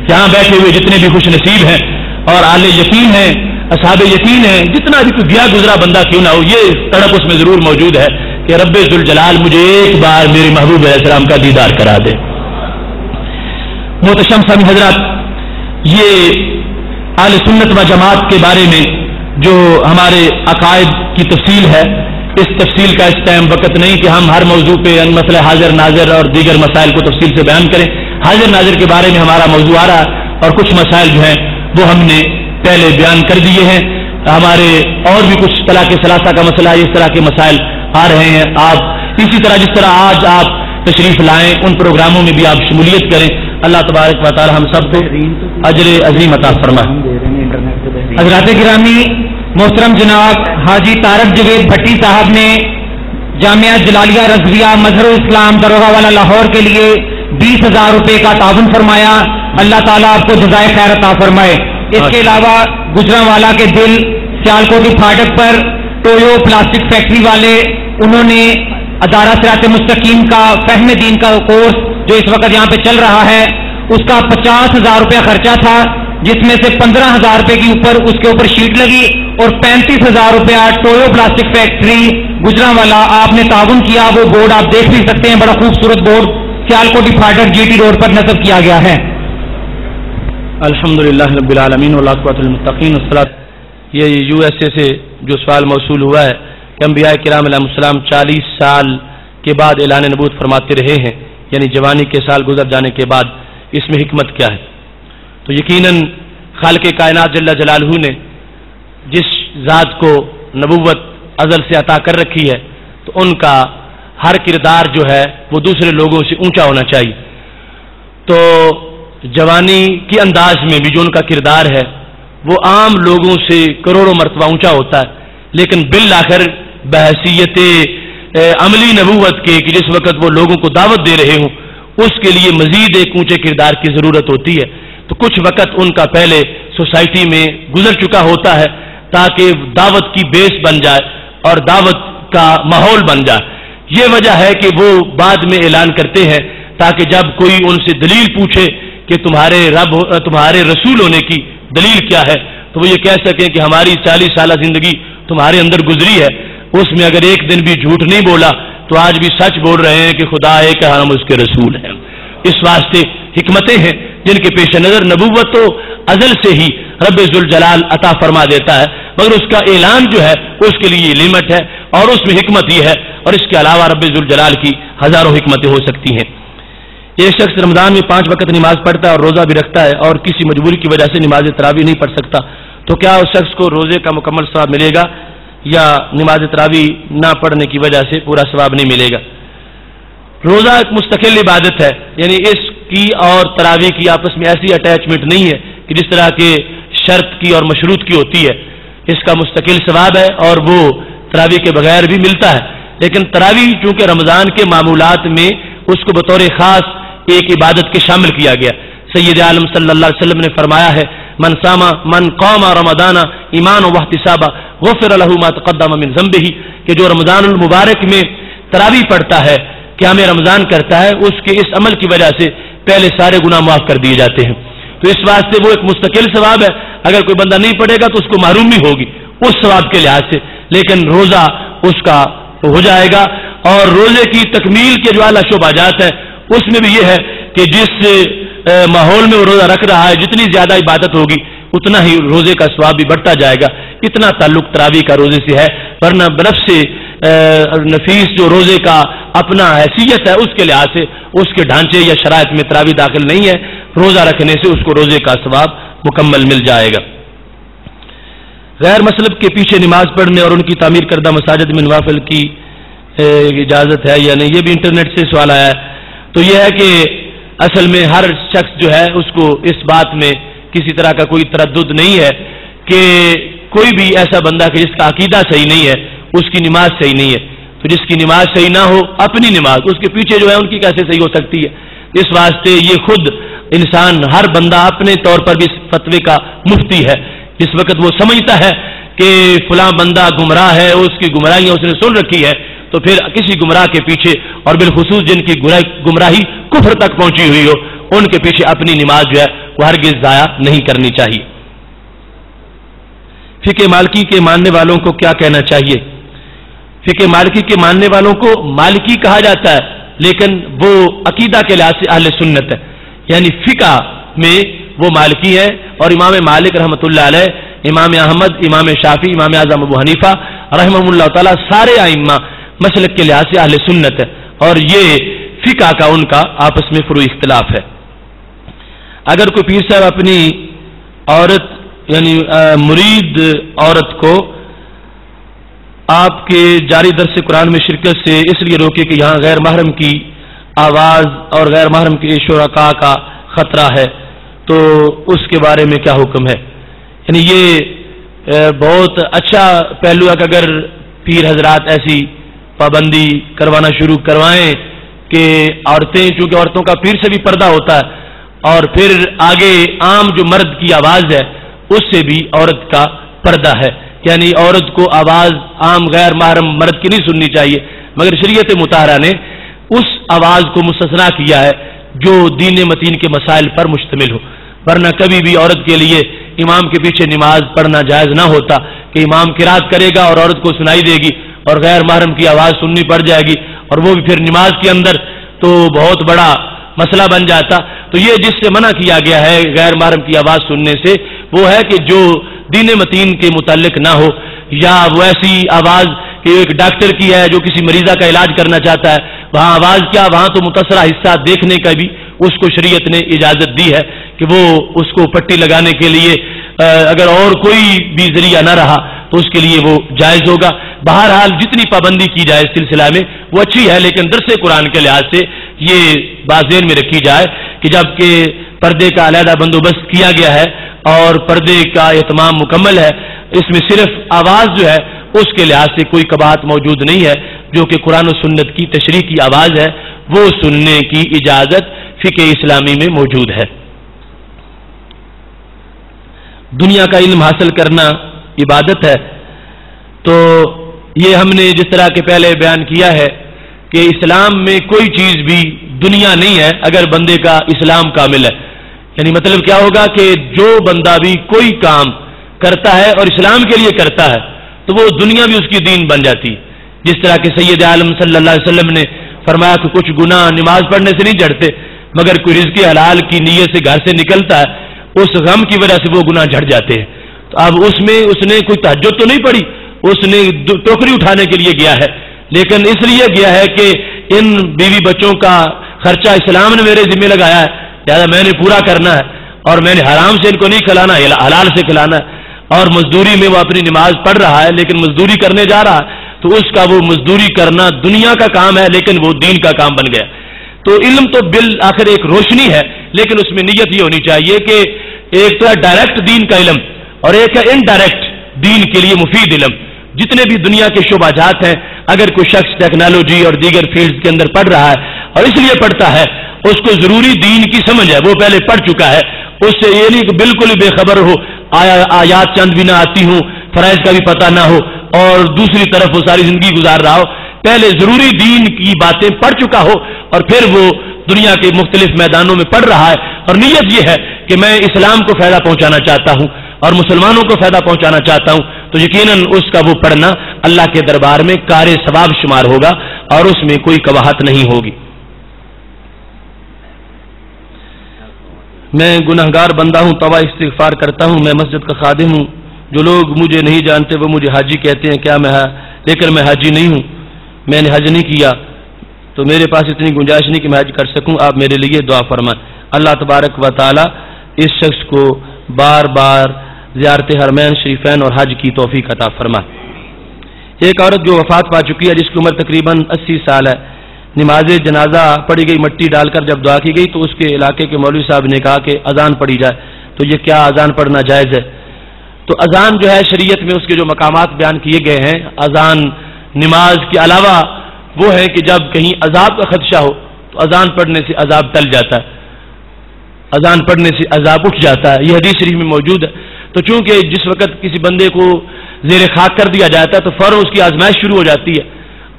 یہاں بیٹھے ہوئے جتنے بھی خوش نصیب ہیں اور اہل یقین ہیں، اصحاب یقین ہیں، جتنا بھی کوئی گیا گزرا بندہ کیوں نہ ہو، یہ تڑپ اس میں ضرور موجود ہے کہ رب ذوالجلال مجھے ایک بار میرے محبوب علیہ السلام کا دیدار کرا دے۔ محتشم سامعین حضرات، یہ اہل سنت و جماعت کے بارے میں جو ہمارے عقائد کی تفصیل ہے، اس تفصیل کا اس ٹائم وقت نہیں کہ ہم ہر موضوع پہ مسئلہ حاضر ناظر اور دیگر مسائل کو تفصیل سے بیان کریں۔ حاضر ناظر کے بارے میں ہمارا موضوع آ رہا اور کچھ مسائل جو ہیں وہ ہم نے پہلے بیان کر دیے ہیں۔ ہمارے اور بھی کچھ طلاق ثلاثہ کا مسئلہ، اس طرح کے مسائل آ رہے ہیں۔ آپ اسی طرح جس طرح آج آپ تشریف لائیں، ان پروگراموں میں بھی آپ شمولیت کریں۔ اللہ تبارک و تعالی ہم سب کو اجر عظیم عطا فرمائے۔ حضرات گرامی، محترم جناب حاجی طارق جوید بھٹی صاحب نے جامعہ جلالیہ رضویہ مظہر اسلام دروغہ والا لاہور کے لیے 20,000 روپے کا تعاون فرمایا۔ اللہ تعالیٰ آپ کو جزائے خیر عطا فرمائے۔ اس کے علاوہ گجرانوالا کے دل سیالکوٹی پھاٹک پر ٹویو پلاسٹک فیکٹری والے، انہوں نے ادارہ صراط مستقیم کا فہم دین کا کورس جو اس وقت یہاں پہ چل رہا ہے، اس کا 50,000 روپیہ خرچہ تھا، جس میں سے 15,000 روپے کے اوپر اس کے اوپر شیٹ لگی اور 35,000 روپیہ ٹویو پلاسٹک فیکٹری گجرانوالا آپ نے تعاون کیا۔ وہ بورڈ آپ دیکھ بھی سکتے ہیں، بڑا خوبصورت بورڈ سیالکوٹی پھاٹک GT روڈ پر نصب کیا گیا ہے۔ الحمدللہ رب العالمین والعاقبۃ للمتقین والصلاۃ۔ یہ USA سے جو سوال موصول ہوا ہے کہ انبیاء کرام علیہ السلام 40 سال کے بعد اعلان نبوت فرماتے رہے ہیں، یعنی جوانی کے سال گزر جانے کے بعد، اس میں حکمت کیا ہے؟ تو یقیناً خالق کائنات جل جلالہ نے جس ذات کو نبوت ازل سے عطا کر رکھی ہے، تو ان کا ہر کردار جو ہے وہ دوسرے لوگوں سے اونچا ہونا چاہیے۔ تو جوانی کے انداز میں بھی جو ان کا کردار ہے وہ عام لوگوں سے کروڑوں مرتبہ اونچا ہوتا ہے، لیکن بالآخر بحیثیت عملی نبوت کے کہ جس وقت وہ لوگوں کو دعوت دے رہے ہوں، اس کے لیے مزید ایک اونچے کردار کی ضرورت ہوتی ہے۔ تو کچھ وقت ان کا پہلے سوسائٹی میں گزر چکا ہوتا ہے تاکہ دعوت کی بیس بن جائے اور دعوت کا ماحول بن جائے۔ یہ وجہ ہے کہ وہ بعد میں اعلان کرتے ہیں تاکہ جب کوئی ان سے دلیل پوچھے کہ تمہارے رب تمہارے رسول ہونے کی دلیل کیا ہے، تو وہ یہ کہہ سکیں کہ ہماری 40 سالہ زندگی تمہارے اندر گزری ہے، اس میں اگر ایک دن بھی جھوٹ نہیں بولا تو آج بھی سچ بول رہے ہیں کہ خدا ایک ہے، ہم اس کے رسول ہیں۔ اس واسطے حکمتیں ہیں جن کے پیش نظر نبوت تو ازل سے ہی رب ذوالجلال عطا فرما دیتا ہے، مگر اس کا اعلان جو ہے اس کے لیے لمٹ ہے اور اس میں حکمت یہ ہے، اور اس کے علاوہ رب ذوالجلال کی ہزاروں حکمتیں ہو سکتی ہیں۔ یہ شخص رمضان میں 5 وقت نماز پڑھتا ہے اور روزہ بھی رکھتا ہے اور کسی مجبوری کی وجہ سے نماز تراویح نہیں پڑھ سکتا، تو کیا اس شخص کو روزے کا مکمل ثواب ملے گا یا نماز تراویح نہ پڑھنے کی وجہ سے پورا ثواب نہیں ملے گا؟ روزہ ایک مستقل عبادت ہے، یعنی اس کی اور تراویح کی آپس میں ایسی اٹیچمنٹ نہیں ہے کہ جس طرح کے شرط کی اور مشروط کی ہوتی ہے۔ اس کا مستقل ثواب ہے اور وہ تراویح کے بغیر بھی ملتا ہے، لیکن تراویح چونکہ رمضان کے معمولات میں اس کو بطور خاص ایک عبادت کے شامل کیا گیا۔ سید عالم صلی اللہ علیہ وسلم نے فرمایا ہے من قام رمضان ایمان و احتسابا غفر له ما تقدم من ذنبه، کہ جو رمضان المبارک میں تراویح پڑھتا ہے، قیام رمضان کرتا ہے، اس کے اس عمل کی وجہ سے پہلے سارے گناہ معاف کر دیے جاتے ہیں۔ تو اس واسطے وہ ایک مستقل ثواب ہے، اگر کوئی بندہ نہیں پڑھے گا تو اس کو محرومی ہوگی اس ثواب کے لحاظ سے، لیکن روزہ اس کا ہو جائے گا۔ اور روزے کی تکمیل کے جو اعلیٰ شعبات ہیں اس میں بھی یہ ہے کہ جس ماحول میں وہ روزہ رکھ رہا ہے، جتنی زیادہ عبادت ہوگی اتنا ہی روزے کا ثواب بھی بڑھتا جائے گا۔ اتنا تعلق تراویح کا روزے سے ہے، ورنہ بنفس سے نفیس جو روزے کا اپنا حیثیت ہے اس کے لحاظ سے اس کے ڈھانچے یا شرائط میں تراویح داخل نہیں ہے، روزہ رکھنے سے اس کو روزے کا ثواب مکمل مل جائے گا۔ غیر مسلب کے پیچھے نماز پڑھنے اور ان کی تعمیر کردہ مساجد میں نوافل کی اجازت ہے یا نہیں، یہ بھی انٹرنیٹ سے سوال آیا ہے۔ تو یہ ہے کہ اصل میں ہر شخص جو ہے اس کو اس بات میں کسی طرح کا کوئی تردد نہیں ہے کہ کوئی بھی ایسا بندہ کہ جس کا عقیدہ صحیح نہیں ہے اس کی نماز صحیح نہیں ہے، تو جس کی نماز صحیح نہ ہو اپنی نماز اس کے پیچھے جو ہے ان کی کیسے صحیح ہو سکتی ہے؟ اس واسطے یہ خود انسان ہر بندہ اپنے طور پر بھی اس فتوے کا مفتی ہے۔ جس وقت وہ سمجھتا ہے کہ فلاں بندہ گمراہ ہے، اس کی گمراہیاں اس نے سن رکھی ہے، تو پھر کسی گمراہ کے پیچھے، اور بالخصوص جن کی گمراہی کفر تک پہنچی ہوئی ہو، ان کے پیچھے اپنی نماز جو ہے وہ ہرگز ضائع نہیں کرنی چاہیے۔ فقہ مالکی کے ماننے والوں کو کیا کہنا چاہیے؟ فقہ مالکی کے ماننے والوں کو مالکی کہا جاتا ہے، لیکن وہ عقیدہ کے لحاظ سے اہل سنت ہے، یعنی فقہ میں وہ مالکی ہے، اور امام مالک رحمۃ اللہ علیہ، امام احمد، امام شافعی، امام اعظم ابو حنیفہ رحمہ اللہ تعالیٰ سارے ائمہ مسلک کے لحاظ سے اہل سنت ہے، اور یہ فقہ کا ان کا آپس میں فروعی اختلاف ہے۔ اگر کوئی پیر صاحب اپنی عورت یعنی مرید عورت کو آپ کے جاری درس قرآن میں شرکت سے اس لیے روکے کہ یہاں غیر محرم کی آواز اور غیر محرم کے شرکاء کا خطرہ ہے، تو اس کے بارے میں کیا حکم ہے؟ یعنی یہ بہت اچھا پہلو ہے کہ اگر پیر حضرات ایسی پابندی کروانا شروع کروائیں کہ عورتیں، چونکہ عورتوں کا پیر سے بھی پردہ ہوتا ہے، اور پھر آگے عام جو مرد کی آواز ہے اس سے بھی عورت کا پردہ ہے، یعنی عورت کو آواز عام غیر محرم مرد کی نہیں سننی چاہیے، مگر شریعت مطہرہ نے اس آواز کو مستثنا کیا ہے جو دین متین کے مسائل پر مشتمل ہو، ورنہ کبھی بھی عورت کے لیے امام کے پیچھے نماز پڑھنا جائز نہ ہوتا کہ امام قرات کرے گا اور عورت کو سنائی دے گی اور غیر محرم کی آواز سننی پڑ جائے گی، اور وہ بھی پھر نماز کے اندر، تو بہت بڑا مسئلہ بن جاتا۔ تو یہ جس سے منع کیا گیا ہے غیر محرم کی آواز سننے سے، وہ ہے کہ جو دین متین کے متعلق نہ ہو، یا وہ ایسی آواز کہ ایک ڈاکٹر کی ہے جو کسی مریضہ کا علاج کرنا چاہتا ہے، وہاں آواز کیا، وہاں تو متاثرہ حصہ دیکھنے کا بھی اس کو شریعت نے اجازت دی ہے کہ وہ اس کو پٹی لگانے کے لیے اگر اور کوئی بھی ذریعہ نہ رہا تو اس کے لیے وہ جائز ہوگا۔ بہرحال جتنی پابندی کی جائے اس سلسلہ میں وہ اچھی ہے، لیکن درس قرآن کے لحاظ سے یہ بات ذہن میں رکھی جائے کہ جب کہ پردے کا علیحدہ بندوبست کیا گیا ہے اور پردے کا اہتمام مکمل ہے، اس میں صرف آواز جو ہے اس کے لحاظ سے کوئی قباحت موجود نہیں ہے، جو کہ قرآن و سنت کی تشریح کی آواز ہے وہ سننے کی اجازت فقہ اسلامی میں موجود ہے۔ دنیا کا علم حاصل کرنا عبادت ہے، تو یہ ہم نے جس طرح کے پہلے بیان کیا ہے کہ اسلام میں کوئی چیز بھی دنیا نہیں ہے اگر بندے کا اسلام کامل ہے، یعنی مطلب کیا ہوگا کہ جو بندہ بھی کوئی کام کرتا ہے اور اسلام کے لیے کرتا ہے تو وہ دنیا بھی اس کی دین بن جاتی ہے، جس طرح کہ سید عالم صلی اللہ علیہ وسلم نے فرمایا کہ کچھ گناہ نماز پڑھنے سے نہیں جھڑتے، مگر کوئی رزق حلال کی نیت سے گھر سے نکلتا ہے، اس غم کی وجہ سے وہ گناہ جھڑ جاتے ہیں۔ تو اب اس میں اس نے کوئی تہجد تو نہیں پڑھی، اس نے ٹوکری اٹھانے کے لیے گیا ہے، لیکن اس لیے گیا ہے کہ ان بیوی بچوں کا خرچہ اسلام نے میرے ذمہ لگایا ہے، لہٰذا میں نے پورا کرنا ہے، اور میں نے حرام سے ان کو نہیں کھلانا، حلال سے کھلانا ہے۔ اور مزدوری میں وہ اپنی نماز پڑھ رہا ہے لیکن مزدوری کرنے جا رہا ہے، تو اس کا وہ مزدوری کرنا دنیا کا کام ہے لیکن وہ دین کا کام بن گیا۔ تو علم تو بالآخر ایک روشنی ہے، لیکن اس میں نیت یہ ہونی چاہیے کہ ایک تو ہے ڈائریکٹ دین کا علم اور ایک ہے انڈائریکٹ دین کے لیے مفید علم۔ جتنے بھی دنیا کے شعبہ جات ہیں، اگر کوئی شخص ٹیکنالوجی اور دیگر فیلڈز کے اندر پڑھ رہا ہے اور اس لیے پڑھتا ہے، اس کو ضروری دین کی سمجھ ہے، وہ پہلے پڑھ چکا ہے، اس سے یہ نہیں کہ بالکل ہی بے خبر ہو، آیات چند بھی نہ آتی ہوں، فرائض کا بھی پتہ نہ ہو، اور دوسری طرف وہ ساری زندگی گزار رہا ہو۔ پہلے ضروری دین کی باتیں پڑھ چکا ہو اور پھر وہ دنیا کے مختلف میدانوں میں پڑھ رہا ہے، اور نیت یہ ہے کہ میں اسلام کو فائدہ پہنچانا چاہتا ہوں اور مسلمانوں کو فائدہ پہنچانا چاہتا ہوں، تو یقیناً اس کا وہ پڑھنا اللہ کے دربار میں کار ثواب شمار ہوگا اور اس میں کوئی قباحت نہیں ہوگی۔ میں گنہگار بندہ ہوں، توبہ استغفار کرتا ہوں، میں مسجد کا خادم ہوں، جو لوگ مجھے نہیں جانتے وہ مجھے حاجی کہتے ہیں، کیا میں لیکن میں حاجی نہیں ہوں، میں نے حج نہیں کیا، تو میرے پاس اتنی گنجائش نہیں کہ میں حج کر سکوں، آپ میرے لیے دعا فرمائیں۔ اللہ تبارک و تعالی اس شخص کو بار بار زیارت حرمین شریفین اور حج کی توفیق عطا فرمائے۔ ایک عورت جو وفات پا چکی ہے، جس کی عمر تقریباً 80 سال ہے، نماز جنازہ پڑھی گئی، مٹی ڈال کر جب دعا کی گئی تو اس کے علاقے کے مولوی صاحب نے کہا کہ اذان پڑھی جائے، تو یہ کیا اذان پڑھنا جائز ہے؟ تو اذان جو ہے شریعت میں اس کے جو مقامات بیان کیے گئے ہیں، اذان نماز کے علاوہ وہ ہے کہ جب کہیں عذاب کا خدشہ ہو تو اذان پڑھنے سے عذاب ٹل جاتا ہے، اذان پڑھنے سے عذاب اٹھ جاتا ہے، یہ حدیث شریف میں موجود ہے۔ تو چونکہ جس وقت کسی بندے کو زیر خاک کر دیا جاتا ہے تو فوراً اس کی آزمائش شروع ہو جاتی ہے،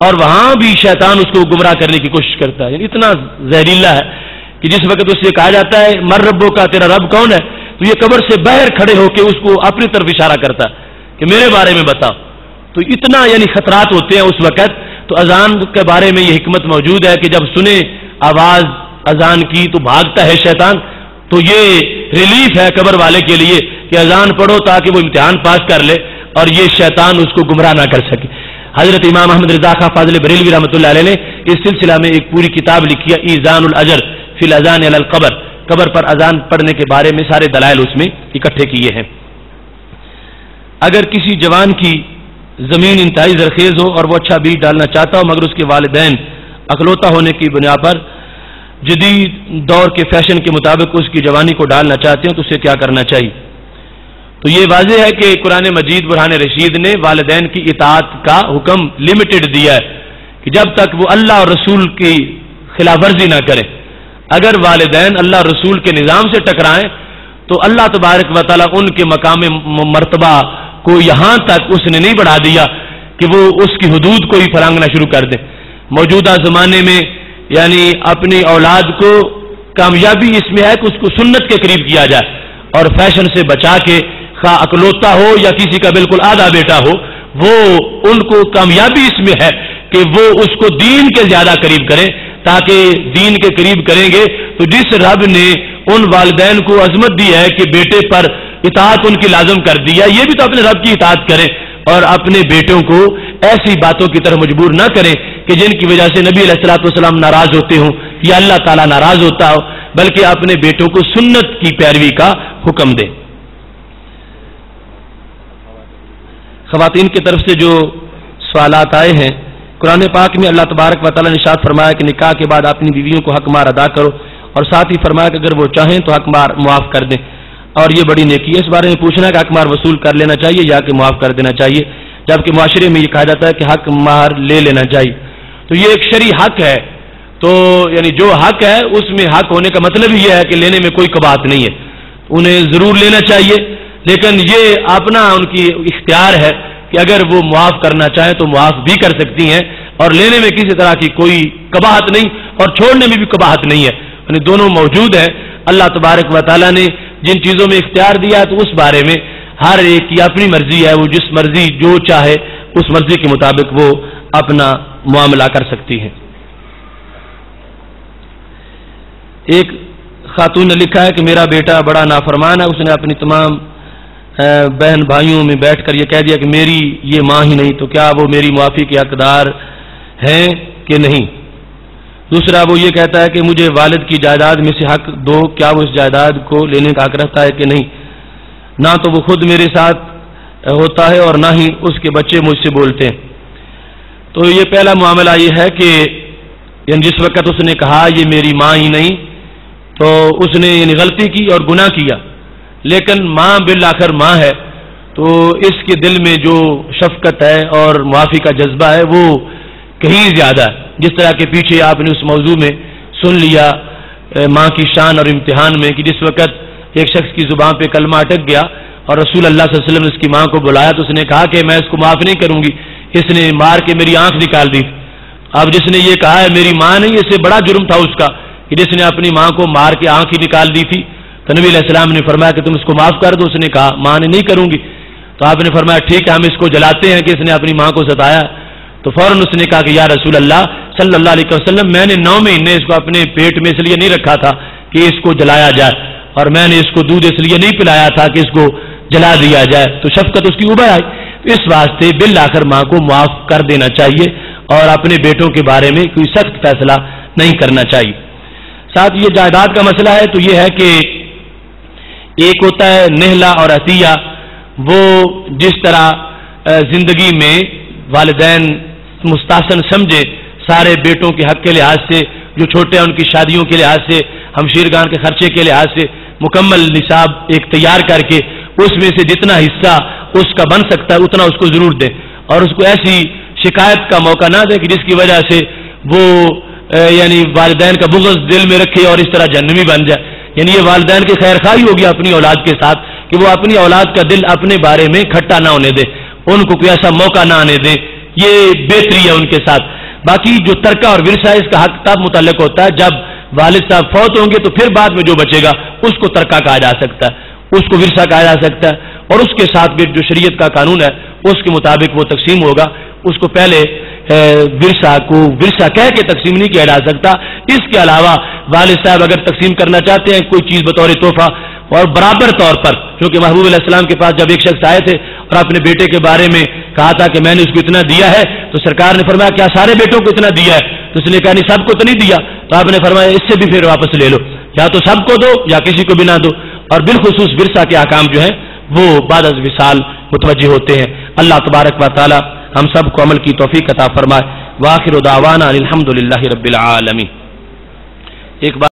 اور وہاں بھی شیطان اس کو گمراہ کرنے کی کوشش کرتا ہے، یعنی اتنا زہریلا ہے کہ جس وقت اس سے کہا جاتا ہے مر ربو کا، تیرا رب کون ہے، تو یہ قبر سے باہر کھڑے ہو کے اس کو اپنی طرف اشارہ کرتا ہے کہ میرے بارے میں بتاؤ۔ تو تو اتنا یعنی خطرات ہوتے ہیں اس وقت. تو اذان کے بارے میں یہ حکمت موجود ہے کہ جب سنے آواز اذان کی تو بھاگتا ہے شیطان. تو یہ ریلیف ہے قبر والے کے لیے کہ اذان پڑھو تاکہ وہ امتحان پاس کر لے اور یہ شیطان اس کو گمراہ نہ کر سکے. حضرت امام احمد رضا خان فاضل بریلوی رحمۃ اللہ علیہ نے اس سلسلہ میں ایک پوری کتاب لکھی ہے ایذان الاجر فی الاذان علی القبر. قبر پر اذان پڑھنے کے بارے میں سارے دلائل اس میں اکٹھے کیے ہیں. اگر کسی جوان کی زمین انتہائی زرخیز ہو اور وہ اچھا بیج ڈالنا چاہتا ہو مگر اس کے والدین اکلوتا ہونے کی بنا پر جدید دور کے فیشن کے مطابق اس کی جوانی کو ڈالنا چاہتے ہیں تو اسے کیا کرنا چاہیے؟ تو یہ واضح ہے کہ قرآن مجید برہان رشید نے والدین کی اطاعت کا حکم لمیٹڈ دیا ہے کہ جب تک وہ اللہ اور رسول کی خلاف ورزی نہ کریں. اگر والدین اللہ اور رسول کے نظام سے ٹکرائیں تو اللہ تبارک و تعالیٰ ان کے مقام مرتبہ کو یہاں تک اس نے نہیں بڑھا دیا کہ وہ اس کی حدود کو ہی پھلانگنا شروع کر دیں. موجودہ زمانے میں یعنی اپنی اولاد کو کامیابی اس میں ہے کہ اس کو سنت کے قریب کیا جائے اور فیشن سے بچا کے خواہ اکلوتا ہو یا کسی کا بالکل آدھا بیٹا ہو وہ ان کو کامیابی اس میں ہے کہ وہ اس کو دین کے زیادہ قریب کریں تاکہ دین کے قریب کریں گے تو جس رب نے ان والدین کو عظمت دی ہے کہ بیٹے پر اطاعت ان کی لازم کر دی ہے یہ بھی تو اپنے رب کی اطاعت کریں اور اپنے بیٹوں کو ایسی باتوں کی طرف مجبور نہ کریں کہ جن کی وجہ سے نبی علیہ الصلوۃ والسلام ناراض ہوتے ہوں یا اللہ تعالیٰ ناراض ہوتا ہو بلکہ اپنے بیٹوں کو سنت کی پیروی کا حکم دیں. خواتین کی طرف سے جو سوالات آئے ہیں قرآن پاک میں اللہ تبارک و تعالیٰ نے ارشاد فرمایا کہ نکاح کے بعد اپنی بیویوں کو حق مار ادا کرو اور ساتھ ہی فرمایا کہ اگر وہ چاہیں تو حق مار معاف کر دیں اور یہ بڑی نیکی ہے. اس بارے میں پوچھنا ہے کہ حق مار وصول کر لینا چاہیے یا کہ معاف کر دینا چاہیے جبکہ معاشرے میں یہ کہا جاتا ہے کہ حق مار لے لینا چاہیے. تو یہ ایک شرعی حق ہے تو یعنی جو حق ہے اس میں حق ہونے کا مطلب یہ ہے کہ لینے میں کوئی قباحت نہیں ہے انہیں ضرور لینا چاہیے لیکن یہ اپنا ان کی اختیار ہے کہ اگر وہ معاف کرنا چاہیں تو معاف بھی کر سکتی ہیں اور لینے میں کسی طرح کی کوئی قباحت نہیں اور چھوڑنے میں بھی قباحت نہیں ہے یعنی دونوں موجود ہیں. اللہ تبارک و تعالیٰ نے جن چیزوں میں اختیار دیا ہے تو اس بارے میں ہر ایک کی اپنی مرضی ہے وہ جس مرضی جو چاہے اس مرضی کے مطابق وہ اپنا معاملہ کر سکتی ہیں. ایک خاتون نے لکھا ہے کہ میرا بیٹا بڑا نافرمان ہے اس نے اپنی تمام بہن بھائیوں میں بیٹھ کر یہ کہہ دیا کہ میری یہ ماں ہی نہیں تو کیا وہ میری معافی کے حقدار ہیں کہ نہیں. دوسرا وہ یہ کہتا ہے کہ مجھے والد کی جائیداد میں سے حق دو کیا وہ اس جائیداد کو لینے کا حق رکھتا ہے کہ نہیں. نہ تو وہ خود میرے ساتھ ہوتا ہے اور نہ ہی اس کے بچے مجھ سے بولتے ہیں. تو یہ پہلا معاملہ یہ ہے کہ یعنی جس وقت اس نے کہا یہ میری ماں ہی نہیں تو اس نے یعنی غلطی کی اور گناہ کیا لیکن ماں بالآخر ماں ہے تو اس کے دل میں جو شفقت ہے اور معافی کا جذبہ ہے وہ کہیں زیادہ ہے. جس طرح کے پیچھے آپ نے اس موضوع میں سن لیا ماں کی شان اور امتحان میں کہ جس وقت ایک شخص کی زبان پہ کلمہ اٹک گیا اور رسول اللہ صلی اللہ علیہ وسلم نے اس کی ماں کو بلایا تو اس نے کہا کہ میں اس کو معاف نہیں کروں گی اس نے مار کے میری آنکھ نکال دی. اب جس نے یہ کہا ہے میری ماں نہیں اس سے بڑا جرم تھا اس کا کہ جس نے اپنی ماں کو مار کے آنکھ ہی نکال دی تھی. تو نبی علیہ السلام نے فرمایا کہ تم اس کو معاف کر دو. اس نے کہا ماں نے نہیں کروں گی. تو آپ نے فرمایا ٹھیک ہے ہم اس کو جلاتے ہیں کہ اس نے اپنی ماں کو ستایا. تو فوراً اس نے کہا کہ یا رسول اللہ صلی اللہ علیہ وسلم میں نے 9 مہینے اس کو اپنے پیٹ میں اس لیے نہیں رکھا تھا کہ اس کو جلایا جائے اور میں نے اس کو دودھ اس لیے نہیں پلایا تھا کہ اس کو جلا دیا جائے. تو شفقت اس کی ابھر آئی. اس واسطے بالآخر ماں کو معاف کر دینا چاہیے اور اپنے بیٹوں کے بارے میں کوئی سخت فیصلہ نہیں کرنا چاہیے. ساتھ یہ جائیداد کا مسئلہ ہے تو یہ ہے کہ ایک ہوتا ہے نہلا اور عطیہ. وہ جس طرح زندگی میں والدین مستحسن سمجھے سارے بیٹوں کے حق کے لحاظ سے جو چھوٹے ہیں ان کی شادیوں کے لحاظ سے ہمشیرگان کے خرچے کے لحاظ سے مکمل نصاب ایک تیار کر کے اس میں سے جتنا حصہ اس کا بن سکتا ہے اتنا اس کو ضرور دیں اور اس کو ایسی شکایت کا موقع نہ دیں کہ جس کی وجہ سے وہ یعنی والدین کا بغض دل میں رکھے اور اس طرح جہنمی بن جائے. یعنی یہ والدین کی خیر خواہی ہوگی اپنی اولاد کے ساتھ کہ وہ اپنی اولاد کا دل اپنے بارے میں کھٹا نہ ہونے دے ان کو کوئی ایسا موقع نہ آنے دے. یہ بہتری ہے ان کے ساتھ. باقی جو ترکہ اور ورثہ اس کا حق تب متعلق ہوتا ہے جب والد صاحب فوت ہوں گے تو پھر بعد میں جو بچے گا اس کو ترکہ کہا جا سکتا ہے اس کو ورثہ کہا جا سکتا ہے اور اس کے ساتھ بھی جو شریعت کا قانون ہے اس کے مطابق وہ تقسیم ہوگا. اس کو پہلے ورثہ کو ورثہ کہہ کے تقسیم نہیں کیا جا سکتا. اس کے علاوہ والد صاحب اگر تقسیم کرنا چاہتے ہیں کوئی چیز بطور تحفہ اور برابر طور پر، کیونکہ محبوب علیہ السلام کے پاس جب ایک شخص آئے تھے اور اپنے بیٹے کے بارے میں کہا تھا کہ میں نے اس کو اتنا دیا ہے، تو سرکار نے فرمایا کیا سارے بیٹوں کو اتنا دیا ہے؟ تو اس نے کہا نہیں سب کو تو نہیں دیا. تو آپ نے فرمایا اس سے بھی پھر واپس لے لو، یا تو سب کو دو یا کسی کو بھی نہ دو. اور بالخصوص ورثہ کے احکام جو ہیں وہ بعد از وصال متوجہ ہوتے ہیں. اللہ تبارک و تعالی ہم سب کو عمل کی توفیق عطا فرمائے. وآخر دعوانا الحمدللہ رب العالمین. ایک بات